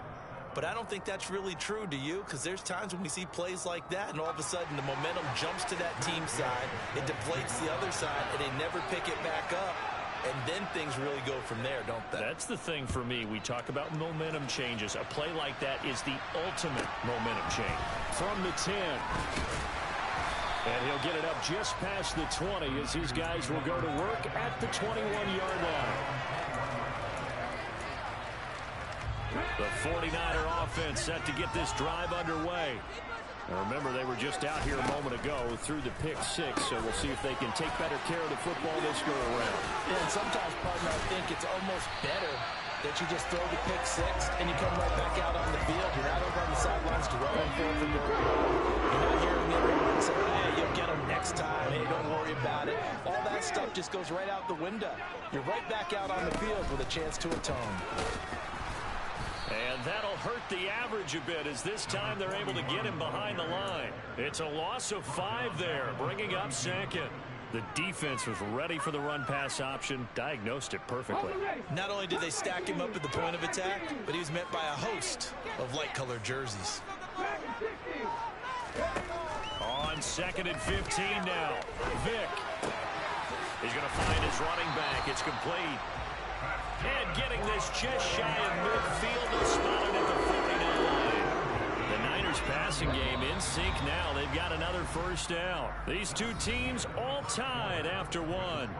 But I don't think that's really true, do you? Because there's times when we see plays like that, and all of a sudden the momentum jumps to that team side, it deflates the other side, and they never pick it back up. And then things really go from there, don't they? That's the thing for me. We talk about momentum changes. A play like that is the ultimate momentum change. From the 10. And he'll get it up just past the 20 as these guys will go to work at the 21-yard line. The 49er offense set to get this drive underway. Now remember, they were just out here a moment ago through the pick six, so we'll see if they can take better care of the football this go around. Yeah, and sometimes, partner, I think it's almost better that you just throw the pick six and you come right back out on the field. You're not over on the sidelines dwelling for the goal. You're not hearing everyone say, hey, you'll get them next time. Hey, don't worry about it. All that stuff just goes right out the window. You're right back out on the field with a chance to atone. And that'll hurt the average a bit as this time they're able to get him behind the line. It's a loss of 5 there, bringing up second. The defense was ready for the run-pass option, diagnosed it perfectly. Not only did they stack him up at the point of attack, but he was met by a host of light-colored jerseys. On 2nd and 15 now. Vick. He's going to find his running back. It's complete. And getting this just shy of midfield, is spotted at the 49 line. The Niners passing game in sync now. They've got another first down. These two teams all tied after one.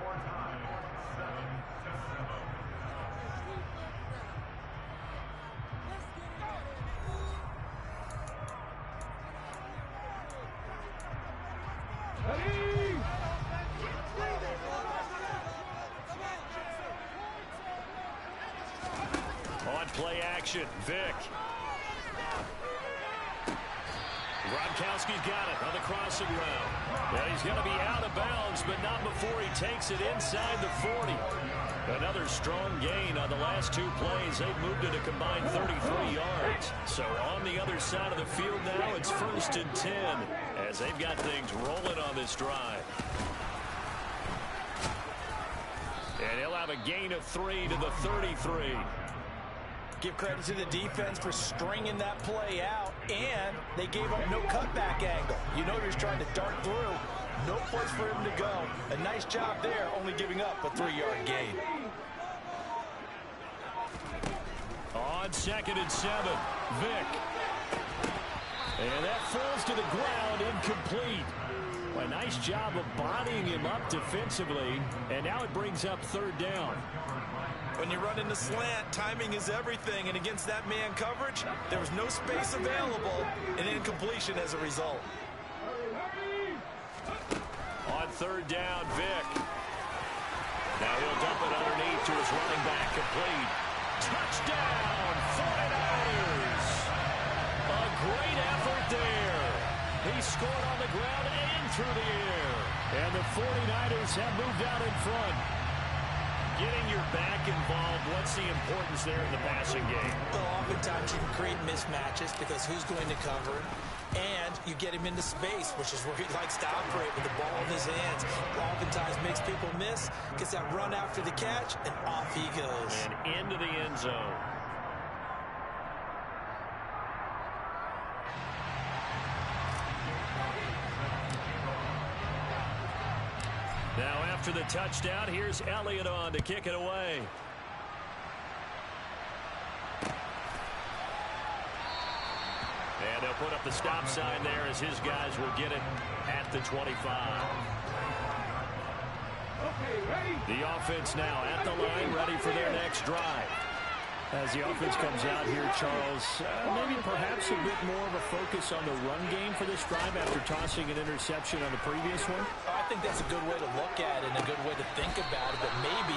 On play action, Vick. Gronkowski's got it on the crossing route. And he's going to be out of bounds, but not before he takes it inside the 40. Another strong gain on the last 2 plays. They've moved it a combined 33 yards. So on the other side of the field now, it's 1st and 10 as they've got things rolling on this drive. And he'll have a gain of 3 to the 33. Give credit to the defense for stringing that play out, and they gave up no cutback angle. You know he was trying to dart through. No place for him to go. A nice job there, only giving up a 3-yard gain. On 2nd and 7, Vick. And that falls to the ground, incomplete. Well, a nice job of bodying him up defensively, and now it brings up 3rd down. When you run in the slant, timing is everything, and against that man coverage, there was no space available, and incompletion as a result. On 3rd down, Vick. Now he'll dump it underneath to his running back, complete. Touchdown, 49ers! A great effort there. He scored on the ground and through the air. And the 49ers have moved out in front. Getting your back involved, what's the importance there in the passing game? Well, oftentimes you can create mismatches because who's going to cover him, and you get him into space, which is where he likes to operate with the ball in his hands. Oftentimes makes people miss, gets that run after the catch, and off he goes. And into the end zone. Now after the touchdown, here's Elliott on to kick it away. And they'll put up the stop sign there as his guys will get it at the 25. The offense now at the line, ready for their next drive. As the offense comes out here, Charles, maybe perhaps a bit more of a focus on the run game for this drive after tossing an interception on the previous one? I think that's a good way to look at it and a good way to think about it, but maybe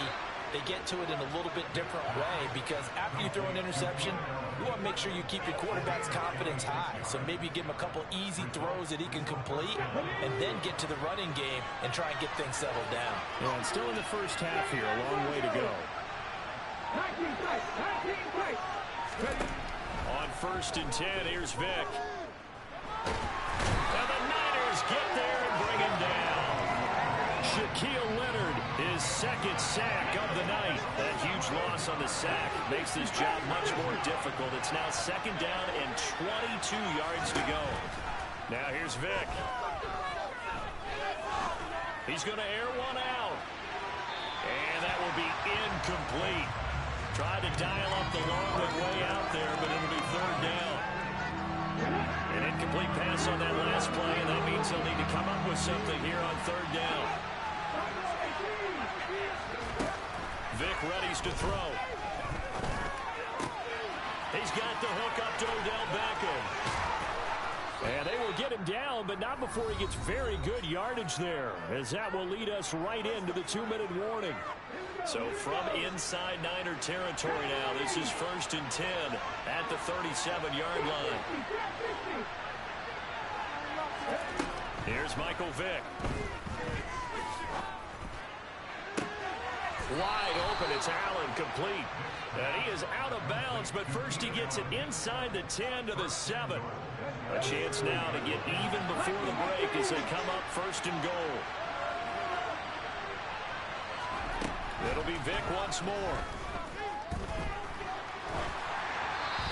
they get to it in a little bit different way, because after you throw an interception, you want to make sure you keep your quarterback's confidence high. So maybe give him a couple easy throws that he can complete and then get to the running game and try and get things settled down. Yeah, and still in the first half here, a long way to go. 19 tight. 19 tight. Ready? On 1st and 10, here's Vic. And the Niners get there and bring him down. Shaquille Leonard, his 2nd sack of the night. That huge loss on the sack makes this job much more difficult. It's now 2nd down and 22 yards to go. Now here's Vic. He's going to air one out. And that will be incomplete. Tried to dial up the long way out there, but it'll be 3rd down. An incomplete pass on that last play, and that means they'll need to come up with something here on 3rd down. Vic readies to throw. He's got the hook up to Odell Beckham. And they will get him down, but not before he gets very good yardage there, as that will lead us right into the 2-minute warning. So from inside Niner territory now, this is 1st and 10 at the 37-yard line. Here's Michael Vick. Wide open, it's Allen, complete. And he is out of bounds, but first he gets it inside the 10 to the 7. A chance now to get even before the break as they come up 1st and goal. It'll be Vic once more.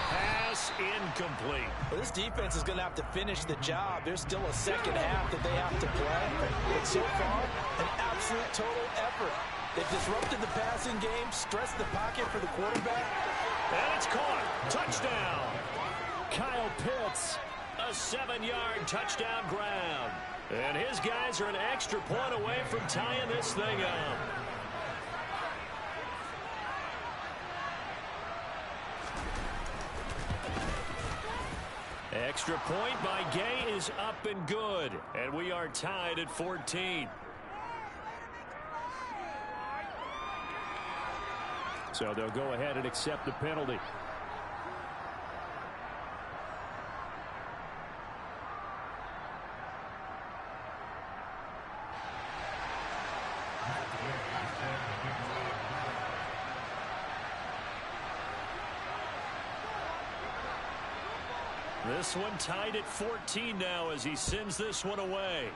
Pass incomplete. Well, this defense is going to have to finish the job. There's still a 2nd half that they have to play. But so far, an absolute total effort. They've disrupted the passing game, stressed the pocket for the quarterback. And it's caught. Touchdown. Kyle Pitts, a 7-yard touchdown grab. And his guys are an extra point away from tying this thing up. Extra point by Gay is up and good. And we are tied at 14. So they'll go ahead and accept the penalty. This one tied at 14 now as he sends this one away.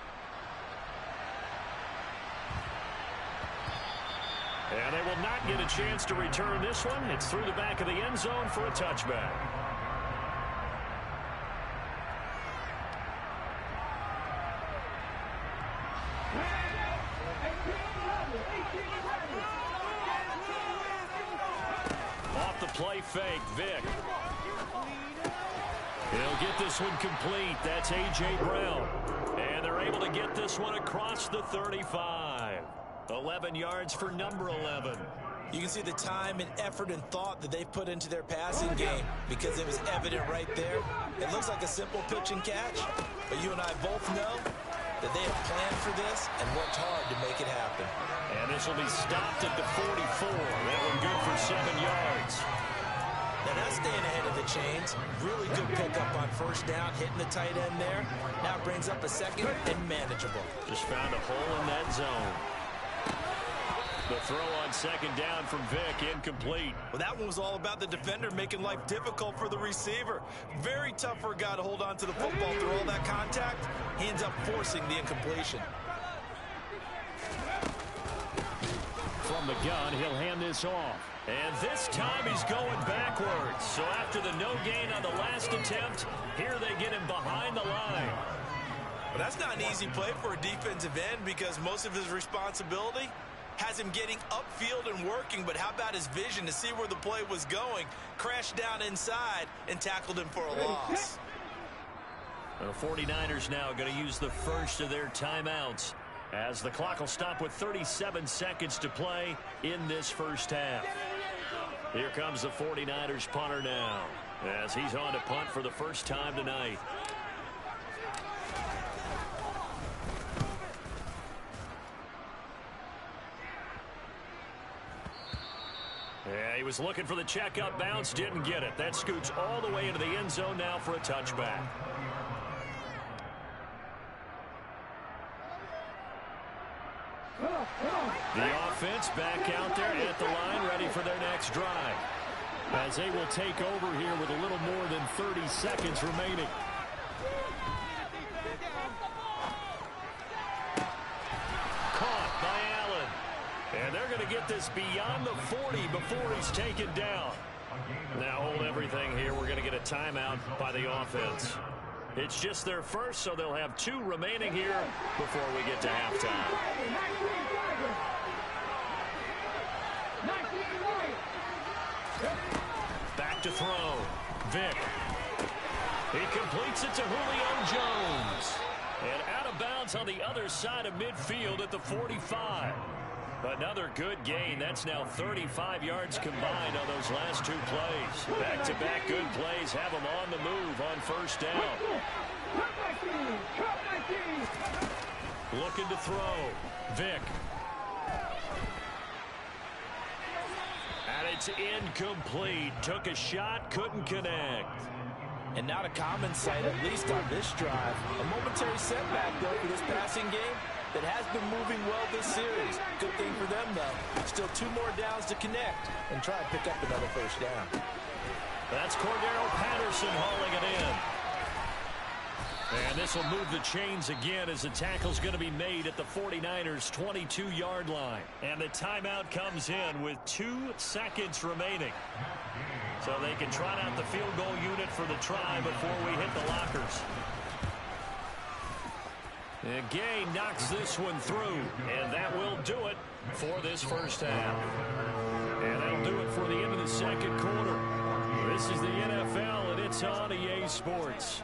And they will not get a chance to return this one. It's through the back of the end zone for a touchback. Off the play fake, Vic. He'll get this one complete. That's A.J. Brown. And they're able to get this one across the 35. 11 yards for number 11. You can see the time and effort and thought that they've put into their passing game because it was evident right there. It looks like a simple pitch and catch, but you and I both know that they have planned for this and worked hard to make it happen. And this will be stopped at the 44. That one good for 7 yards. Now that's staying ahead of the chains. Really good pickup on 1st down, hitting the tight end there. Now brings up a 2nd and manageable. Just found a hole in that zone. The throw on 2nd down from Vic, incomplete. Well, that one was all about the defender making life difficult for the receiver. Very tough for a guy to hold on to the football through all that contact. He ends up forcing the incompletion. From the gun, he'll hand this off. And this time he's going backwards. So after the no gain on the last attempt, here they get him behind the line. But that's not an easy play for a defensive end because most of his responsibility has him getting upfield and working, but how about his vision to see where the play was going, crashed down inside, and tackled him for a loss. The 49ers now going to use the first of their timeouts as the clock will stop with 37 seconds to play in this first half. Here comes the 49ers punter now as he's on to punt for the first time tonight. Yeah, he was looking for the checkup bounce, didn't get it. That scoots all the way into the end zone now for a touchback. The offense back out there at the line, ready for their next drive. As they will take over here with a little more than 30 seconds remaining. Caught by Allen. And they're going to get this beyond the 40 before he's taken down. Now hold everything here. We're going to get a timeout by the offense. It's just their first, so they'll have 2 remaining here before we get to halftime. Back to throw. Vick. He completes it to Julio Jones. And out of bounds on the other side of midfield at the 45. Another good gain. That's now 35 yards combined on those last 2 plays. Back-to-back good plays have them on the move on first down. Looking to throw. Vick. And it's incomplete. Took a shot, couldn't connect. And not a common sight, at least on this drive. A momentary setback, though, for this passing game that has been moving well this series. Good thing for them, though. Still 2 more downs to connect and try and pick up another first down. That's Cordero Patterson hauling it in. And this will move the chains again as the tackle's going to be made at the 49ers' 22-yard line. And the timeout comes in with 2 seconds remaining. So they can trot out the field goal unit for the try before we hit the lockers. And Gay knocks this one through, and that will do it for this first half. And that'll do it for the end of the second quarter. This is the NFL, and it's on EA Sports.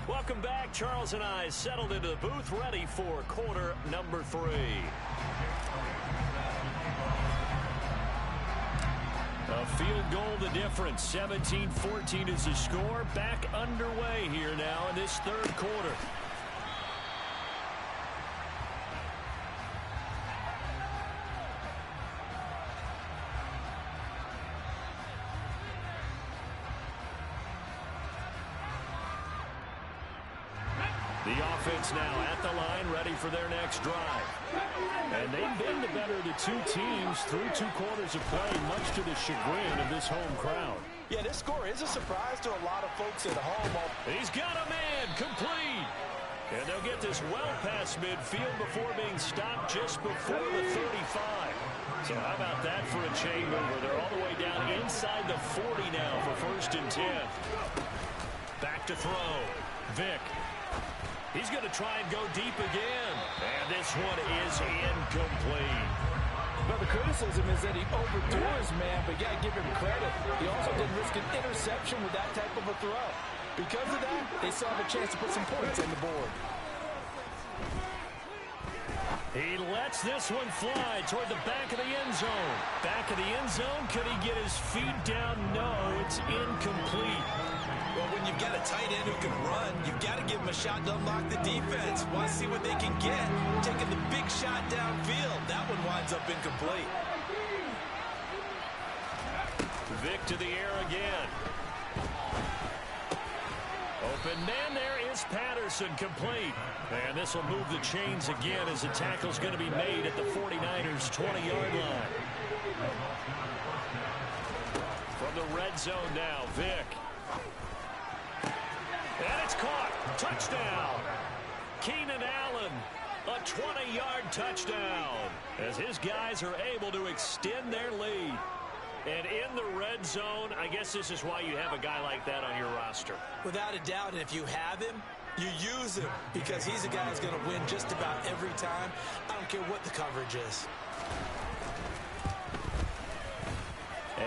Welcome back. Charles and I settled into the booth, ready for quarter number 3. A field goal the difference. 17-14 is the score. Back underway here now in this third quarter. The offense now at the line, ready for their next drive. And they've been the better of the 2 teams through 2 quarters of play, much to the chagrin of this home crowd. Yeah, this score is a surprise to a lot of folks at home. He's got a man, complete. And they'll get this well past midfield before being stopped just before the 35. So how about that for a chain mover? They're all the way down inside the 40 now for 1st and 10. Back to throw. Vick. He's going to try and go deep again. And this one is incomplete. Well, the criticism is that he overthrew his man, but you got to give him credit. He also didn't risk an interception with that type of a throw. Because of that, they still have a chance to put some points on the board. He lets this one fly toward the back of the end zone. Back of the end zone, could he get his feet down? No, it's incomplete. Well, when you've got a tight end who can run, you've got to give him a shot to unlock the defense. Want to see what they can get. Taking the big shot downfield. That one winds up incomplete. Vick to the air again. Open man there is Patterson, complete. And this will move the chains again as the tackle's going to be made at the 49ers' 20-yard line. From the red zone now, Vick. And it's caught. Touchdown. Keenan Allen, a 20-yard touchdown. As his guys are able to extend their lead. And in the red zone, I guess this is why you have a guy like that on your roster. Without a doubt, and if you have him, you use him because he's a guy who's going to win just about every time. I don't care what the coverage is.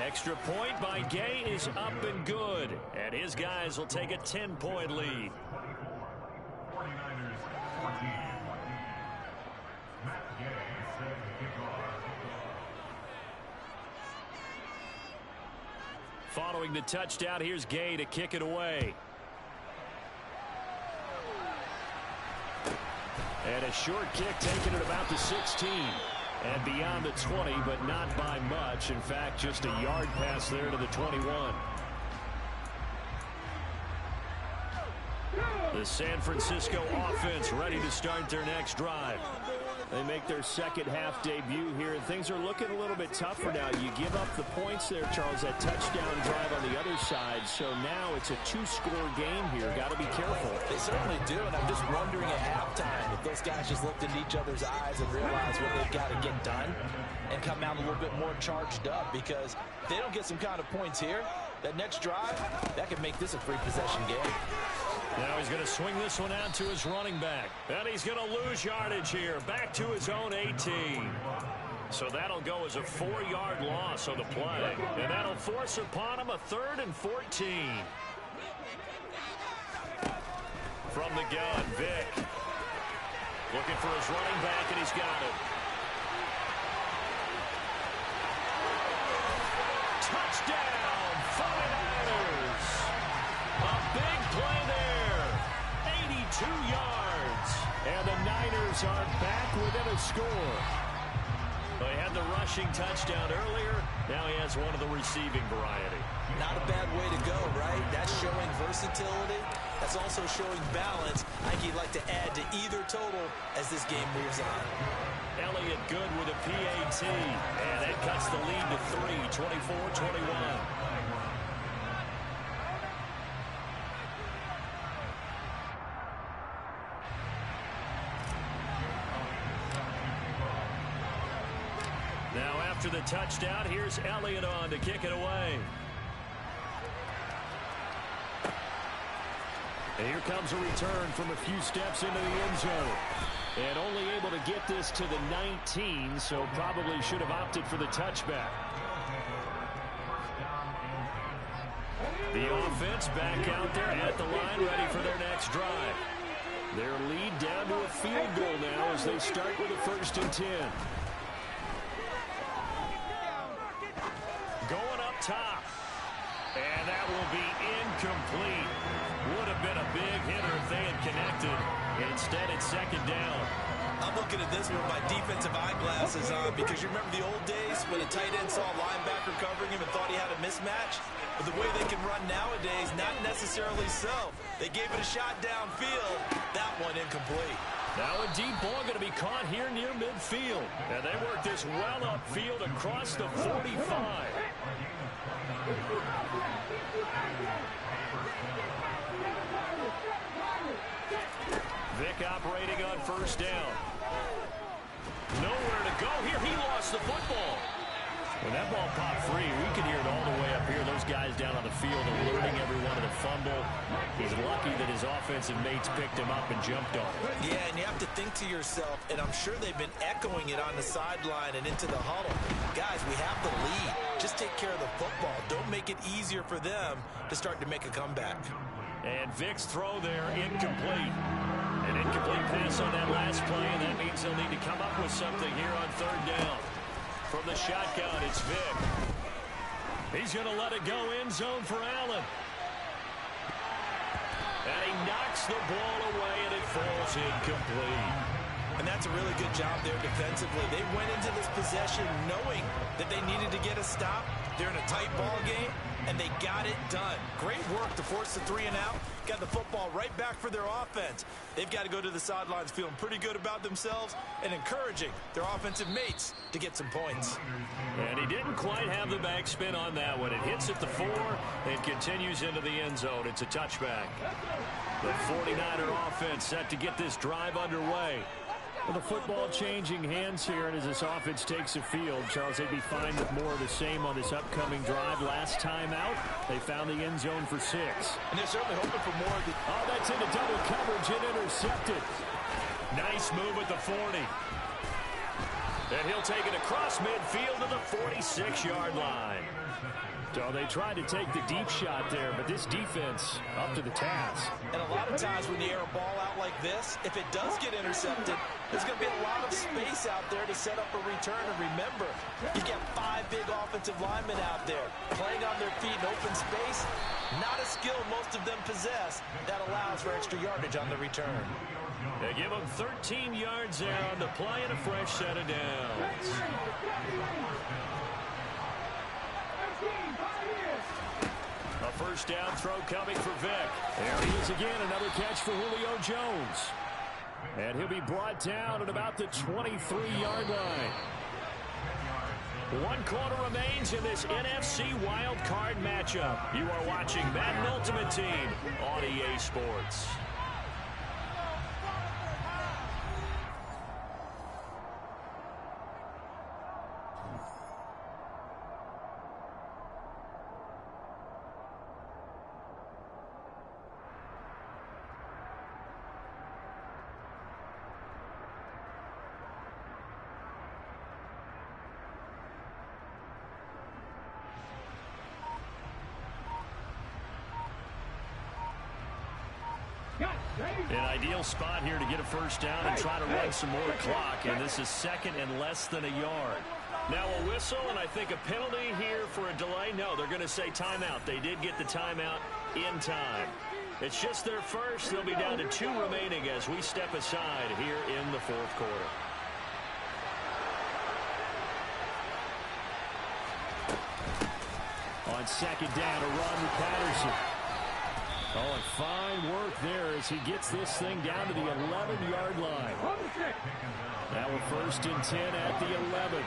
Extra point by Gay is up and good. And his guys will take a 10-point lead. 49ers 14. Matt Gay set to kick off. Following the touchdown, here's Gay to kick it away. And a short kick taken at about the 16. And beyond the 20, but not by much. In fact, just a yard pass there to the 21. The The San Francisco offense ready to start their next drive. They make their second half debut here, and things are looking a little bit tougher now. You give up the points there, Charles, that touchdown drive on the other side. So now it's a two-score game here. Got to be careful. They certainly do, and I'm just wondering at halftime if those guys just looked into each other's eyes and realized what they've got to get done and come out a little bit more charged up, because if they don't get some kind of points here, that next drive, that could make this a free-possession game. Now he's going to swing this one out to his running back. And he's going to lose yardage here. Back to his own 18. So that'll go as a 4-yard loss on the play. And that'll force upon him a 3rd and 14. From the gun, Vick. Looking for his running back, and he's got it. Touchdown, 49ers. A big play there. 82 yards. And the Niners are back within a score. He had the rushing touchdown earlier. Now he has one of the receiving variety. Not a bad way to go, right? That's showing versatility. That's also showing balance. I think he'd like to add to either total as this game moves on. Elliott good with a PAT. And that cuts the lead to 3, 24-21. Now after the touchdown, here's Elliott on to kick it away. And here comes a return from a few steps into the end zone. And only able to get this to the 19, so probably should have opted for the touchback. The offense back out there at the line, ready for their next drive. Their lead down to a field goal now as they start with a 1st and 10. Going up top. And that will be incomplete. Would have been a big hitter if they had connected. Instead, it's 2nd down. I'm looking at this with my defensive eyeglasses on, because you remember the old days when a tight end saw a linebacker covering him and thought he had a mismatch? But the way they can run nowadays, not necessarily so. They gave it a shot downfield. That one incomplete. Now a deep ball going to be caught here near midfield. And they work this well upfield across the 45. Vick operating on 1st down. Nowhere to go here. He lost the football. When that ball popped free, we could hear it all the way up here. Those guys down on the field alerting everyone of the fumble. He's lucky that his offensive mates picked him up and jumped on it. Yeah, and you have to think to yourself, and I'm sure they've been echoing it on the sideline and into the huddle. Guys, we have the lead. Just take care of the football. Don't make it easier for them to start to make a comeback. And Vick's throw there, incomplete. An incomplete pass on that last play, and that means they'll need to come up with something here on 3rd down. From the shotgun, it's Vick. He's going to let it go end zone for Allen. And he knocks the ball away, and it falls incomplete. And that's a really good job there defensively. They went into this possession knowing that they needed to get a stop. They're in a tight ball game, and they got it done. Great work to force the 3 and out. Got the football right back for their offense. They've got to go to the sidelines feeling pretty good about themselves and encouraging their offensive mates to get some points. And he didn't quite have the backspin on that one. It hits at the 4 and continues into the end zone. It's a touchback. The 49er offense set to get this drive underway. Well, the football changing hands here, and as this offense takes the field, Charles, they'd be fine with more of the same on this upcoming drive. Last time out, they found the end zone for 6. And they're certainly hoping for more. Oh, that's into double coverage and intercepted. Nice move at the 40. And he'll take it across midfield to the 46-yard line. So they tried to take the deep shot there, but this defense up to the task. And a lot of times when you air a ball out like this, if it does get intercepted, there's going to be a lot of space out there to set up a return. And remember, you got 5 big offensive linemen out there playing on their feet in open space. Not a skill most of them possess that allows for extra yardage on the return. They give them 13 yards there on the play and a fresh set of downs. A first down throw coming for Vick. There he is again, another catch for Julio Jones. And he'll be brought down at about the 23-yard line. 1 quarter remains in this NFC Wild Card matchup. You are watching Madden Ultimate Team on EA Sports. An ideal spot here to get a first down and try to run some more clock, and this is second and less than a yard. Now a whistle, and I think a penalty here for a delay. No, they're going to say timeout. They did get the timeout in time. It's just their first. They'll be down to 2 remaining as we step aside here in the 4th quarter. On second down, a run with Patterson. Oh, and fine work there as he gets this thing down to the 11-yard line. Now a 1st and 10 at the 11.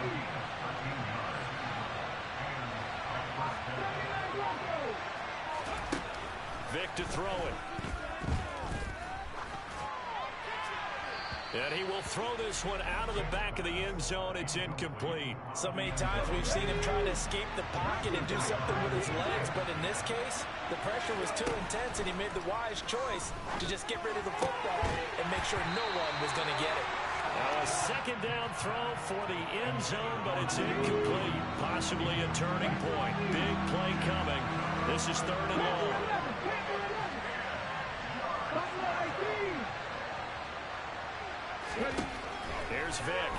Vick to throw it. And he will throw this one out of the back of the end zone. It's incomplete. So many times we've seen him try to escape the pocket and do something with his legs, but in this case, the pressure was too intense, and he made the wise choice to just get rid of the football and make sure no one was going to get it. Now a second down throw for the end zone, but it's incomplete. Possibly a turning point. Big play coming. This is 3rd and long. Here's Vick.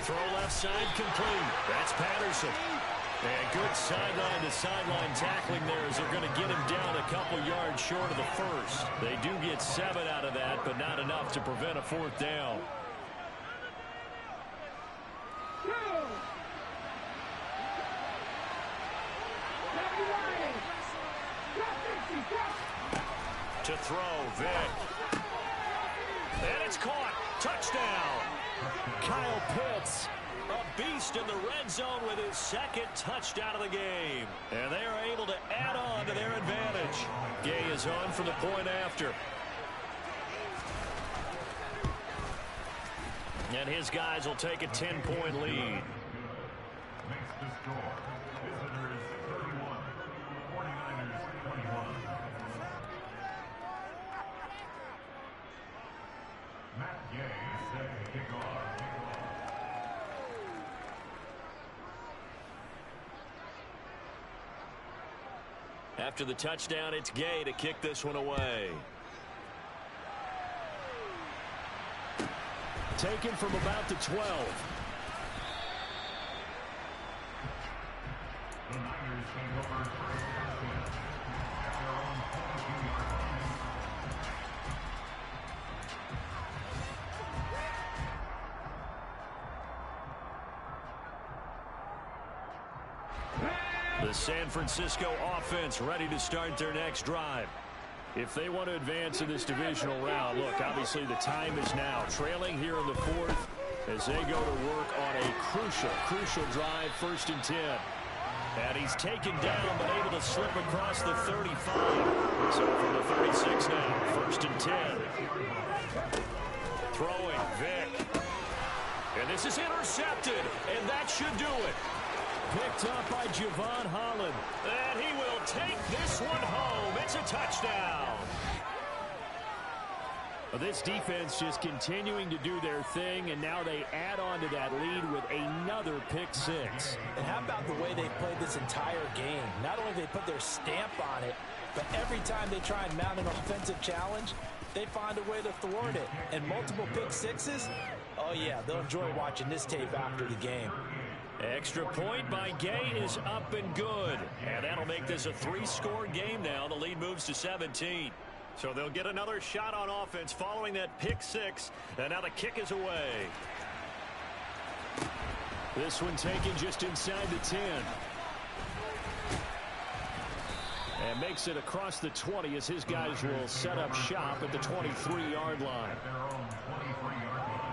Throw left side complete. That's Patterson. And good sideline-to-sideline tackling there as they're going to get him down a couple yards short of the first. They do get 7 out of that, but not enough to prevent a 4th down. To throw, Vick. And it's caught. Touchdown. Kyle Pitts, a beast in the red zone with his 2nd touchdown of the game. And they are able to add on to their advantage. Gay is on for the point after. And his guys will take a 10-point lead. Makes the score. Visitors 31, 49ers 21. Matt Gay set to kick off. After the touchdown, it's Gay to kick this one away. Taken from about the 12. The Niners take over first and 10 at their own 22-yard line. The San Francisco offense ready to start their next drive. If they want to advance in this divisional round, look, obviously the time is now. Trailing here in the 4th as they go to work on a crucial drive, 1st and 10. And he's taken down but able to slip across the 35. So from the 36 now, 1st and 10. Throwing, Vick. And this is intercepted, and that should do it. Picked up by Javon Holland. And he will take this one home. It's a touchdown. Well, this defense just continuing to do their thing, and now they add on to that lead with another pick 6. And how about the way they've played this entire game? Not only do they put their stamp on it, but every time they try and mount an offensive challenge, they find a way to thwart it. And multiple pick 6s, oh yeah, they'll enjoy watching this tape after the game. Extra point by Gay is up and good. And that'll make this a 3-score game now. The lead moves to 17. So they'll get another shot on offense following that pick 6. And now the kick is away. This one taken just inside the 10. And makes it across the 20 as his guys will set up shop at the 23-yard line. At their own 23-yard line.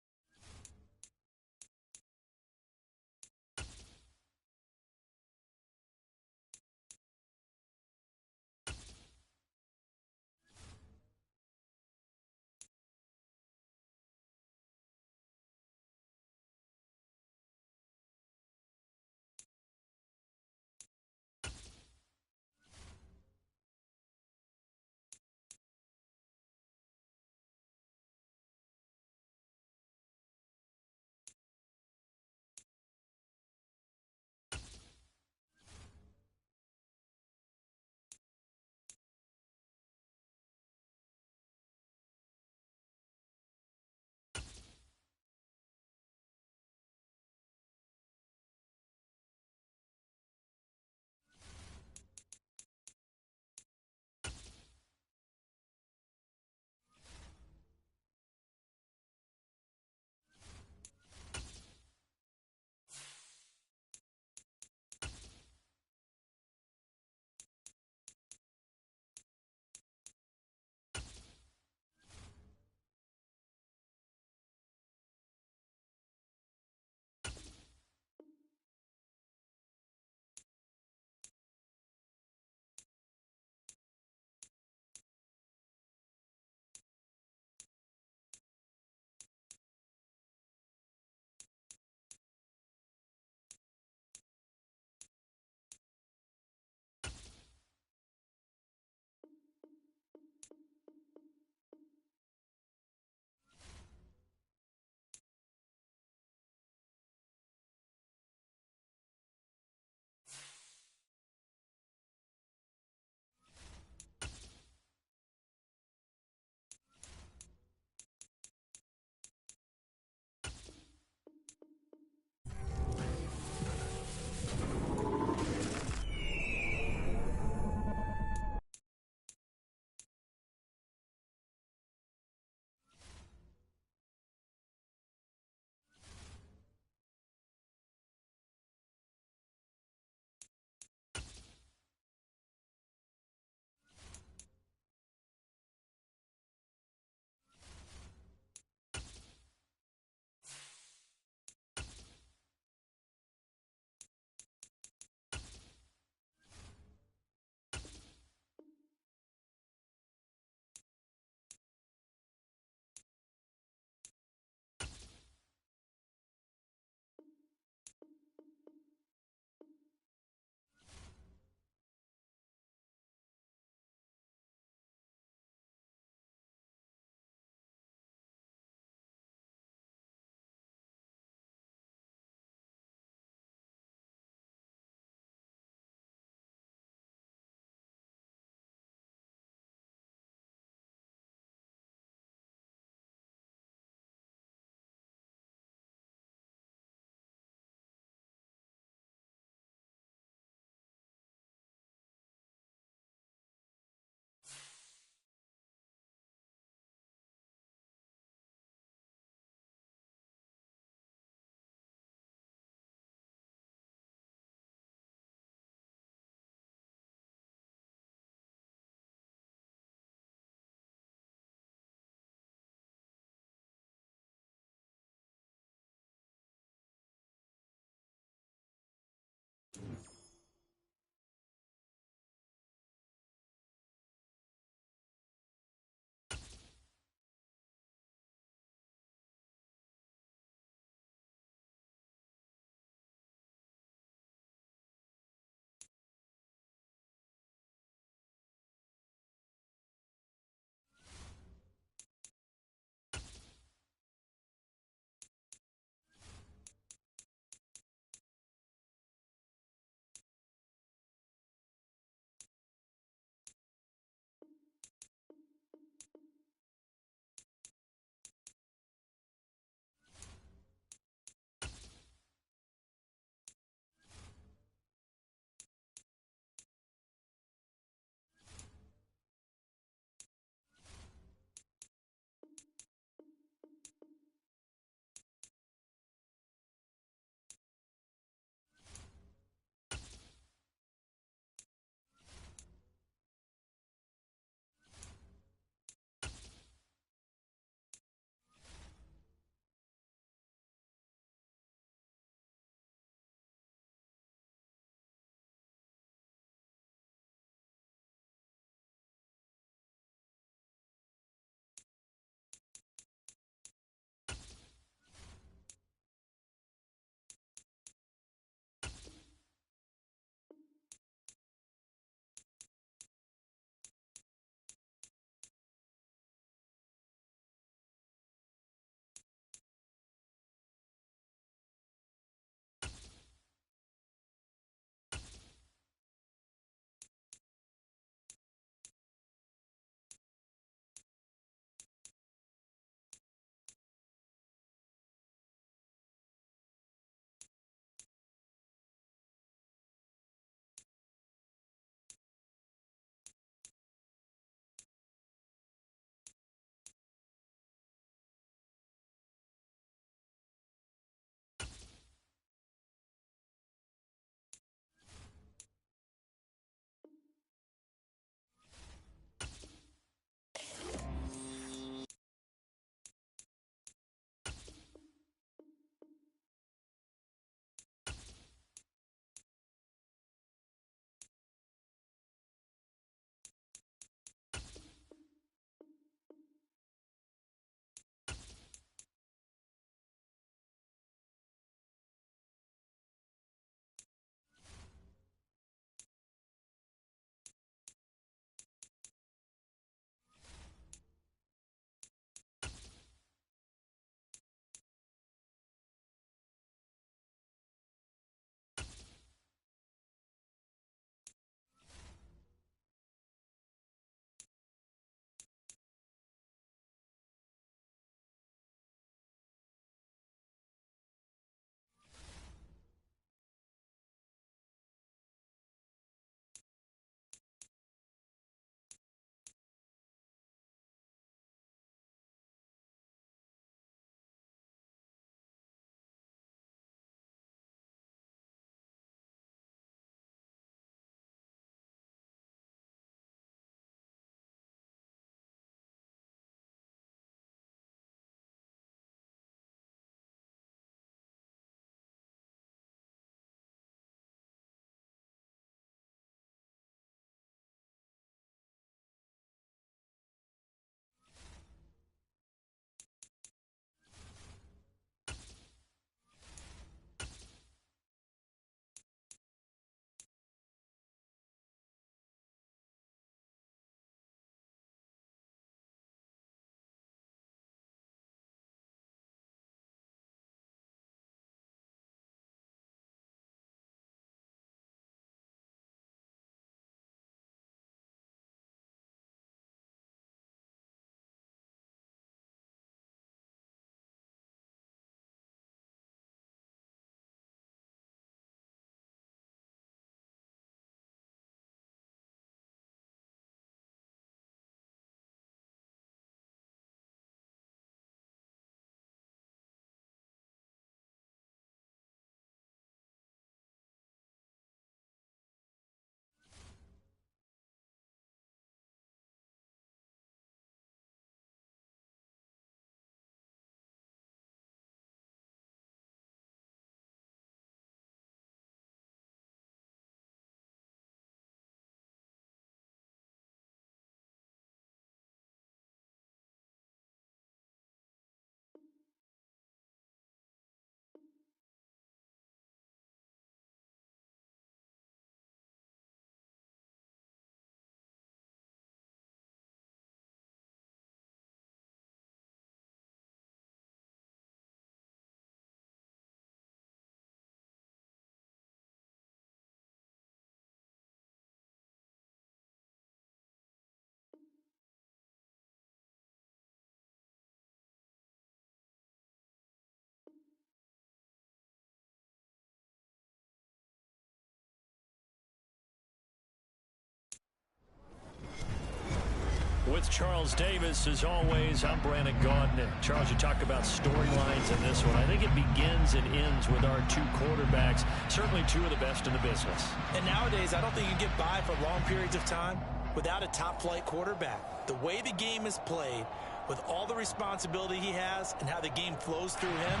With Charles Davis, as always, I'm Brandon Gaudin. Charles, you talk about storylines in this one. I think it begins and ends with our two quarterbacks, certainly two of the best in the business. And nowadays, I don't think you can get by for long periods of time without a top-flight quarterback. The way the game is played, with all the responsibility he has and how the game flows through him,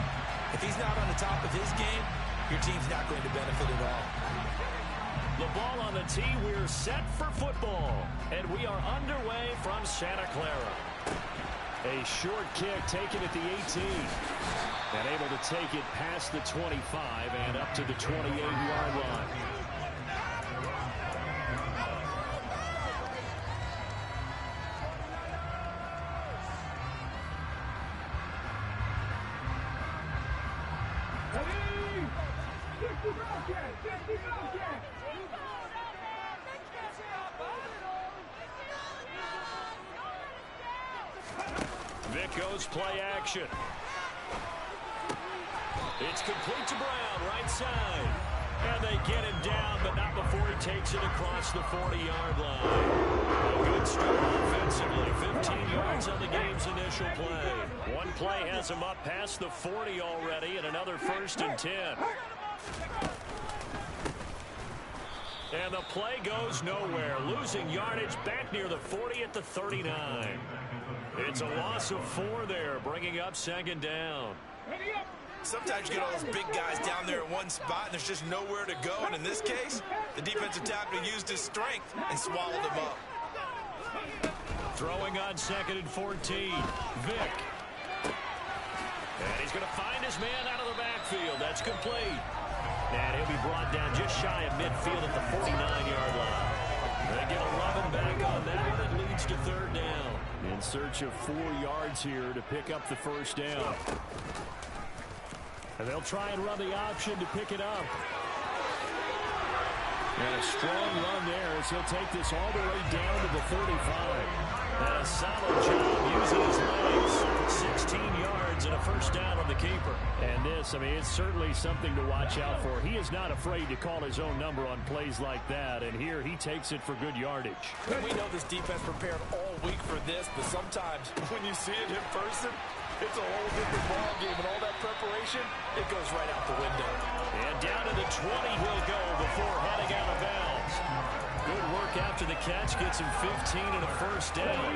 if he's not on the top of his game, your team's not going to benefit at all. The ball on the tee, we're set for football. And we are underway from Santa Clara. A short kick taken at the 18. And able to take it past the 25 and up to the 28-yard line. Vic goes play action. It's complete to Brown, right side. And they get him down, but not before he takes it across the 40-yard line. A good start offensively. 15 yards on the game's initial play. One play has him up past the 40 already, and another 1st and 10. And the play goes nowhere. Losing yardage back near the 40 at the 39. It's a loss of 4 there, bringing up 2nd down. Sometimes you get all those big guys down there in one spot, and there's just nowhere to go. And in this case, the defensive tackle used his strength and swallowed him up. Throwing on 2nd and 14. Vic. And he's going to find his man out of the backfield. That's complete. And he'll be brought down just shy of midfield at the 49-yard line. They get 11 back on that one. It leads to 3rd down. In search of 4 yards here to pick up the 1st down. And they'll try and run the option to pick it up. And a strong run there as he'll take this all the way down to the 35. And a solid job using his legs. 16 yards and a 1st down on the keeper. And this, I mean, it's certainly something to watch out for. He is not afraid to call his own number on plays like that. And here he takes it for good yardage. And we know this defense prepared all week for this, but sometimes when you see it in person, it's a whole different ball game, and all that preparation, it goes right out the window. And down to the 20 he'll go before heading out of bounds. Good work after the catch, gets him 15 and a 1st down.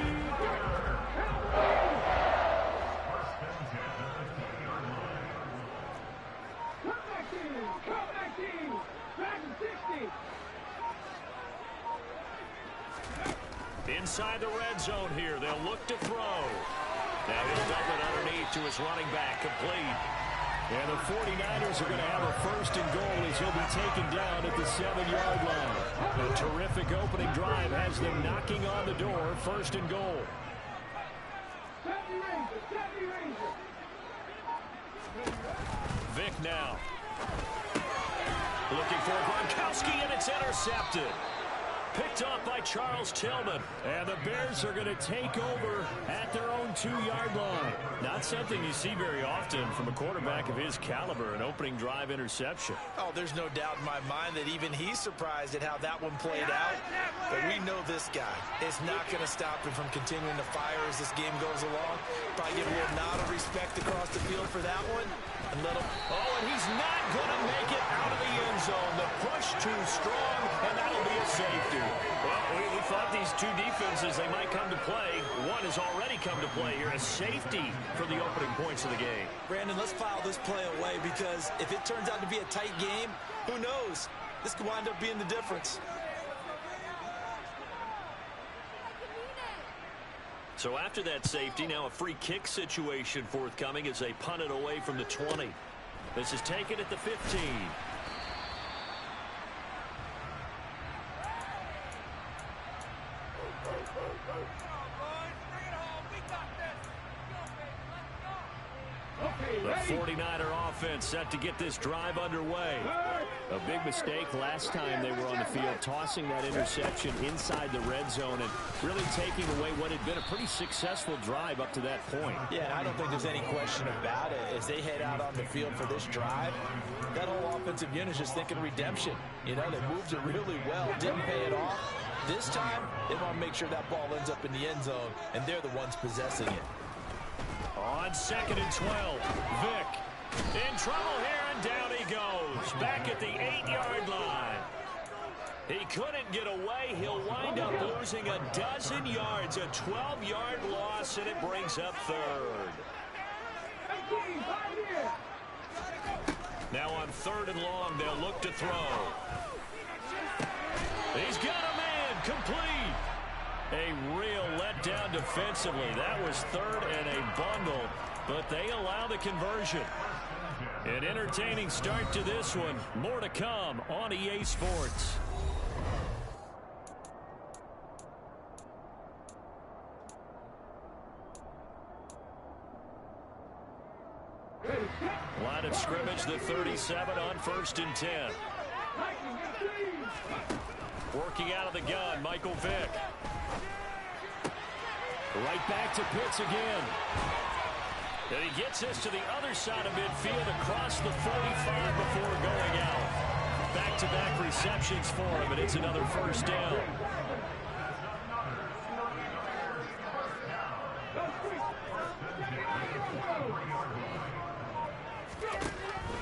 Inside the red zone here, they'll look to throw. Now he'll dump it underneath to his running back, complete. And the 49ers are going to have a 1st and goal as he'll be taken down at the 7-yard line. A terrific opening drive has them knocking on the door, 1st and goal. Vic now. Looking for Gronkowski, and it's intercepted. Picked off by Charles Tillman. And the Bears are going to take over at their own 2-yard line. Not something you see very often from a quarterback of his caliber, an opening drive interception. Oh, there's no doubt in my mind that even he's surprised at how that one played out. But we know this guy is not going to stop him from continuing to fire as this game goes along. Probably give a little nod of respect across the field for that one. And let him... Oh, and he's not going to make it out of the end zone. The push too strong, and that'll be a safety. Well, we thought these two defenses, they might come to play. One has already come to play here. A safety for the opening points of the game. Brandon, let's file this play away, because if it turns out to be a tight game, who knows? This could wind up being the difference. So after that safety, now a free kick situation forthcoming as they punt it away from the 20. This is taken at the 15. The 49er offense set to get this drive underway. A big mistake last time they were on the field, tossing that interception inside the red zone and really taking away what had been a pretty successful drive up to that point. Yeah, I don't think there's any question about it. As they head out on the field for this drive, that whole offensive unit is just thinking redemption. You know, they moved it really well, didn't pay it off. This time, they want to make sure that ball ends up in the end zone, and they're the ones possessing it. On 2nd and 12, Vick in trouble here, and down he goes. Back at the 8-yard line. He couldn't get away. He'll wind up losing a dozen yards, a 12-yard loss, and it brings up 3rd. Now on 3rd and long, they'll look to throw. He's got a man, complete. A real letdown defensively. That was 3rd and a bundle, but they allow the conversion. An entertaining start to this one. More to come on EA Sports. Line of scrimmage, the 37 on 1st and 10. Working out of the gun, Michael Vick. Right back to Pitts again. And he gets this to the other side of midfield across the 45 before going out. Back-to-back receptions for him, and it's another 1st down.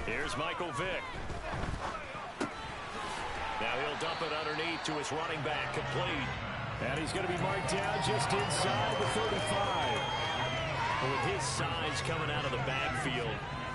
Here's Michael Vick. Now he'll dump it underneath to his running back, complete. And he's going to be marked down just inside the 35. With his size coming out of the backfield,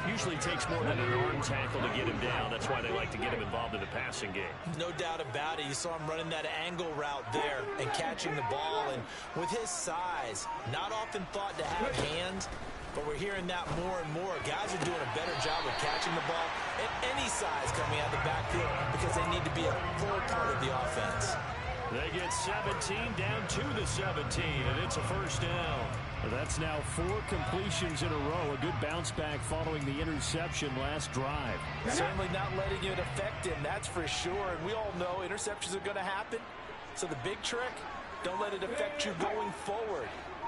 usually takes more than an arm tackle to get him down. That's why they like to get him involved in the passing game. No doubt about it. You saw him running that angle route there and catching the ball. And with his size, not often thought to have hands, but we're hearing that more and more. Guys are doing a better job of catching the ball at any size coming out of the backfield because they need to be a full part of the offense. They get 17 down to the 17, and it's a 1st down. That's now 4 completions in a row. A good bounce back following the interception last drive. Certainly not letting it affect him, that's for sure. And we all know interceptions are going to happen. So the big trick, don't let it affect you going forward.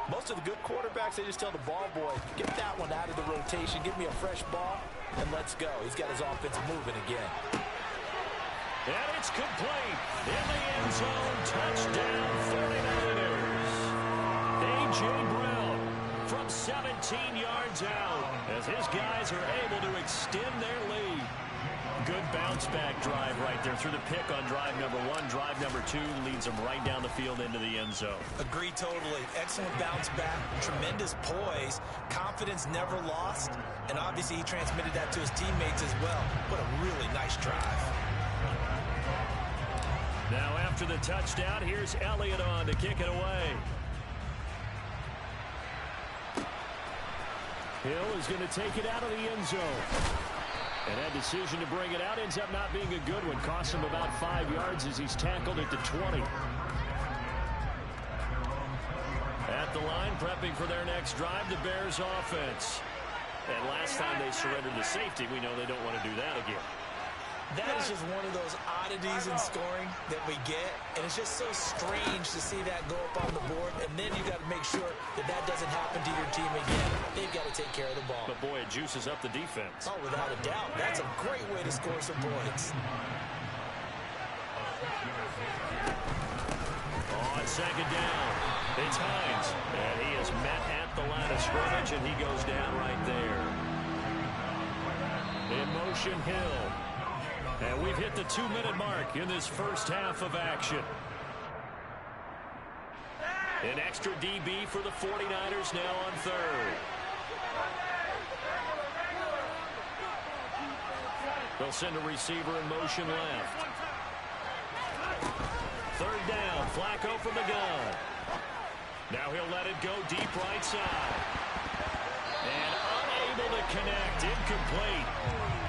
Most of the good quarterbacks, they just tell the ball boy, get that one out of the rotation, give me a fresh ball, and let's go. He's got his offense moving again. And it's complete. In the end zone, touchdown 49ers. A.J. Brown from 17 yards out as his guys are able to extend their lead. Good bounce back drive right there through the pick on drive number 1. Drive number 2 leads them right down the field into the end zone. Agree totally. Excellent bounce back, tremendous poise, confidence never lost, and obviously he transmitted that to his teammates as well. What a really nice drive. Now after the touchdown, here's Elliott on to kick it away. Hill is going to take it out of the end zone. And that decision to bring it out ends up not being a good one. Costs him about 5 yards as he's tackled at the 20. At the line, prepping for their next drive, the Bears offense. And last time they surrendered to safety, we know they don't want to do that again. That is just one of those oddities in scoring that we get, and it's just so strange to see that go up on the board, and then you got to make sure that that doesn't happen to your team again. They've got to take care of the ball. But boy, it juices up the defense. Oh, without a doubt. That's a great way to score some points. On 2nd down, it's Hines, and he is met at the line of scrimmage, and he goes down right there. In motion, Hill. And we've hit the 2-minute mark in this first half of action. An extra DB for the 49ers now on 3rd. They'll send a receiver in motion left. 3rd down, Flacco from the gun. Now he'll let it go deep right side. And unable to connect, incomplete.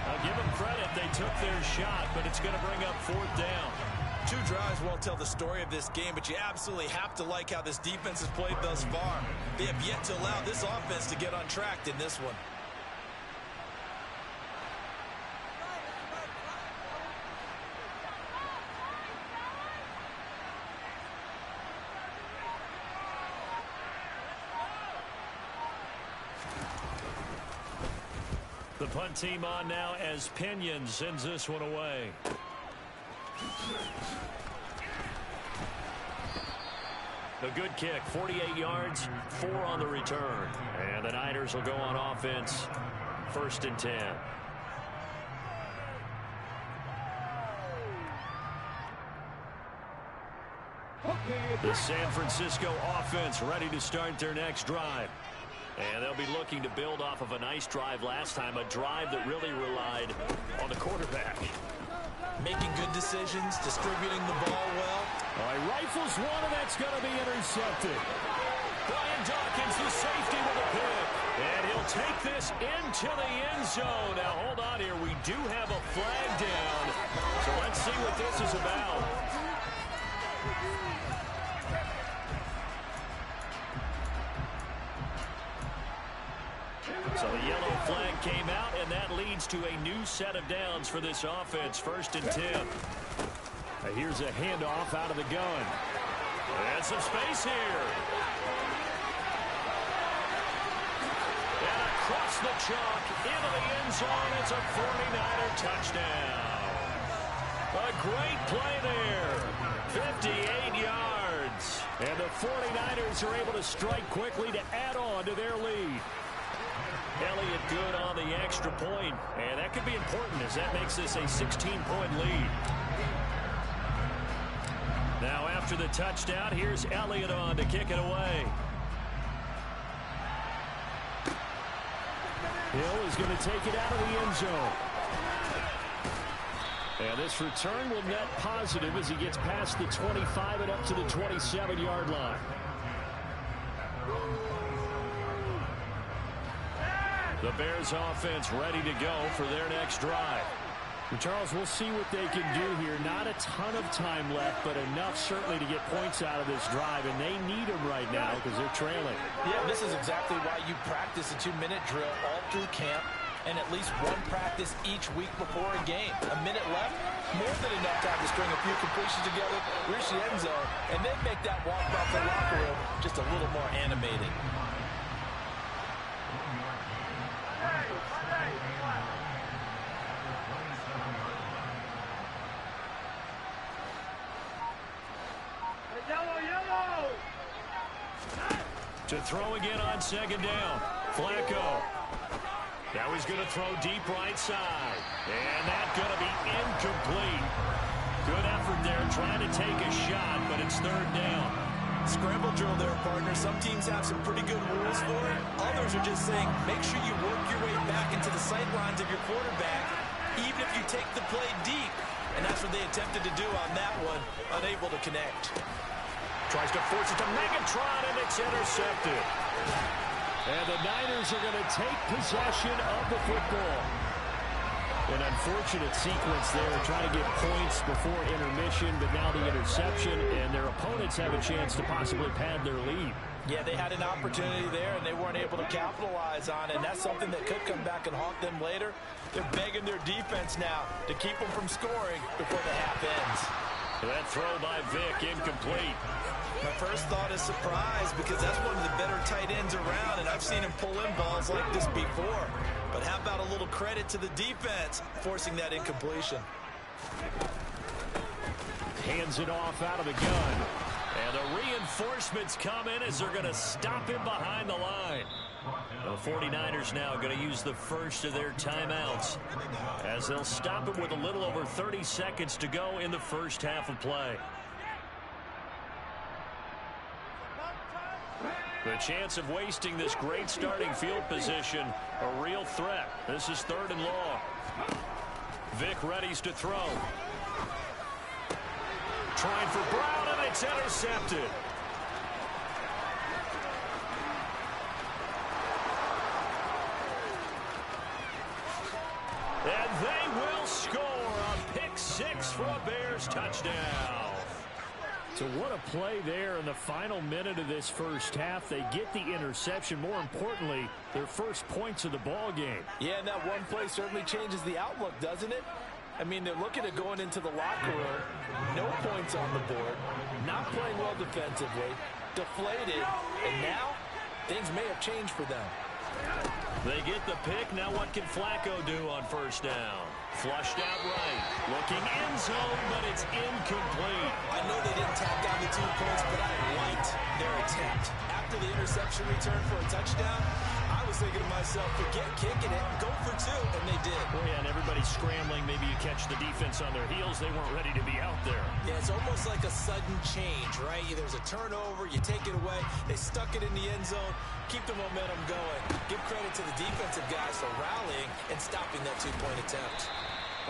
I'll give them credit, they took their shot, but it's going to bring up 4th down. 2 drives won't tell the story of this game, but you absolutely have to like how this defense has played thus far. They have yet to allow this offense to get on track in this one. The punt team on now as Pinion sends this one away. A good kick, 48 yards, 4 on the return. And the Niners will go on offense, 1st and 10. The San Francisco offense ready to start their next drive. And they'll be looking to build off of a nice drive last time, a drive that really relied on the quarterback. Making good decisions, distributing the ball well. All right, rifles one, and that's going to be intercepted. Brian Dawkins, the safety with a pick. And he'll take this into the end zone. Now, hold on here. We do have a flag down. So let's see what this is about. So the yellow flag came out, and that leads to a new set of downs for this offense. 1st and 10. Here's a handoff out of the gun. And some space here. And across the chalk into the end zone. It's a 49er touchdown. A great play there. 58 yards. And the 49ers are able to strike quickly to add on to their lead. Elliott good on the extra point, and that could be important as that makes this a 16-point lead. Now after the touchdown, here's Elliott on to kick it away. Hill is going to take it out of the end zone. And this return will net positive as he gets past the 25 and up to the 27-yard line. The Bears offense ready to go for their next drive. And Charles, we'll see what they can do here. Not a ton of time left, but enough certainly to get points out of this drive, and they need them right now because they're trailing. Yeah, this is exactly why you practice a 2-minute drill all through camp and at least one practice each week before a game. A minute left, more than enough time to string a few completions together, reach the end zone, and then make that walk off the locker room just a little more animated. To throw again on 2nd down. Flacco. Now he's going to throw deep right side. And that's going to be incomplete. Good effort there trying to take a shot, but it's 3rd down. Scramble drill there, partner. Some teams have some pretty good rules for it. Others are just saying, make sure you work your way back into the sight lines of your quarterback, even if you take the play deep. And that's what they attempted to do on that one, unable to connect. Tries to force it to Megatron, and it's intercepted. And the Niners are going to take possession of the football. An unfortunate sequence there, trying to get points before intermission, but now the interception, and their opponents have a chance to possibly pad their lead. Yeah, they had an opportunity there, and they weren't able to capitalize on it, and that's something that could come back and haunt them later. They're begging their defense now to keep them from scoring before the half ends. That throw by Vic, incomplete. My first thought is surprise because that's one of the better tight ends around, and I've seen him pull in balls like this before. But how about a little credit to the defense forcing that incompletion? Hands it off out of the gun. And the reinforcements come in as they're going to stop him behind the line. The 49ers now going to use the first of their timeouts as they'll stop him with a little over 30 seconds to go in the first half of play. The chance of wasting this great starting field position, a real threat. This is 3rd and long. Vic readies to throw. Trying for Brown, and it's intercepted. And they will score a pick-6 for a Bears touchdown. So what a play there in the final minute of this first half. They get the interception. More importantly, their first points of the ball game. Yeah, and that one play certainly changes the outlook, doesn't it? I mean, they're looking at going into the locker room, no points on the board, not playing well defensively, deflated, and now things may have changed for them. They get the pick. Now what can Flacco do on 1st down? Flushed out right. Looking end zone, but it's incomplete. I know they didn't tack down the 2 points, but I liked attempt after the interception return for a touchdown, I was thinking to myself, forget kicking it, go for two, and they did. Well, yeah, and everybody's scrambling. Maybe you catch the defense on their heels. They weren't ready to be out there. Yeah, it's almost like a sudden change, right? There's a turnover, you take it away, they stuck it in the end zone, keep the momentum going. Give credit to the defensive guys for rallying and stopping that two-point attempt.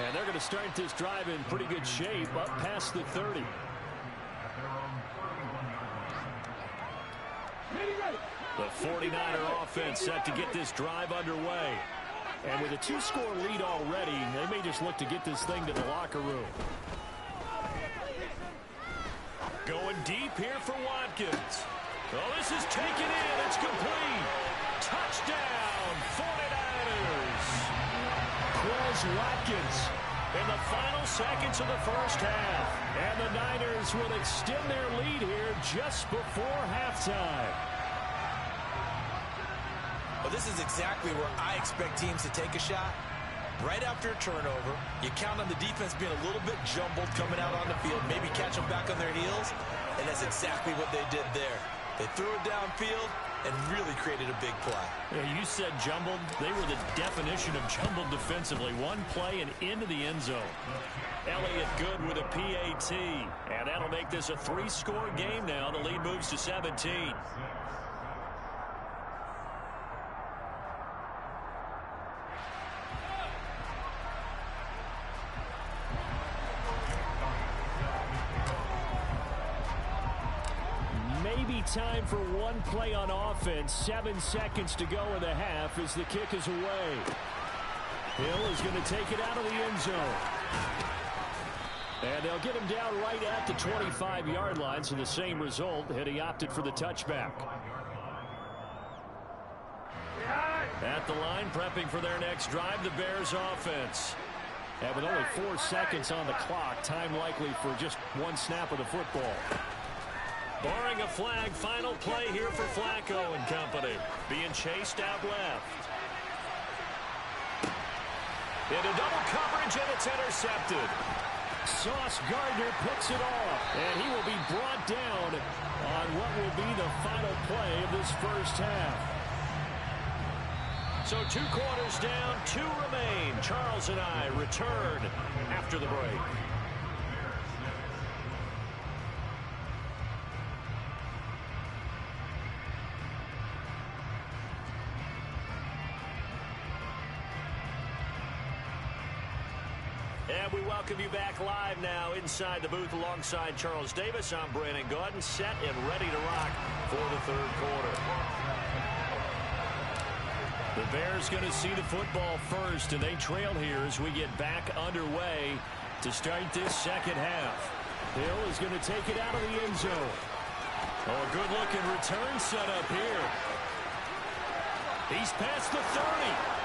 And they're going to start this drive in pretty good shape, up past the 30. The 49er offense set to get this drive underway. And with a two-score lead already, they may just look to get this thing to the locker room. Going deep here for Watkins. Oh, this is taken in. It's complete. Touchdown, 49ers. Quez Watkins in the final seconds of the first half. And the Niners will extend their lead here just before halftime. Well, this is exactly where I expect teams to take a shot. Right after a turnover, you count on the defense being a little bit jumbled coming out on the field, maybe catch them back on their heels, and that's exactly what they did there. They threw it downfield and really created a big play. Yeah, you said jumbled. They were the definition of jumbled defensively. One play and into the end zone. Elliott good with a PAT, and that'll make this a three-score game now. The lead moves to 17. Maybe time for one play on offense. 7 seconds to go in the half as the kick is away. Hill is going to take it out of the end zone. And they'll get him down right at the 25-yard line, so the same result had he opted for the touchback. At the line, prepping for their next drive, the Bears offense. And with only 4 seconds on the clock, time likely for just one snap of the football. Barring a flag, final play here for Flacco and company. Being chased out left. Into double coverage, and it's intercepted. Sauce Gardner picks it off, and he will be brought down on what will be the final play of this first half. So 2 quarters down, 2 remain. Charles and I return after the break. And we welcome you back live now inside the booth alongside Charles Davis. I'm Brandon Gaudin, set and ready to rock for the third quarter. The Bears going to see the football first, and they trail here as we get back underway to start this second half. Hill is going to take it out of the end zone. Oh, a good-looking return set up here. He's past the 30.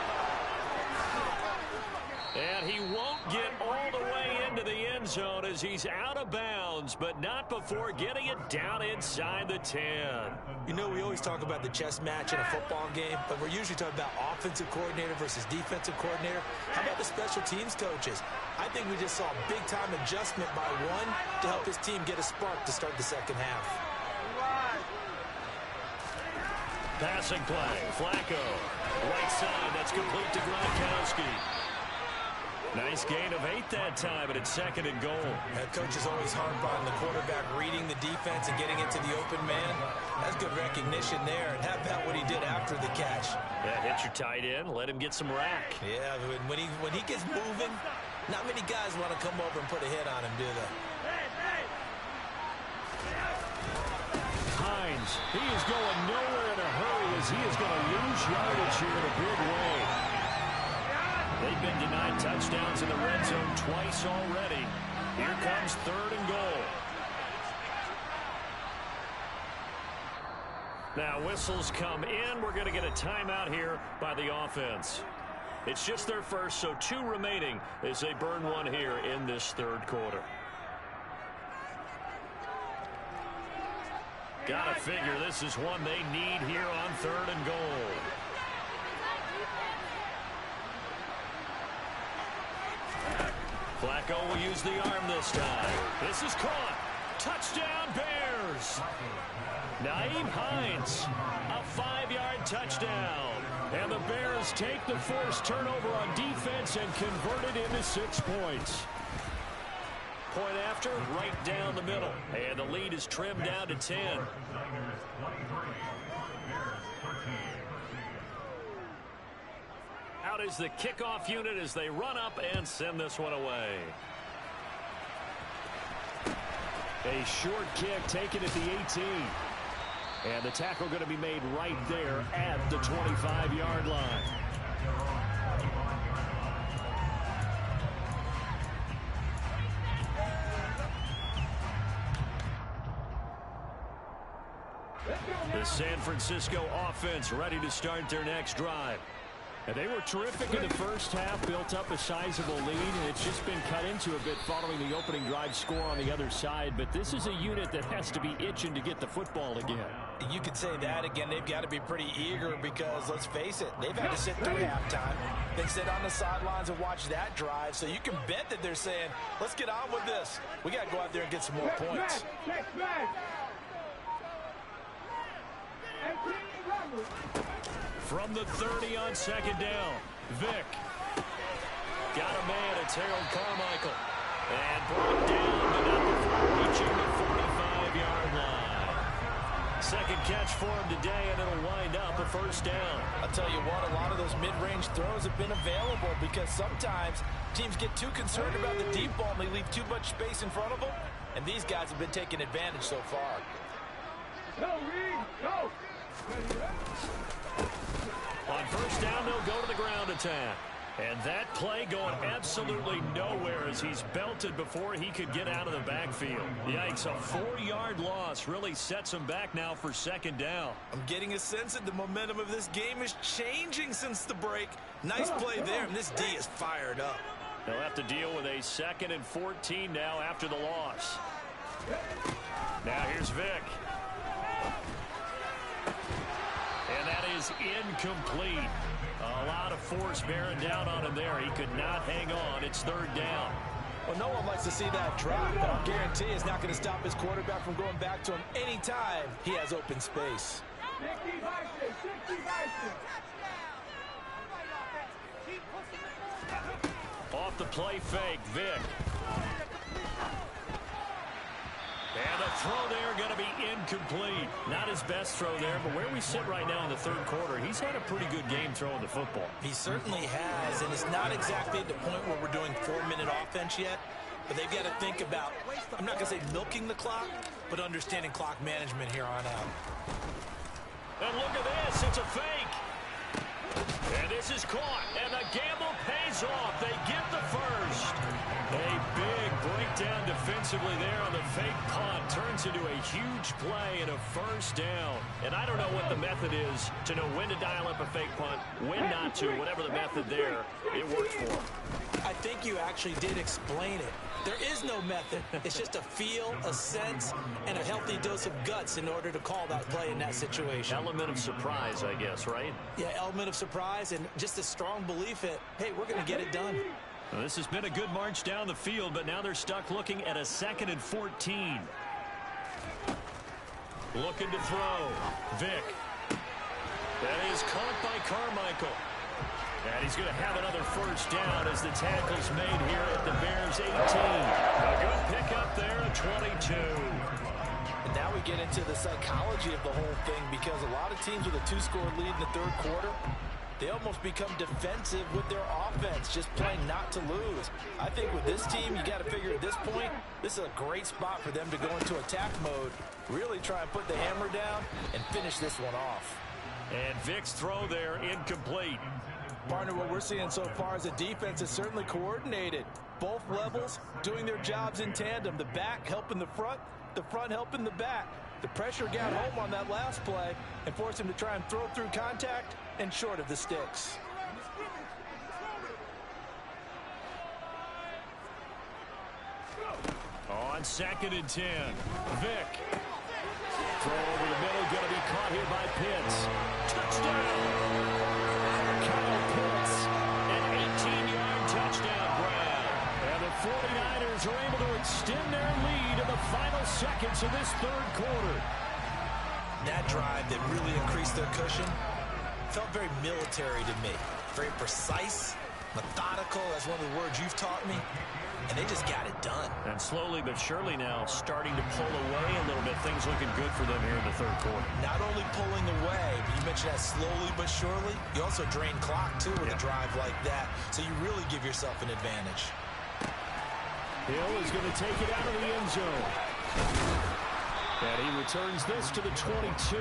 And he won't get all the way into the end zone as he's out of bounds, but not before getting it down inside the 10. You know, we always talk about the chess match in a football game, but we're usually talking about offensive coordinator versus defensive coordinator. How about the special teams coaches? I think we just saw a big-time adjustment by one to help his team get a spark to start the second half. Passing play, Flacco. Right side, that's complete to Gronkowski. Nice gain of 8 that time, but it's 2nd and goal. Coaches always harp on the quarterback reading the defense and getting into the open man. That's good recognition there. And how about what he did after the catch? Yeah, hit your tight end, let him get some rack. Yeah, when he gets moving, not many guys want to come over and put a hit on him, do they? Hines, he is going nowhere in a hurry as he is going to lose yardage here in a big way. They've been denied touchdowns in the red zone twice already. Here comes 3rd and goal. Now whistles come in. We're going to get a timeout here by the offense. It's just their first, so 2 remaining as they burn one here in this third quarter. Gotta figure this is one they need here on 3rd and goal. Flacco will use the arm this time. This is caught. Touchdown, Bears! Nyheim Hines, a 5-yard touchdown. And the Bears take the forced turnover on defense and convert it into 6 points. Point after, right down the middle. And the lead is trimmed down to 10. Out is the kickoff unit as they run up and send this one away. A short kick taken at the 18. And the tackle going to be made right there at the 25-yard line. The San Francisco offense ready to start their next drive. And they were terrific in the first half, built up a sizable lead, and it's just been cut into a bit following the opening drive score on the other side. But this is a unit that has to be itching to get the football again. You could say that again. They've got to be pretty eager because, let's face it, they've had to sit through halftime, then sit on the sidelines and watch that drive. So you can bet that they're saying, let's get on with this. We got to go out there and get some more points. From the 30 on second down, Vick. Got a man, it's Harold Carmichael. And brought down, but not before reaching the 45-yard line. Second catch for him today, and it'll wind up a first down. I'll tell you what, a lot of those mid-range throws have been available because sometimes teams get too concerned about the deep ball and they leave too much space in front of them. And these guys have been taking advantage so far. Go, Reed, go! On first down, they'll go to the ground attack. And that play going absolutely nowhere as he's belted before he could get out of the backfield. Yikes, a 4-yard loss really sets him back now for second down. I'm getting a sense that the momentum of this game is changing since the break. Nice play there, and this D is fired up. They'll have to deal with a 2nd and 14 now after the loss. Now here's Vick. And that is incomplete. A lot of force bearing down on him there. He could not hang on. It's third down. Well, no one likes to see that drop, but I'll guarantee it's not going to stop his quarterback from going back to him anytime he has open space. Off the play fake, Vick. And the throw there going to be incomplete. Not his best throw there, but where we sit right now in the third quarter, he's had a pretty good game throwing the football. He certainly has, and it's not exactly at the point where we're doing 4-minute offense yet, but they've got to think about, I'm not going to say milking the clock, but understanding clock management here on out. And look at this, it's a fake. And this is caught, and the gamble pays off. They get the first. A big breakdown defensively there on the fake punt. Turns into a huge play and a first down. And I don't know what the method is to know when to dial up a fake punt, when not to. Whatever the method there, it works for them. I think you actually did explain it. There is no method. It's just a feel, a sense, and a healthy dose of guts in order to call that play in that situation. Element of surprise, I guess, right? Yeah, element of surprise and just a strong belief that, hey, we're going to get it done. Well, this has been a good march down the field, but now they're stuck looking at a 2nd and 14. Looking to throw. Vick. That is caught by Carmichael. And he's going to have another first down as the tackle's made here at the Bears 18. A good pickup there at 22. And now we get into the psychology of the whole thing because a lot of teams with a 2-score lead in the third quarter, they almost become defensive with their offense, just playing not to lose. I think with this team, you got to figure at this point, this is a great spot for them to go into attack mode, really try and put the hammer down and finish this one off. And Vick's throw there incomplete. Partner, what we're seeing so far is the defense is certainly coordinated. Both levels doing their jobs in tandem. The back helping the front helping the back. The pressure got home on that last play and forced him to try and throw through contact and short of the sticks. On 2nd and 10, Vick. Throw over the middle, going to be caught here by Pitts. Touchdown! Kyle Pitts, an 18-yard touchdown grab. And the 49ers are able to extend their lead to the final seconds of this third quarter. That drive that really increased their cushion felt very military to me. Very precise, methodical. That's one of the words you've taught me. And they just got it done. And slowly but surely now starting to pull away a little bit. Things looking good for them here in the third quarter. Not only pulling away, but you mentioned that slowly but surely. You also drain clock, too, with a drive like that. So you really give yourself an advantage. Hill is going to take it out of the end zone. And he returns this to the 22.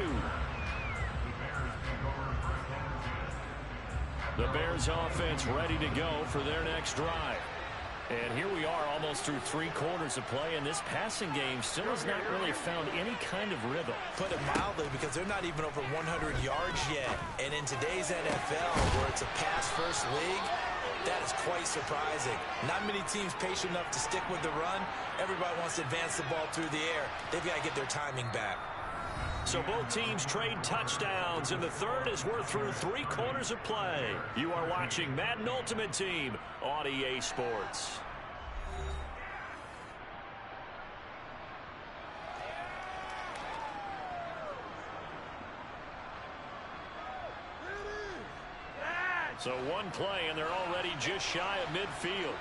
The Bears offense ready to go for their next drive. And here we are almost through 3 quarters of play, and this passing game still has not really found any kind of rhythm. Put it mildly, because they're not even over 100 yards yet. And in today's NFL, where it's a pass-first league, that is quite surprising. Not many teams patient enough to stick with the run. Everybody wants to advance the ball through the air. They've got to get their timing back. So both teams trade touchdowns in the third as we're through 3 quarters of play. You are watching Madden Ultimate Team on EA Sports. So one play, and they're already just shy of midfield.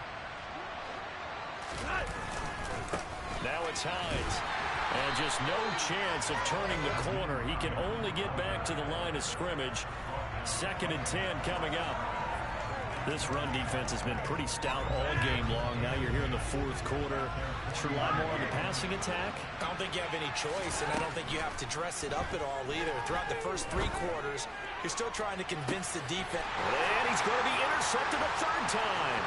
Now it's Hines. And just no chance of turning the corner. He can only get back to the line of scrimmage. 2nd and 10 coming up. This run defense has been pretty stout all game long. Now you're here in the 4th quarter. Should rely more on the passing attack. I don't think you have any choice, and I don't think you have to dress it up at all either. Throughout the first 3 quarters, you're still trying to convince the defense. And he's going to be intercepted a 3rd time.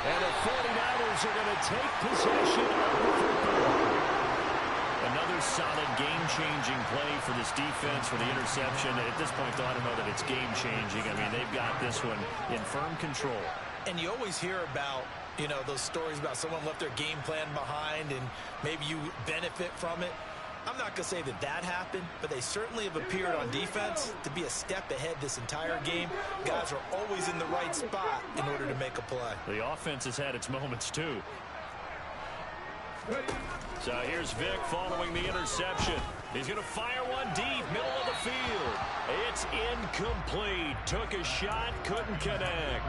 And the 49ers are going to take possession of the football. Another solid game-changing play for this defense for the interception. At this point, though, I don't know that it's game-changing. I mean, they've got this one in firm control. And you always hear about, you know, those stories about someone left their game plan behind and maybe you benefit from it. I'm not going to say that that happened, but they certainly have appeared on defense to be a step ahead this entire game. Guys are always in the right spot in order to make a play. The offense has had its moments, too. So here's Vic following the interception. He's going to fire one deep, middle of the field. It's incomplete. Took a shot, couldn't connect.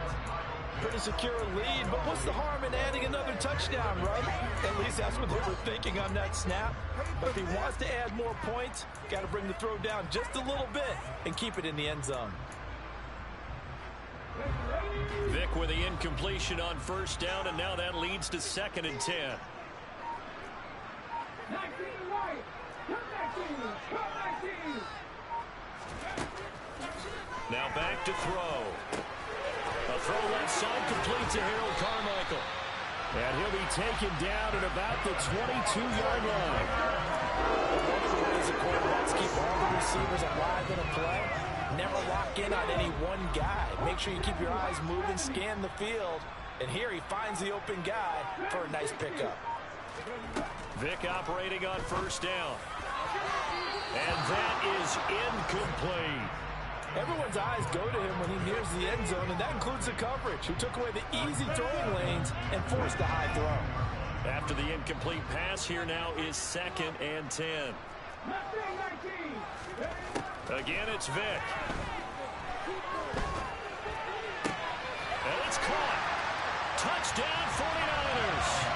Pretty secure lead, but what's the harm in adding another touchdown, right? At least that's what they were thinking on that snap. But if he wants to add more points, got to bring the throw down just a little bit and keep it in the end zone. Vic with the incompletion on 1st down, and now that leads to 2nd and 10. 19 right. Come back team. Now back to throw. A throw left side complete to Harold Carmichael. And he'll be taken down at about the 22-yard line. One of the ways the quarterbacks keep all the receivers alive in a play, never lock in on any one guy. Make sure you keep your eyes moving, scan the field. And here he finds the open guy for a nice pickup. Vic operating on 1st down. And that is incomplete. Everyone's eyes go to him when he nears the end zone, and that includes the coverage, who took away the easy throwing lanes and forced the high throw. After the incomplete pass, here now is 2nd and 10. Again, it's Vic. And it's caught. Touchdown, 49ers.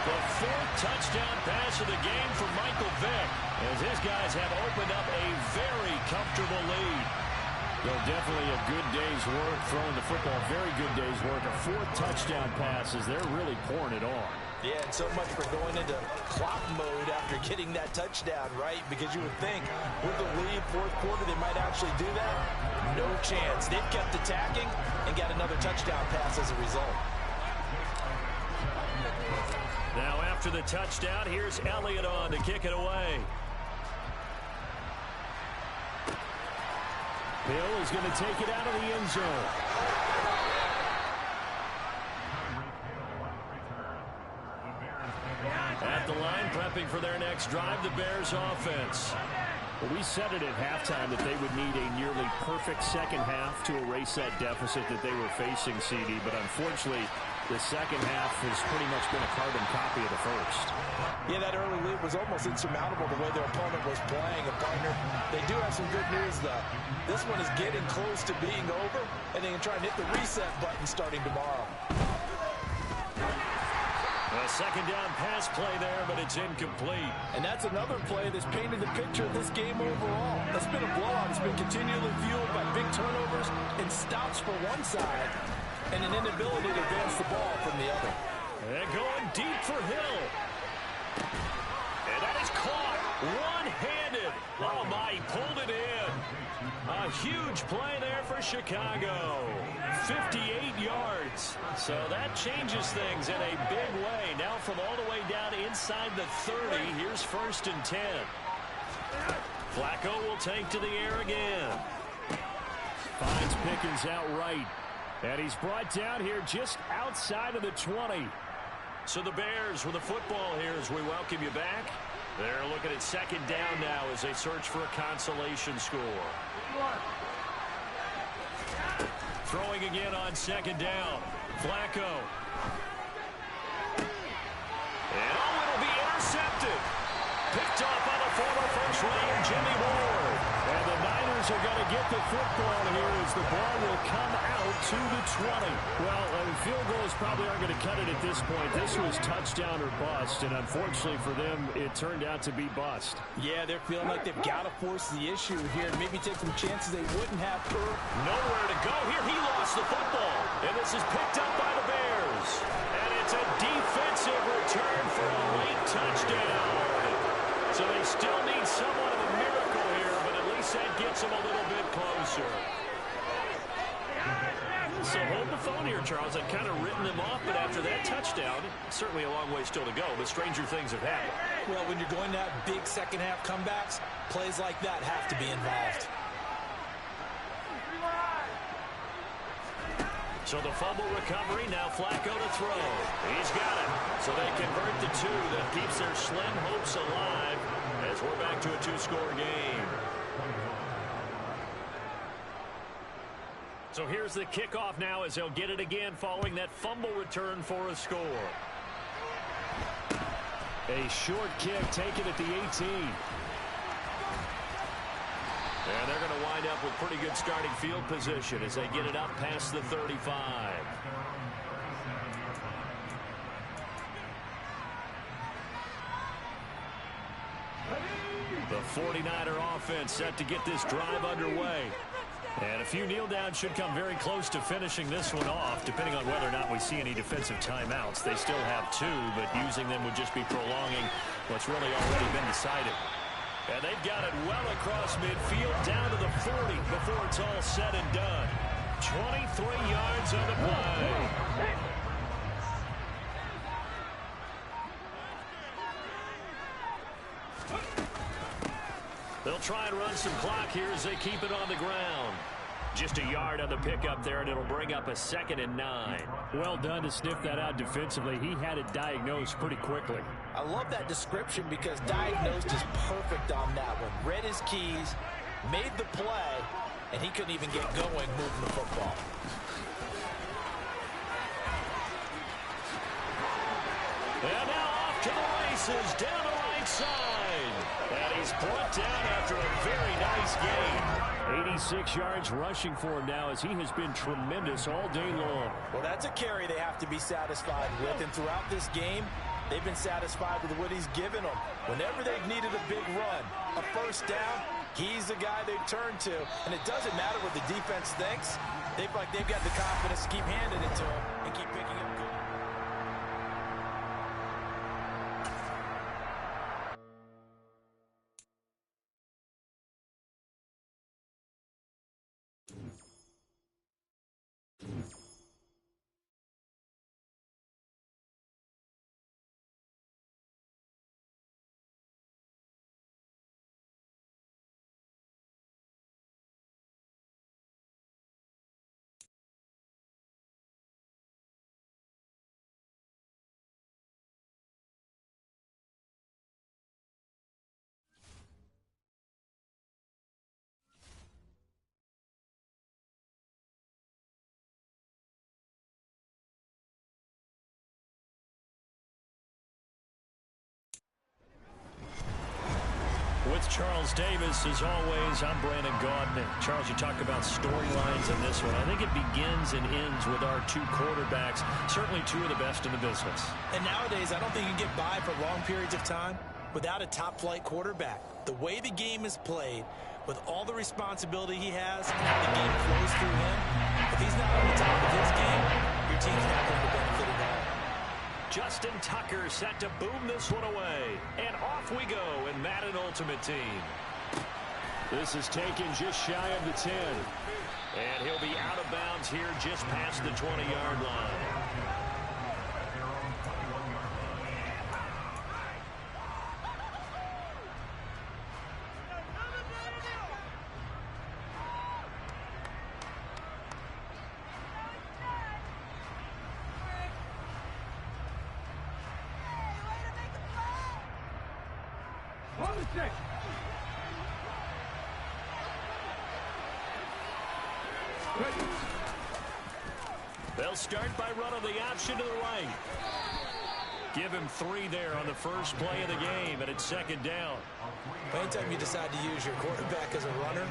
The 4th touchdown pass of the game for Michael Vick, as his guys have opened up a very comfortable lead. Well, definitely a good day's work throwing the football. Very good day's work. A 4th touchdown pass as they're really pouring it on. Yeah, and so much for going into clock mode after getting that touchdown, right? Because you would think with the lead, 4th quarter, they might actually do that. No chance. They've kept attacking and got another touchdown pass as a result. Now after the touchdown, here's Elliott on to kick it away. Hill is going to take it out of the end zone. At the line, prepping for their next drive, the Bears offense. Well, we said it at halftime that they would need a nearly perfect second half to erase that deficit that they were facing, CD. But unfortunately, the second half has pretty much been a carbon copy of the first. Yeah, that early lead was almost insurmountable the way their opponent was playing. And, partner, they do have some good news, though. This one is getting close to being over, and they can try and hit the reset button starting tomorrow. A second down pass play there, but it's incomplete. And that's another play that's painted the picture of this game overall. It's been a blowout. It's been continually fueled by big turnovers and stops for one side and an inability to advance the ball from the other. And going deep for Hill. And that is caught one-handed. Oh, my, he pulled it in. A huge play there for Chicago. 58 yards. So that changes things in a big way. Now from all the way down inside the 30, here's 1st and 10. Flacco will take to the air again. Finds Pickens outright. And he's brought down here just outside of the 20. So the Bears with the football here as we welcome you back. They're looking at second down now as they search for a consolation score. Throwing again on second down. Flacco. And it'll be intercepted. Picked up by the former first-rounder Jimmy Ward. And the Niners are going to get the football here as the ball will come out to the 20. Well, field goals probably aren't going to cut it at this point. This was touchdown or bust, and unfortunately for them, it turned out to be bust. Yeah, they're feeling like they've got to force the issue here and maybe take some chances they wouldn't have. Nowhere to go here. He lost the football, and this is picked up by the Bears. And it's a defensive return for a late touchdown. So they still need somewhat of a miracle here, but at least that gets them a little bit closer. So hold the phone here, Charles. I've kind of written them off, but after that touchdown, certainly a long way still to go, but stranger things have happened. Well, when you're going to have big second-half comebacks, plays like that have to be involved. So the fumble recovery, now Flacco to throw. He's got it. So they convert the two. That keeps their slim hopes alive as we're back to a two-score game. So here's the kickoff now as they'll get it again following that fumble return for a score. A short kick taken at the 18. And they're going to wind up with pretty good starting field position as they get it up past the 35. The 49er offense set to get this drive underway. And a few kneel downs should come very close to finishing this one off, depending on whether or not we see any defensive timeouts. They still have two, but using them would just be prolonging what's really already been decided. And they've got it well across midfield down to the 40 before it's all said and done. 23 yards on the play. They'll try and run some clock here as they keep it on the ground. Just a yard on the pickup there, and it'll bring up a 2nd and 9. Well done to sniff that out defensively. He had it diagnosed pretty quickly. I love that description because diagnosed is perfect on that one. Read his keys, made the play, and he couldn't even get going moving the football. And now off to the races, down the right side. And he's brought down after a very nice game. 86 yards rushing for him now as he has been tremendous all day long. Well, that's a carry they have to be satisfied with. And throughout this game, they've been satisfied with what he's given them. Whenever they've needed a big run, a first down, he's the guy they've turned to. And it doesn't matter what the defense thinks. They've got the confidence to keep handing it to him and keep picking him. With Charles Davis, as always, I'm Brandon Gaudin. Charles, you talk about storylines in this one. I think it begins and ends with our two quarterbacks, certainly two of the best in the business. And nowadays, I don't think you can get by for long periods of time without a top-flight quarterback. The way the game is played, with all the responsibility he has, the game flows through him. If he's not on the top of his game, your team's not going to benefit at all. Justin Tucker set to boom this one away. And off we go in Madden Ultimate Team. This is taken just shy of the 10. And he'll be out of bounds here just past the 20-yard line. They'll start by running the option to the right. Give him 3 there on the first play of the game, and it's second down. Anytime you decide to use your quarterback as a runner,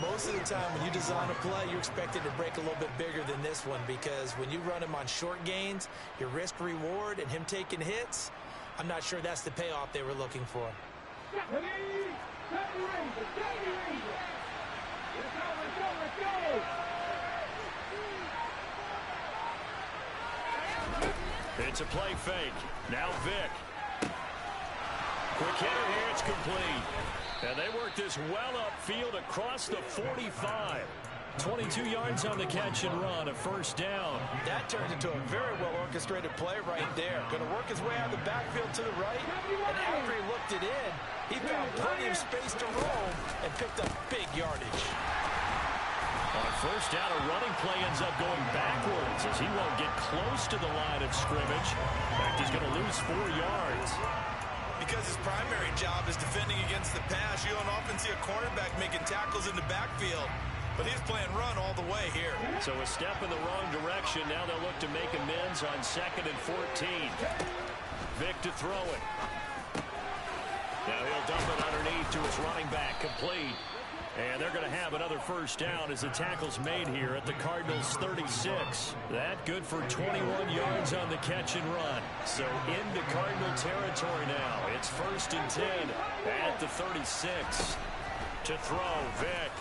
most of the time when you design a play, you're expected to break a little bit bigger than this one, because when you run him on short gains, your risk-reward and him taking hits, I'm not sure that's the payoff they were looking for. Let's go. It's a play fake. Now Vick. Quick hitter here. It's complete. And they work this well upfield across the 45. 22 yards on the catch and run. A first down. That turned into a very well-orchestrated play right there. Going to work his way out of the backfield to the right. And after he looked it in, he found plenty of space to roam and picked up big yardage. On first down, a running play ends up going backwards as he won't get close to the line of scrimmage. In fact, he's going to lose 4 yards. Because his primary job is defending against the pass, you don't often see a cornerback making tackles in the backfield. But he's playing run all the way here. So a step in the wrong direction. Now they'll look to make amends on 2nd and 14. Vick to throw it. Now he'll dump it underneath to his running back, complete. And they're going to have another first down as the tackle's made here at the Cardinals' 36. That good for 21 yards on the catch and run. So into Cardinal territory now. It's 1st and 10 at the 36. To throw, Vick.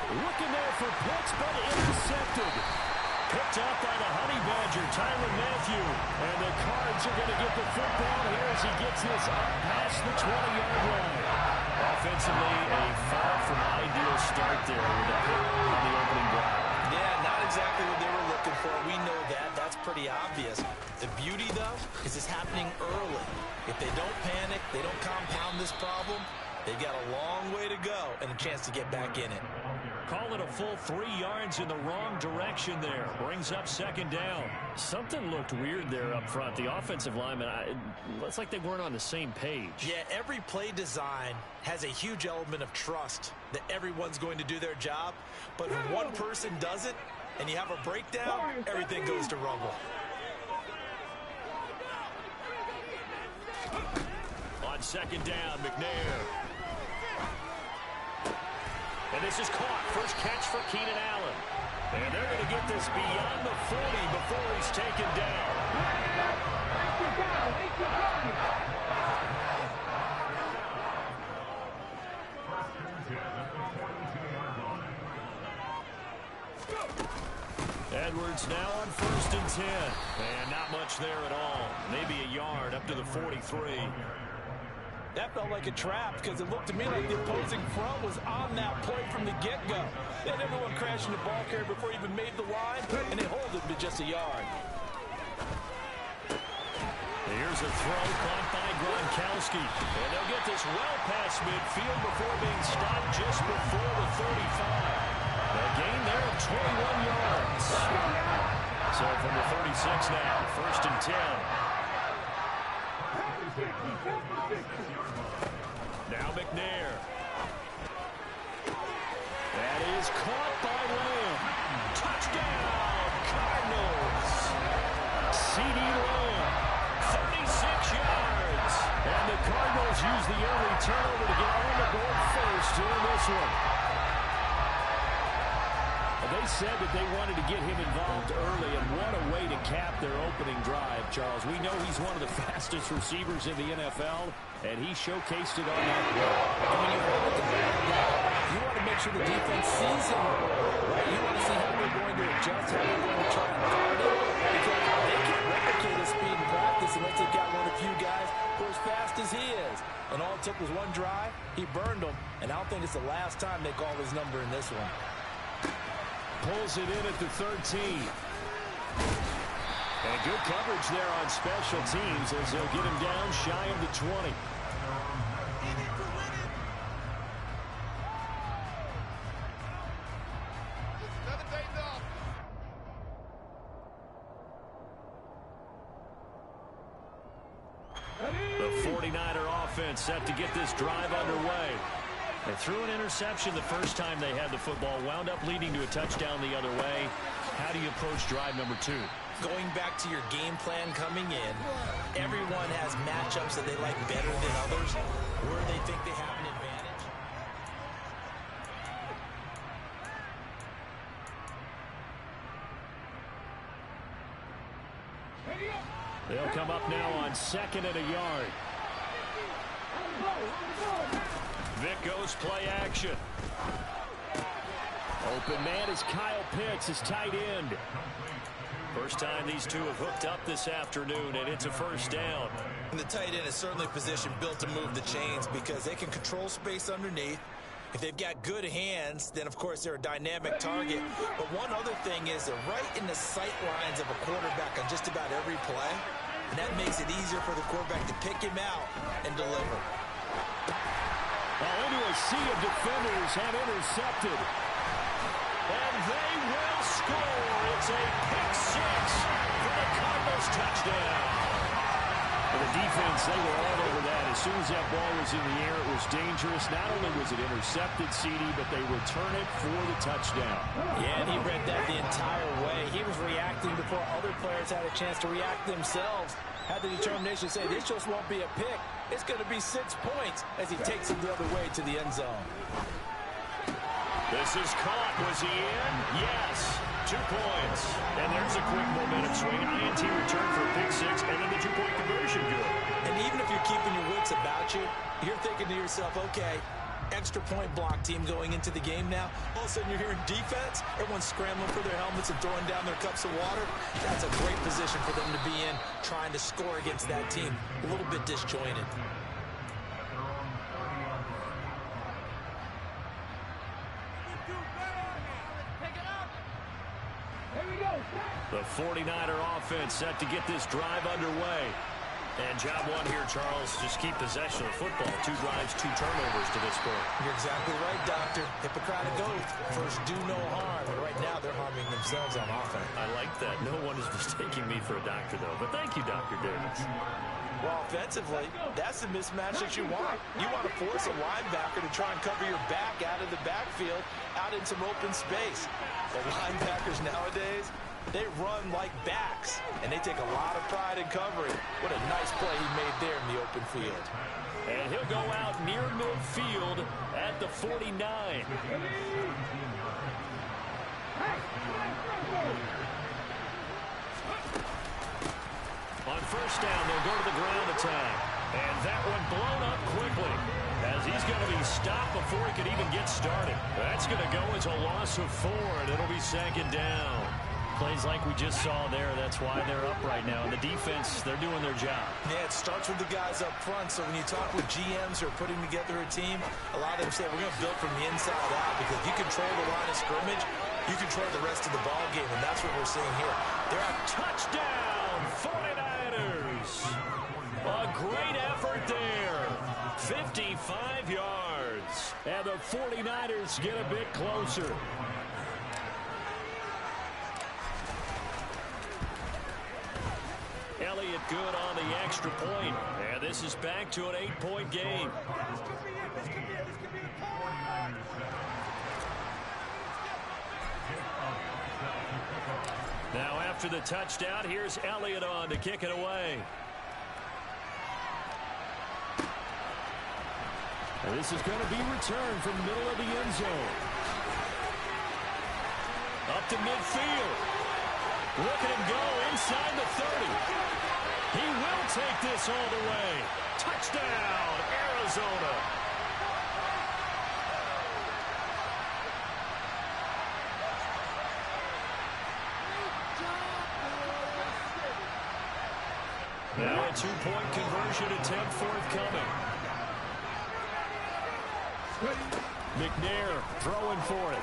Looking there for blitz, but intercepted. Picked up by the Honey Badger, Tyrann Mathieu. And the Cards are going to get the football here as he gets this up past the 20-yard line. Offensively, a far from ideal start there with a hit on the opening drive. Yeah, not exactly what they were looking for. We know that. That's pretty obvious. The beauty, though, is it's happening early. If they don't panic, they don't compound this problem, they've got a long way to go and a chance to get back in it. Call it a full 3 yards in the wrong direction there. Brings up second down. Something looked weird there up front. The offensive linemen, it's like they weren't on the same page. Yeah, every play design has a huge element of trust that everyone's going to do their job. But if one person does it and you have a breakdown, everything goes to rumble. On second down, McNair. And this is caught. First catch for Keenan Allen. And they're going to get this beyond the 40 before he's taken down. Edwards now on 1st and 10. And not much there at all. Maybe a yard up to the 43. That felt like a trap because it looked to me like the opposing front was on that play from the get-go. They had everyone crashing the ball carrier before he even made the line, and they hold him to just a yard. Here's a throw caught by Gronkowski. And they'll get this well past midfield before being stopped just before the 35. A gain there of 21 yards. So from the 36 now, 1st and 10. Now McNair. That is caught by Lamb. Touchdown, Cardinals. C.D. Lamb, 36 yards. And the Cardinals use the early turnover said that they wanted to get him involved early, and what a way to cap their opening drive, Charles. We know he's one of the fastest receivers in the NFL, and he showcased it on that play. And when you hold it to you want to make sure the defense sees him, right? You want to see how they're going to adjust, how they're going to try and guard it, because they can't replicate his speed in practice unless they've got one of the few guys who are as fast as he is. And all it took was one drive. He burned them, and I don't think it's the last time they call his number in this one. Pulls it in at the 13. And good coverage there on special teams as they'll get him down shy of the 20. The 49er offense set to get this drive underway. They threw an interception the first time they had the football, wound up leading to a touchdown the other way. How do you approach drive number 2? Going back to your game plan coming in, everyone has matchups that they like better than others, where they think they have an advantage. They'll come up now on 2nd and a yard. Vic goes play action. Open man is Kyle Pitts, his tight end. First time these two have hooked up this afternoon, and it's a first down. And the tight end is certainly a position built to move the chains because they can control space underneath. If they've got good hands, then, of course, they're a dynamic target. But one other thing is they're right in the sight lines of a quarterback on just about every play, and that makes it easier for the quarterback to pick him out and deliver. Well, into a sea of defenders have intercepted. And they will score. It's a pick 6 for the Cardinals touchdown. For the defense, they were all over that. As soon as that ball was in the air, it was dangerous. Not only was it intercepted, CD, but they return it for the touchdown. Yeah, and he read that the entire way. He was reacting before other players had a chance to react themselves. Had the determination to say, this just won't be a pick. It's going to be 6 points as he takes it the other way to the end zone. This is caught. Was he in? Yes. 2 points. And there's a quick momentum swing. INT return for a pick 6, and then the 2-point conversion good. And even if you're keeping your wits about you, you're thinking to yourself, okay, extra point block team going into the game now. All of a sudden you're hearing defense. Everyone's scrambling for their helmets and throwing down their cups of water. That's a great position for them to be in, trying to score against that team. A little bit disjointed. The 49er offense set to get this drive underway. And job one here, Charles, just keep possession of the football. 2 drives, 2 turnovers to this point. You're exactly right, Doctor. Hippocratic oath. First, do no harm. And right now, they're harming themselves on offense. I like that. No one is mistaking me for a doctor, though. But thank you, Dr. Davis. Well, offensively, that's the mismatch that you want. You want to force a linebacker to try and cover your back out of the backfield, out in some open space. The linebackers nowadays, they run like backs, and they take a lot of pride in covering. What a nice play he made there in the open field. And he'll go out near midfield at the 49. On first down, they'll go to the ground attack. And that one blown up quickly as he's going to be stopped before he could even get started. That's going to go as a loss of 4, and it'll be 2nd down. Plays like we just saw there, that's why they're up right now. And the defense, they're doing their job. Yeah, it starts with the guys up front. So when you talk with GMs who are putting together a team, a lot of them say we're going to build from the inside out because if you control the line of scrimmage, you control the rest of the ball game, and that's what we're seeing here. They're out. Touchdown, 49ers. A great effort there. 55 yards. And the 49ers get a bit closer. Elliott good on the extra point. And this is back to an 8-point game. Now after the touchdown, here's Elliott on to kick it away. And this is going to be returned from the middle of the end zone. A up to midfield. Look at him go inside the 30. He will take this all the way. Touchdown, Arizona. Now a two-point conversion attempt forthcoming. McNair throwing for it.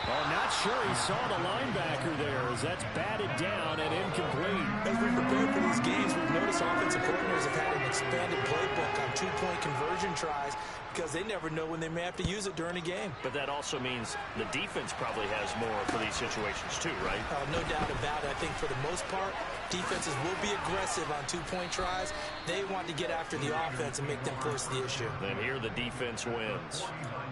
Oh, not sure he saw the linebacker there as that's batted down and incomplete. As we prepare for these games, we've noticed offensive coordinators have had an expanded playbook on two-point conversion tries because they never know when they may have to use it during a game. But that also means the defense probably has more for these situations too, right? No doubt about it. I think for the most part, defenses will be aggressive on two-point tries. They want to get after the offense and make them force the issue. And here the defense wins.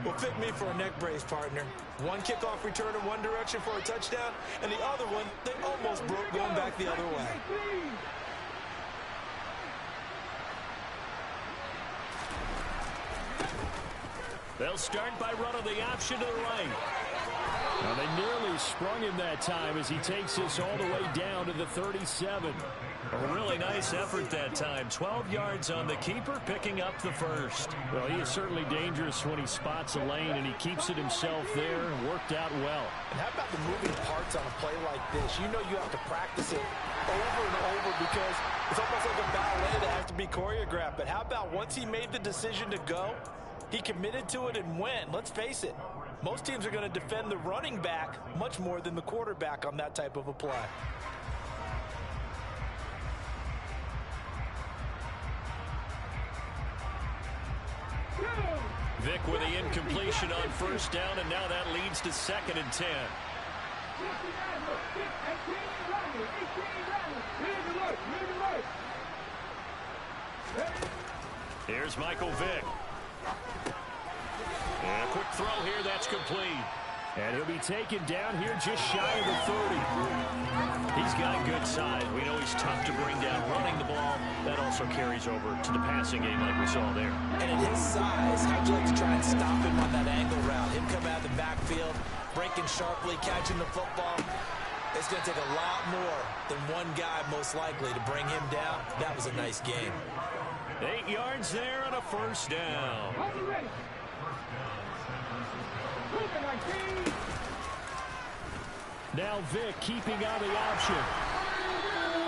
Well, fit me for a neck brace, partner. One kickoff return in one direction for a touchdown, and the other one, they almost broke going back the other way. They'll start by running the option to the right. Now they nearly sprung him that time as he takes this all the way down to the 37. A really nice effort that time. 12 yards on the keeper, picking up the first. Well, he is certainly dangerous when he spots a lane, and he keeps it himself there and worked out well. And how about the moving parts on a play like this? You know you have to practice it over and over because it's almost like a ballet that has to be choreographed. But how about once he made the decision to go, he committed to it and went. Let's face it, most teams are going to defend the running back much more than the quarterback on that type of a play. Vick with the incompletion on first down, and now that leads to 2nd and 10. Here's Michael Vick. And a quick throw here, that's complete. And he'll be taken down here just shy of the 30. He's got good size. We know he's tough to bring down running the ball. That also carries over to the passing game like we saw there. And at his size, how'd you like to try and stop him on that angle route? Him come out of the backfield, breaking sharply, catching the football. It's going to take a lot more than one guy most likely to bring him down. That was a nice game. 8 yards there on a first down. Now Vick keeping on the option.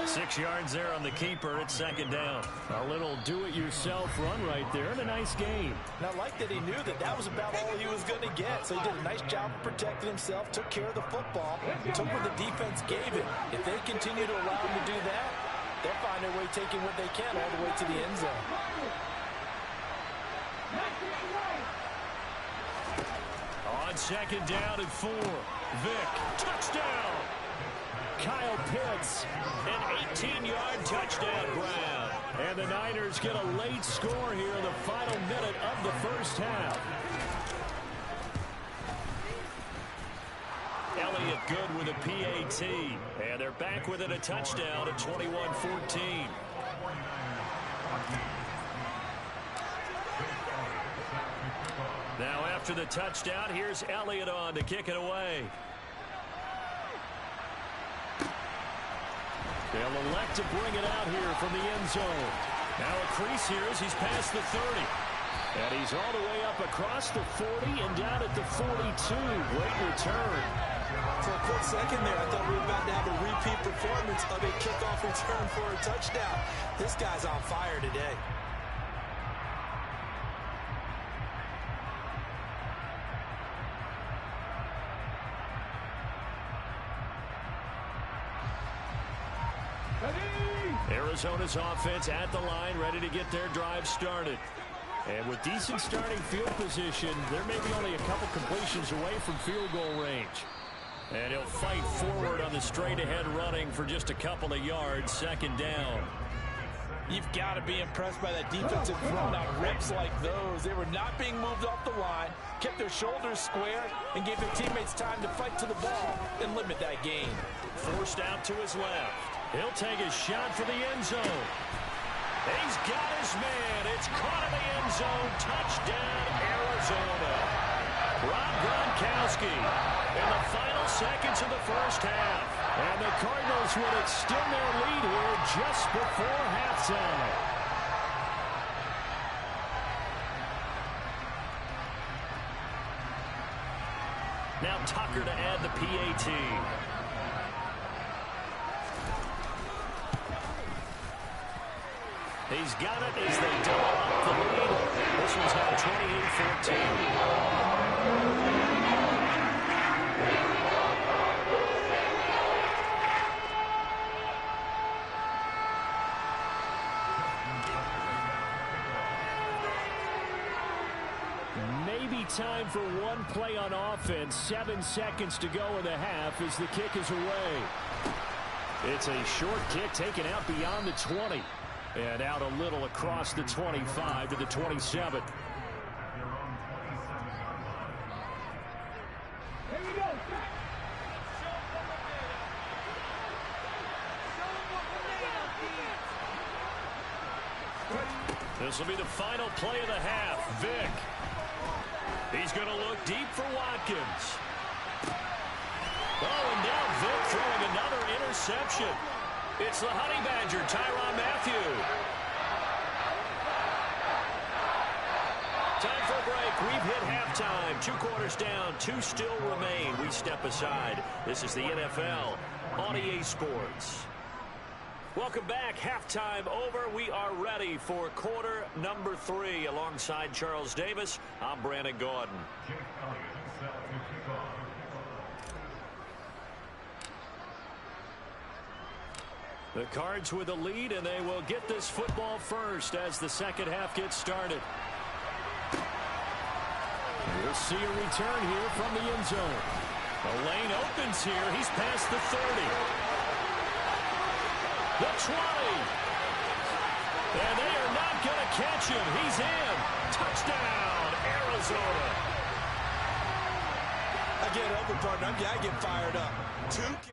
6 yards there on the keeper. It's 2nd down. A little do-it-yourself run right there and a nice game. And I like that he knew that that was about all he was going to get. So he did a nice job of protecting himself, took care of the football, took what the defense gave him. If they continue to allow him to do that, they'll find their way taking what they can all the way to the end zone. On 2nd down and 4. Vick, touchdown. Kyle Pitts, an 18-yard touchdown grab. And the Niners get a late score here in the final minute of the first half. Elliott good with a PAT. And they're back within a touchdown at 21-14. Now after the touchdown, here's Elliott on to kick it away. They'll elect to bring it out here from the end zone. Now a crease here as he's past the 30. And he's all the way up across the 40 and down at the 42. Great return. For a quick second there, I thought we were about to have a repeat performance of a kickoff return for a touchdown. This guy's on fire today. Arizona's offense at the line, ready to get their drive started. And with decent starting field position, they're maybe only a couple completions away from field goal range. And he'll fight forward on the straight-ahead running for just a couple of yards, 2nd down. You've got to be impressed by that defensive front on rips like those. They were not being moved off the line, kept their shoulders square, and gave their teammates time to fight to the ball and limit that gain. Forced out to his left. He'll take a shot for the end zone. He's got his man. It's caught in the end zone. Touchdown, Arizona. Rob Gronkowski in the final seconds of the first half. And the Cardinals would extend their lead here just before halftime. Now Tucker to add the PAT. He's got it as they double up the lead. This one's now 28-14. Maybe time for one play on offense. 7 seconds to go in the half as the kick is away. It's a short kick taken out beyond the 20. And out a little across the 25 to the 27. Here we go. This will be the final play of the half. Vic. He's going to look deep for Watkins. Oh, and now Vic throwing another interception. It's the Honey Badger, Tyrann Mathieu. Time for a break. We've hit halftime. 2 quarters down. 2 still remain. We step aside. This is the NFL on EA Sports. Welcome back. Halftime over. We are ready for quarter number 3. Alongside Charles Davis, I'm Brandon Gordon. The Cards with a lead, and they will get this football first as the second half gets started. We'll see a return here from the end zone. The lane opens here. He's past the 30. The 20. And they are not going to catch him. He's in. Touchdown, Arizona. I get over, partner. I get fired up. 2